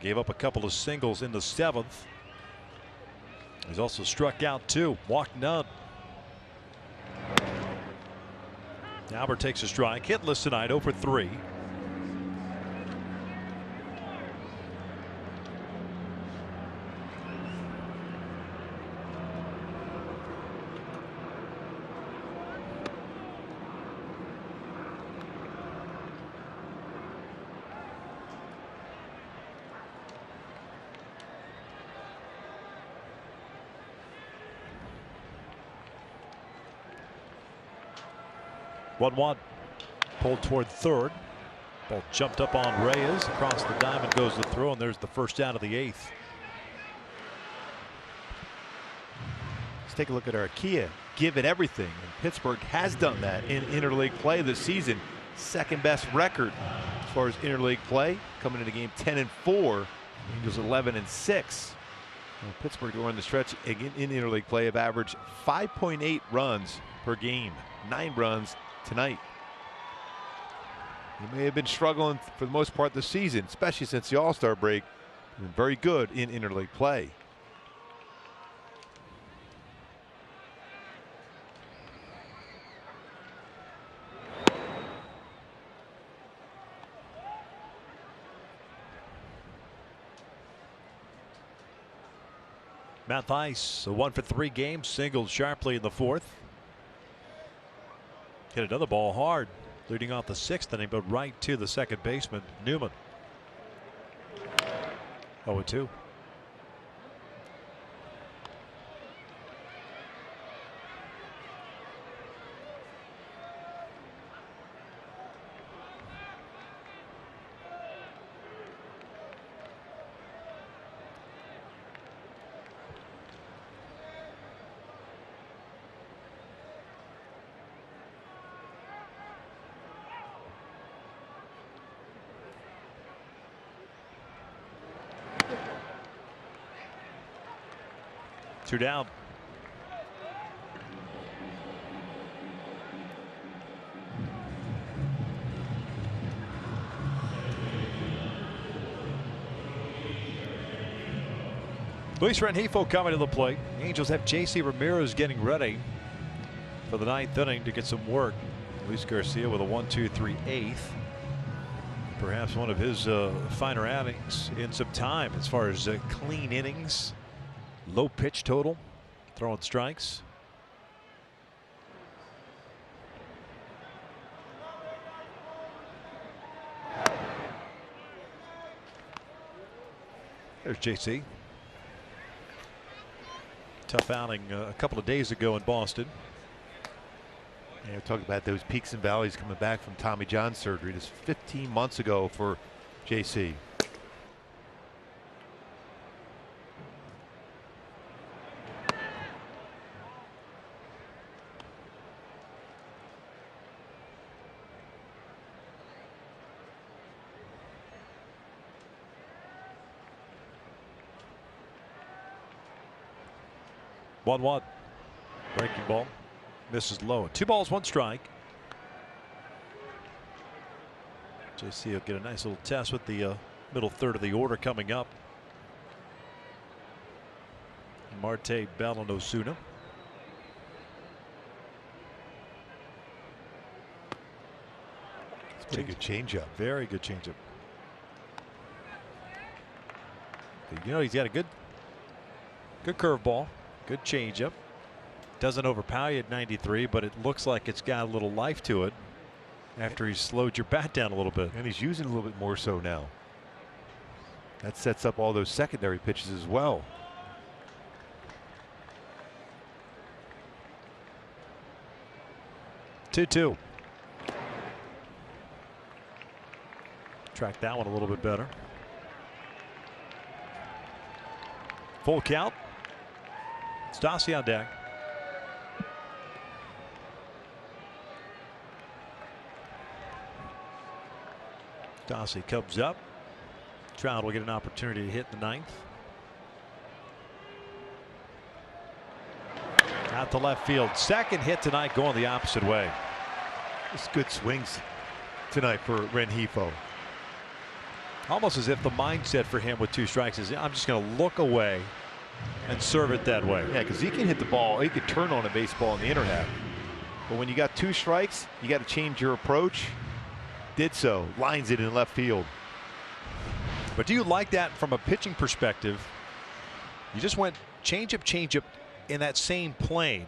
Gave up a couple of singles in the 7th. He's also struck out 2. Walked none. Albert takes a strike. Hitless tonight, 0 for 3. 1-1. Pulled toward third. Ball jumped up on Reyes. Across the diamond goes the throw, and there's the first down of the 8th. Let's take a look at our Kia. Give it everything. And Pittsburgh has done that in interleague play this season. Second best record as far as interleague play. Coming into game 10-4. Angels 11-6. Well, Pittsburgh during the stretch in interleague play have averaged 5.8 runs per game. 9 runs tonight. They may have been struggling for the most part this season, especially since the All-Star break. They've been very good in interleague play. Mathias, a 1-for-3 game, singled sharply in the 4th. Hit another ball hard, leading off the 6th inning, but right to the second baseman, Newman. 0-2. Two down. Luis Rengifo coming to the plate. The Angels have J.C. Ramirez getting ready for the 9th inning to get some work. Luis Garcia with a 1-2-3-8. Perhaps one of his finer outings in some time as far as clean innings. Low pitch total, throwing strikes. There's JC. Tough outing a couple of days ago in Boston. Yeah, talk about those peaks and valleys coming back from Tommy John surgery just 15 months ago for JC. One. Breaking ball. Misses low. 2 balls, 1 strike. JC will get a nice little test with the middle third of the order coming up. Marte, Bell, and Osuna. It's a pretty good changeup. Very good changeup. You know, he's got a good curveball. Good changeup. Doesn't overpower you at 93, but it looks like it's got a little life to it after he's slowed your bat down a little bit. And he's using a little bit more so now. That sets up all those secondary pitches as well. Two. Track that one a little bit better. Full count. Stassi on deck. Stassi comes up. Trout will get an opportunity to hit the 9th. Out to left field. Second hit tonight going the opposite way. It's good swings tonight for Rengifo. Almost as if the mindset for him with 2 strikes is I'm just going to look away and serve it that way. Yeah, because he can hit the ball. He could turn on a baseball in the inner half. But when you got 2 strikes, you got to change your approach. Did so. Lines it in left field. But do you like that from a pitching perspective? You just went changeup in that same plane,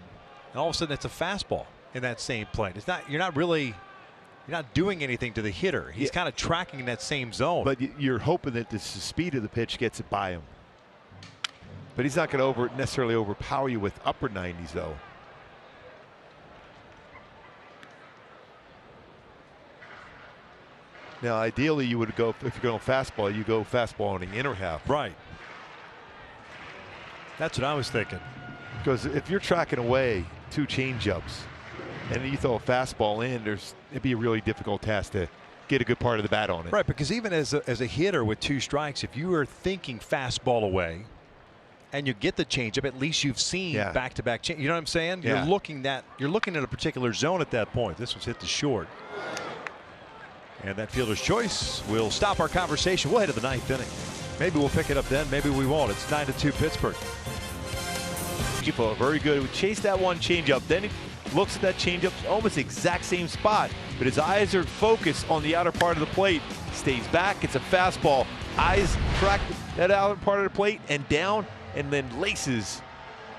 and all of a sudden it's a fastball in that same plane. It's not. You're not doing anything to the hitter. He's kind of tracking in that same zone. But you're hoping that the speed of the pitch gets it by him. But he's not going to necessarily overpower you with upper 90s, though. Now, ideally, you would go, if you're going fastball, you go fastball on the inner half. Right. That's what I was thinking. Because if you're tracking away 2 changeups and then you throw a fastball in, it'd be a really difficult task to get a good part of the bat on it. Right, because even as a hitter with 2 strikes, if you are thinking fastball away and you get the changeup, at least you've seen back-to-back change. You know what I'm saying? Yeah. You're looking at a particular zone at that point. This was hit to short. And that fielder's choice will stop our conversation. We'll head to the 9th inning. Maybe we'll pick it up then. Maybe we won't. It's 9-2 Pittsburgh. Very good. We chased that one changeup. Then he looks at that changeup, almost the exact same spot, but his eyes are focused on the outer part of the plate. Stays back. It's a fastball. Eyes track that outer part of the plate and down, and then laces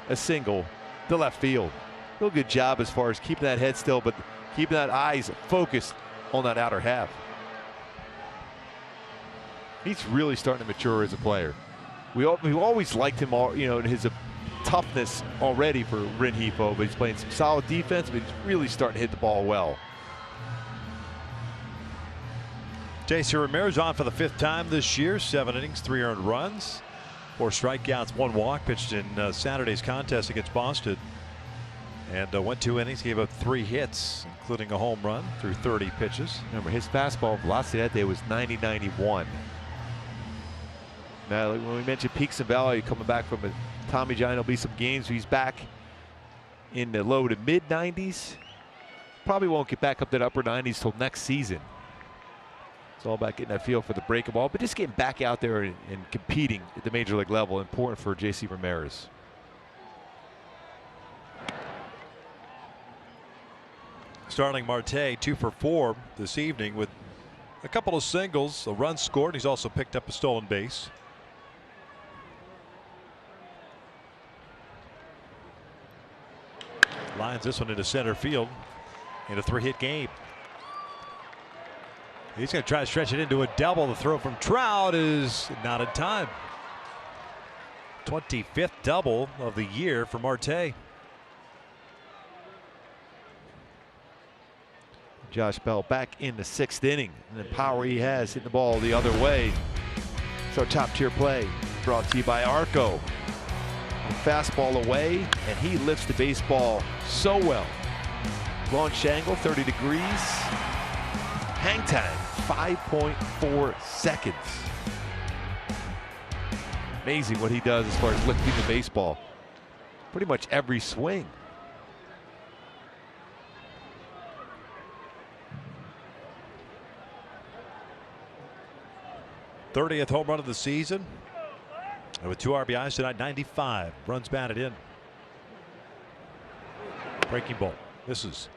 a single to left field. Real good job as far as keeping that head still, but keeping that eyes focused on that outer half. He's really starting to mature as a player. We always liked him, his toughness already for Rengifo, but he's playing some solid defense, but he's really starting to hit the ball well. JC Ramirez on for the 5th time this year. 7 innings, 3 earned runs, 4 strikeouts, 1 walk. Pitched in Saturday's contest against Boston and went 2 innings, gave up 3 hits, including a home run through 30 pitches. Remember, his fastball velocity that day was 90-91. Now, when we mentioned peaks and valleys, coming back from a Tommy John, there'll be some games where he's back in the low to mid 90s. Probably won't get back up to the upper 90s till next season. It's all about getting that feel for the breaking ball, but just getting back out there and competing at the major league level, important for JC Ramirez. Starling Marte 2 for 4 this evening with a couple of singles, a run scored. He's also picked up a stolen base. Lines this one into center field in a 3-hit game. He's going to try to stretch it into a double. The throw from Trout is not in time. 25th double of the year for Marte. Josh Bell back in the 6th inning, and the power he has hitting the ball the other way. So top tier play brought to you by Arco. Fastball away, and he lifts the baseball so well. Launch angle 30 degrees. Hang time 5.4 seconds. Amazing what he does as far as lifting the baseball. Pretty much every swing. '30th home run of the season. And with 2 RBIs tonight, 95 runs batted in. Breaking ball. Misses.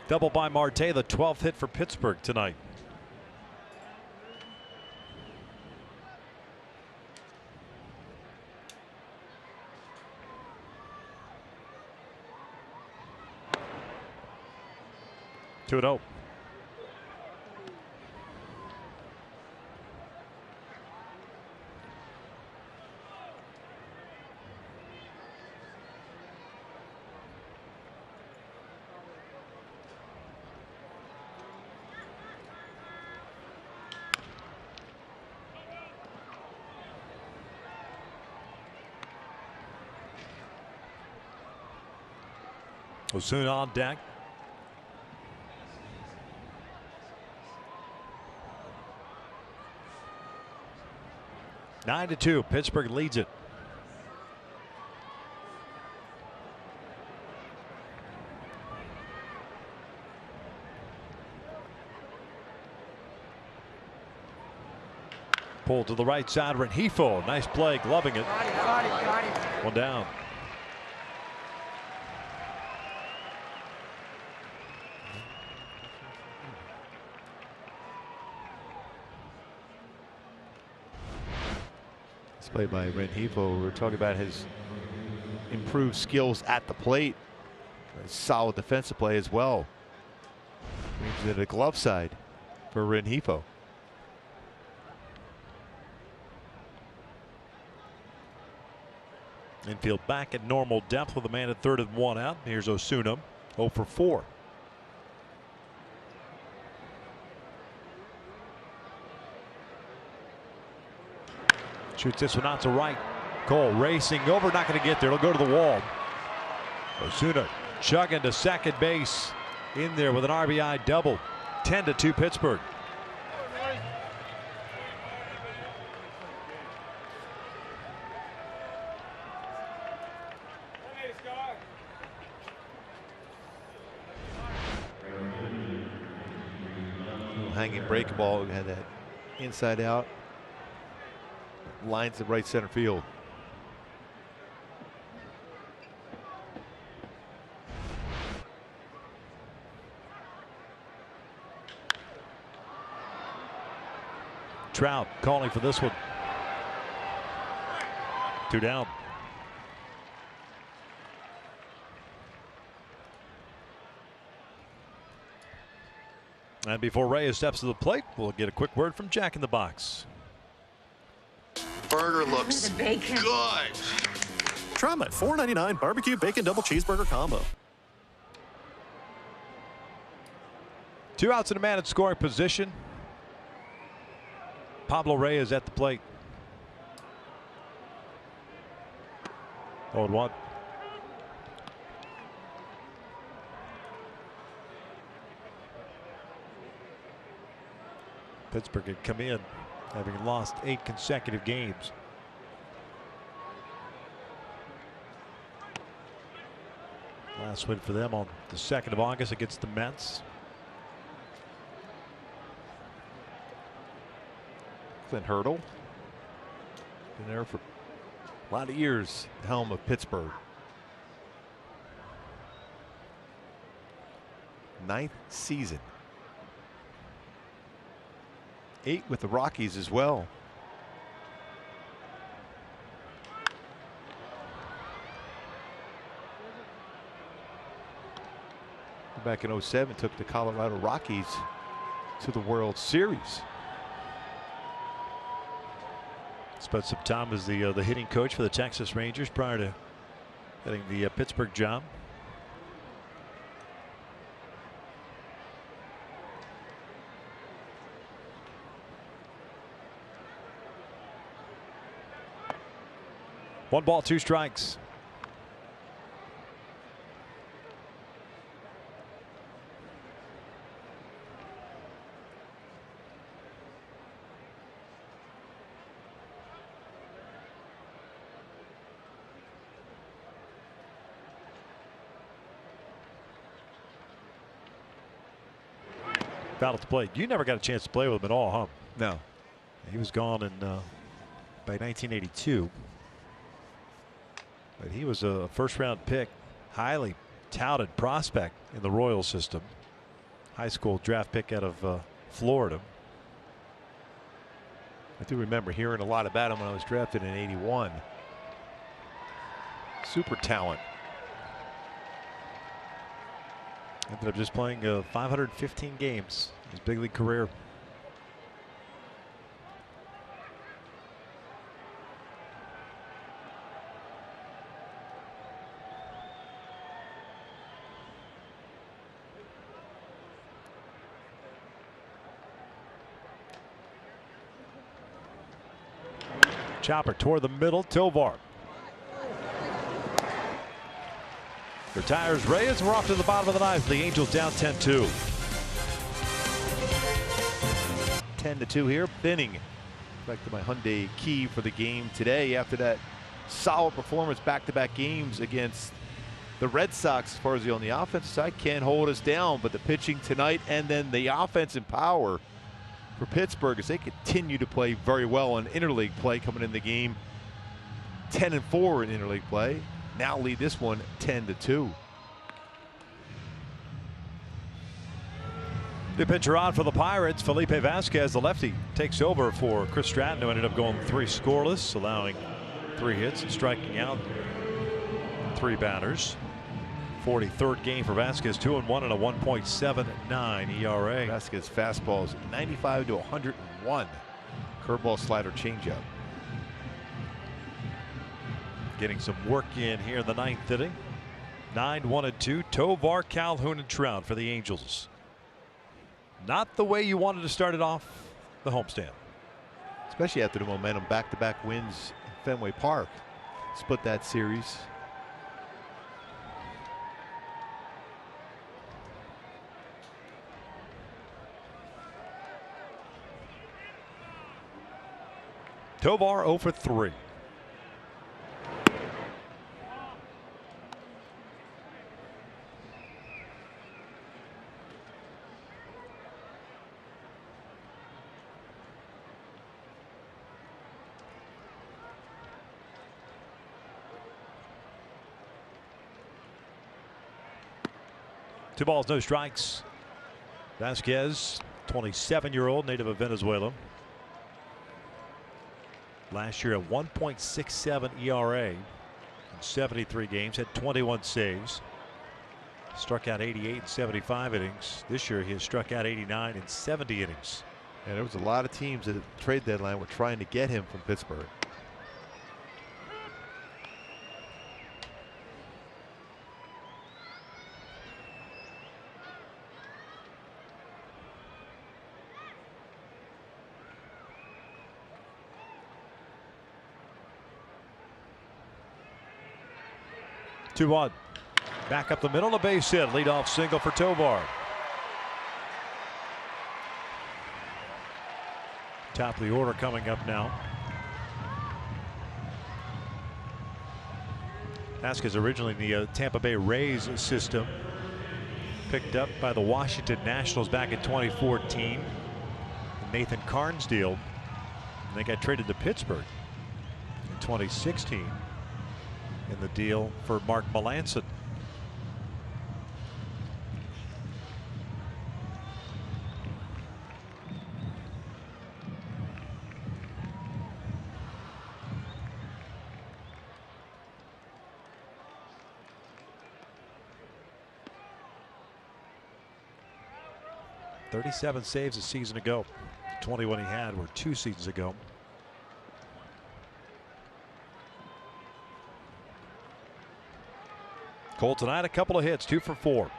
Double by Marte, the 12th hit for Pittsburgh tonight. Two and 0. Osuna on deck. Nine to 2. Pittsburgh leads it. Pulled to the right side. Rengifo. Nice play, gloving it. One down. Play by Rengifo. We're talking about his improved skills at the plate. Solid defensive play as well. Brings it to the glove side for Rengifo. Infield back at normal depth with a man at 3rd and 1 out. Here's Osuna, 0 for 4. Shoots this one out to right. Cole racing over, not going to get there. It'll go to the wall. Osuna chugging to second base. In there with an RBI double. 10-2 Pittsburgh. Hanging break ball, had that inside out, lines the right center field. Trout calling for this one. 2 down. And before Reyes steps to the plate, we'll get a quick word from Jack in the Box. Burger looks good. Try my $4.99 barbecue bacon double cheeseburger combo. 2 outs and a man in scoring position. Pablo Reyes at the plate. 0-1. Pittsburgh had come in having lost 8 consecutive games. Last win for them on the 2nd of August against the Mets. Clint Hurdle, been there for a lot of years, the helm of Pittsburgh. 9th season. 8 with the Rockies as well. Back in 07, took the Colorado Rockies to the World Series. Spent some time as the hitting coach for the Texas Rangers prior to getting the Pittsburgh job. One ball, 2 strikes. Foul at the plate. You never got a chance to play with him at all, huh? No. He was gone in by 1982. But he was a first-round pick, highly touted prospect in the Royals system. High school draft pick out of Florida. I do remember hearing a lot about him when I was drafted in '81. Super talent. Ended up just playing 515 games in his big league career. Chopper toward the middle. Tovar retires Reyes. We're off to the bottom of the 9th. The Angels down 10-2. 10-2 here. Thinning. Back to my Hyundai key for the game today after that solid performance back-to-back games against the Red Sox. As far as on the offensive side, can't hold us down, but the pitching tonight and then the offensive power for Pittsburgh as they continue to play very well in interleague play coming in the game. 10-4 in interleague play. Now lead this one 10-2. The pitcher on for the Pirates, Felipe Vasquez, the lefty, takes over for Chris Stratton, who ended up going 3 scoreless, allowing 3 hits and striking out 3 batters. 43rd game for Vasquez, 2-1 and a 1.79 ERA. Vasquez fastballs 95 to 101. Curveball, slider, changeup. Getting some work in here in the 9th inning. 9-1-2. Tovar, Calhoun, and Trout for the Angels. Not the way you wanted to start it off the homestand. especially after the momentum, back-to-back wins in Fenway Park. Split that series. Tovar 0 for 3. Two balls, no strikes. Vasquez, 27-year-old, native of Venezuela. Last year a 1.67 ERA in 73 games, had 21 saves. Struck out 88 in 75 innings. This year he has struck out 89 in 70 innings. And there was a lot of teams at the trade deadline were trying to get him from Pittsburgh. Two one. Back up the middle, a base hit. Leadoff single for Tovar. Top of the order coming up now. Vasquez originally in the Tampa Bay Rays system. Picked up by the Washington Nationals back in 2014. Nathan Karns deal. And they got traded to Pittsburgh in 2016 in the deal for Mark Melancon. "37 saves a season ago. 21 he had were 2 seasons ago. Cole tonight, a couple of hits, 2 for 4.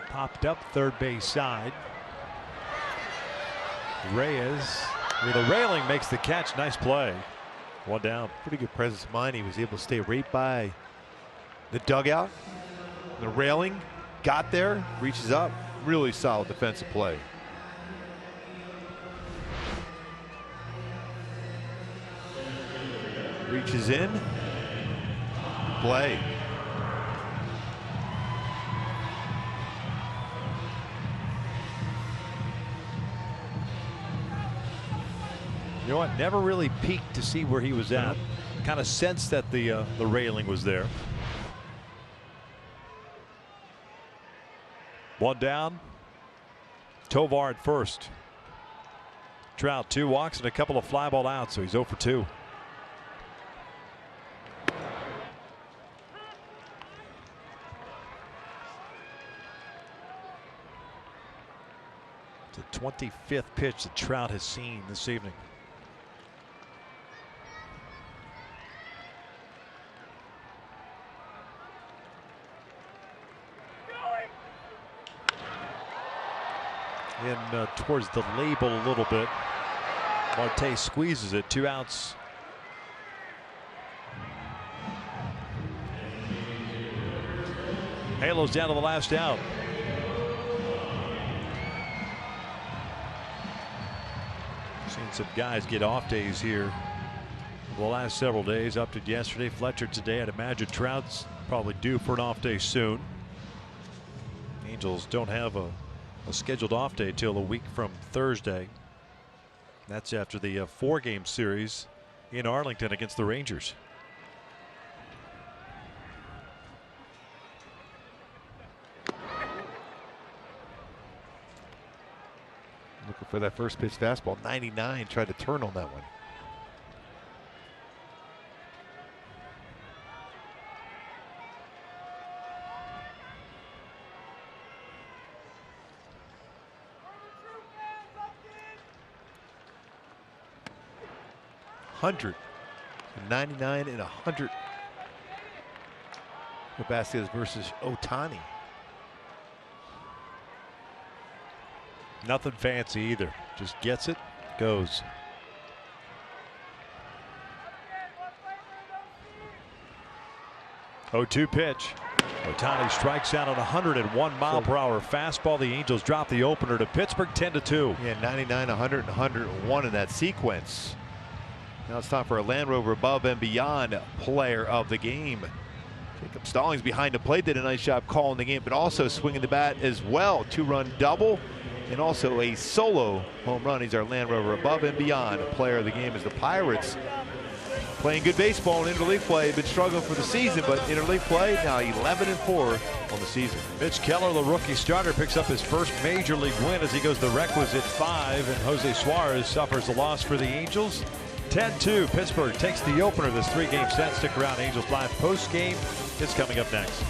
Popped up third base side. Reyes with a railing makes the catch. Nice play. One down. Pretty good presence of mind. He was able to stay right by the dugout. The railing, got there, reaches up. Really solid defensive play. Reaches in. Play. You know what? Never really peeked to see where he was at. Kind of sensed that the railing was there. One down. Tovar at first. Trout 2 walks and a couple of fly ball outs, so he's 0 for 2. It's the 25th pitch that Trout has seen this evening. In towards the label a little bit. Marte squeezes it. 2 outs. Halos down to the last out. Seen some guys get off days here the last several days. Upton yesterday, Fletcher today. I'd imagine Trout's probably due for an off day soon. Angels don't have a scheduled off day till a week from Thursday. That's after the 4-game series in Arlington against the Rangers. Looking for that first pitch fastball. 99, tried to turn on that one. 100. 99 and 100. Vasquez versus Otani. Nothing fancy either. Just gets it, goes. Oh, 2 pitch. Otani strikes out at 101 mile per hour fastball. The Angels drop the opener to Pittsburgh 10-2. Yeah, 99, 100, and 101 in that sequence. Now it's time for a Land Rover Above and Beyond player of the game. Jacob Stallings behind the plate did a nice job calling the game, but also swinging the bat as well. 2-run double and also a solo home run. He's our Land Rover Above and Beyond player of the game as the Pirates playing good baseball in interleague play. Been struggling for the season, but interleague play now 11-4 on the season. Mitch Keller, the rookie starter, picks up his first major league win as he goes the requisite 5, and Jose Suarez suffers a loss for the Angels. 10-2, Pittsburgh takes the opener of this 3-game set. Stick around, Angels Live post game is coming up next.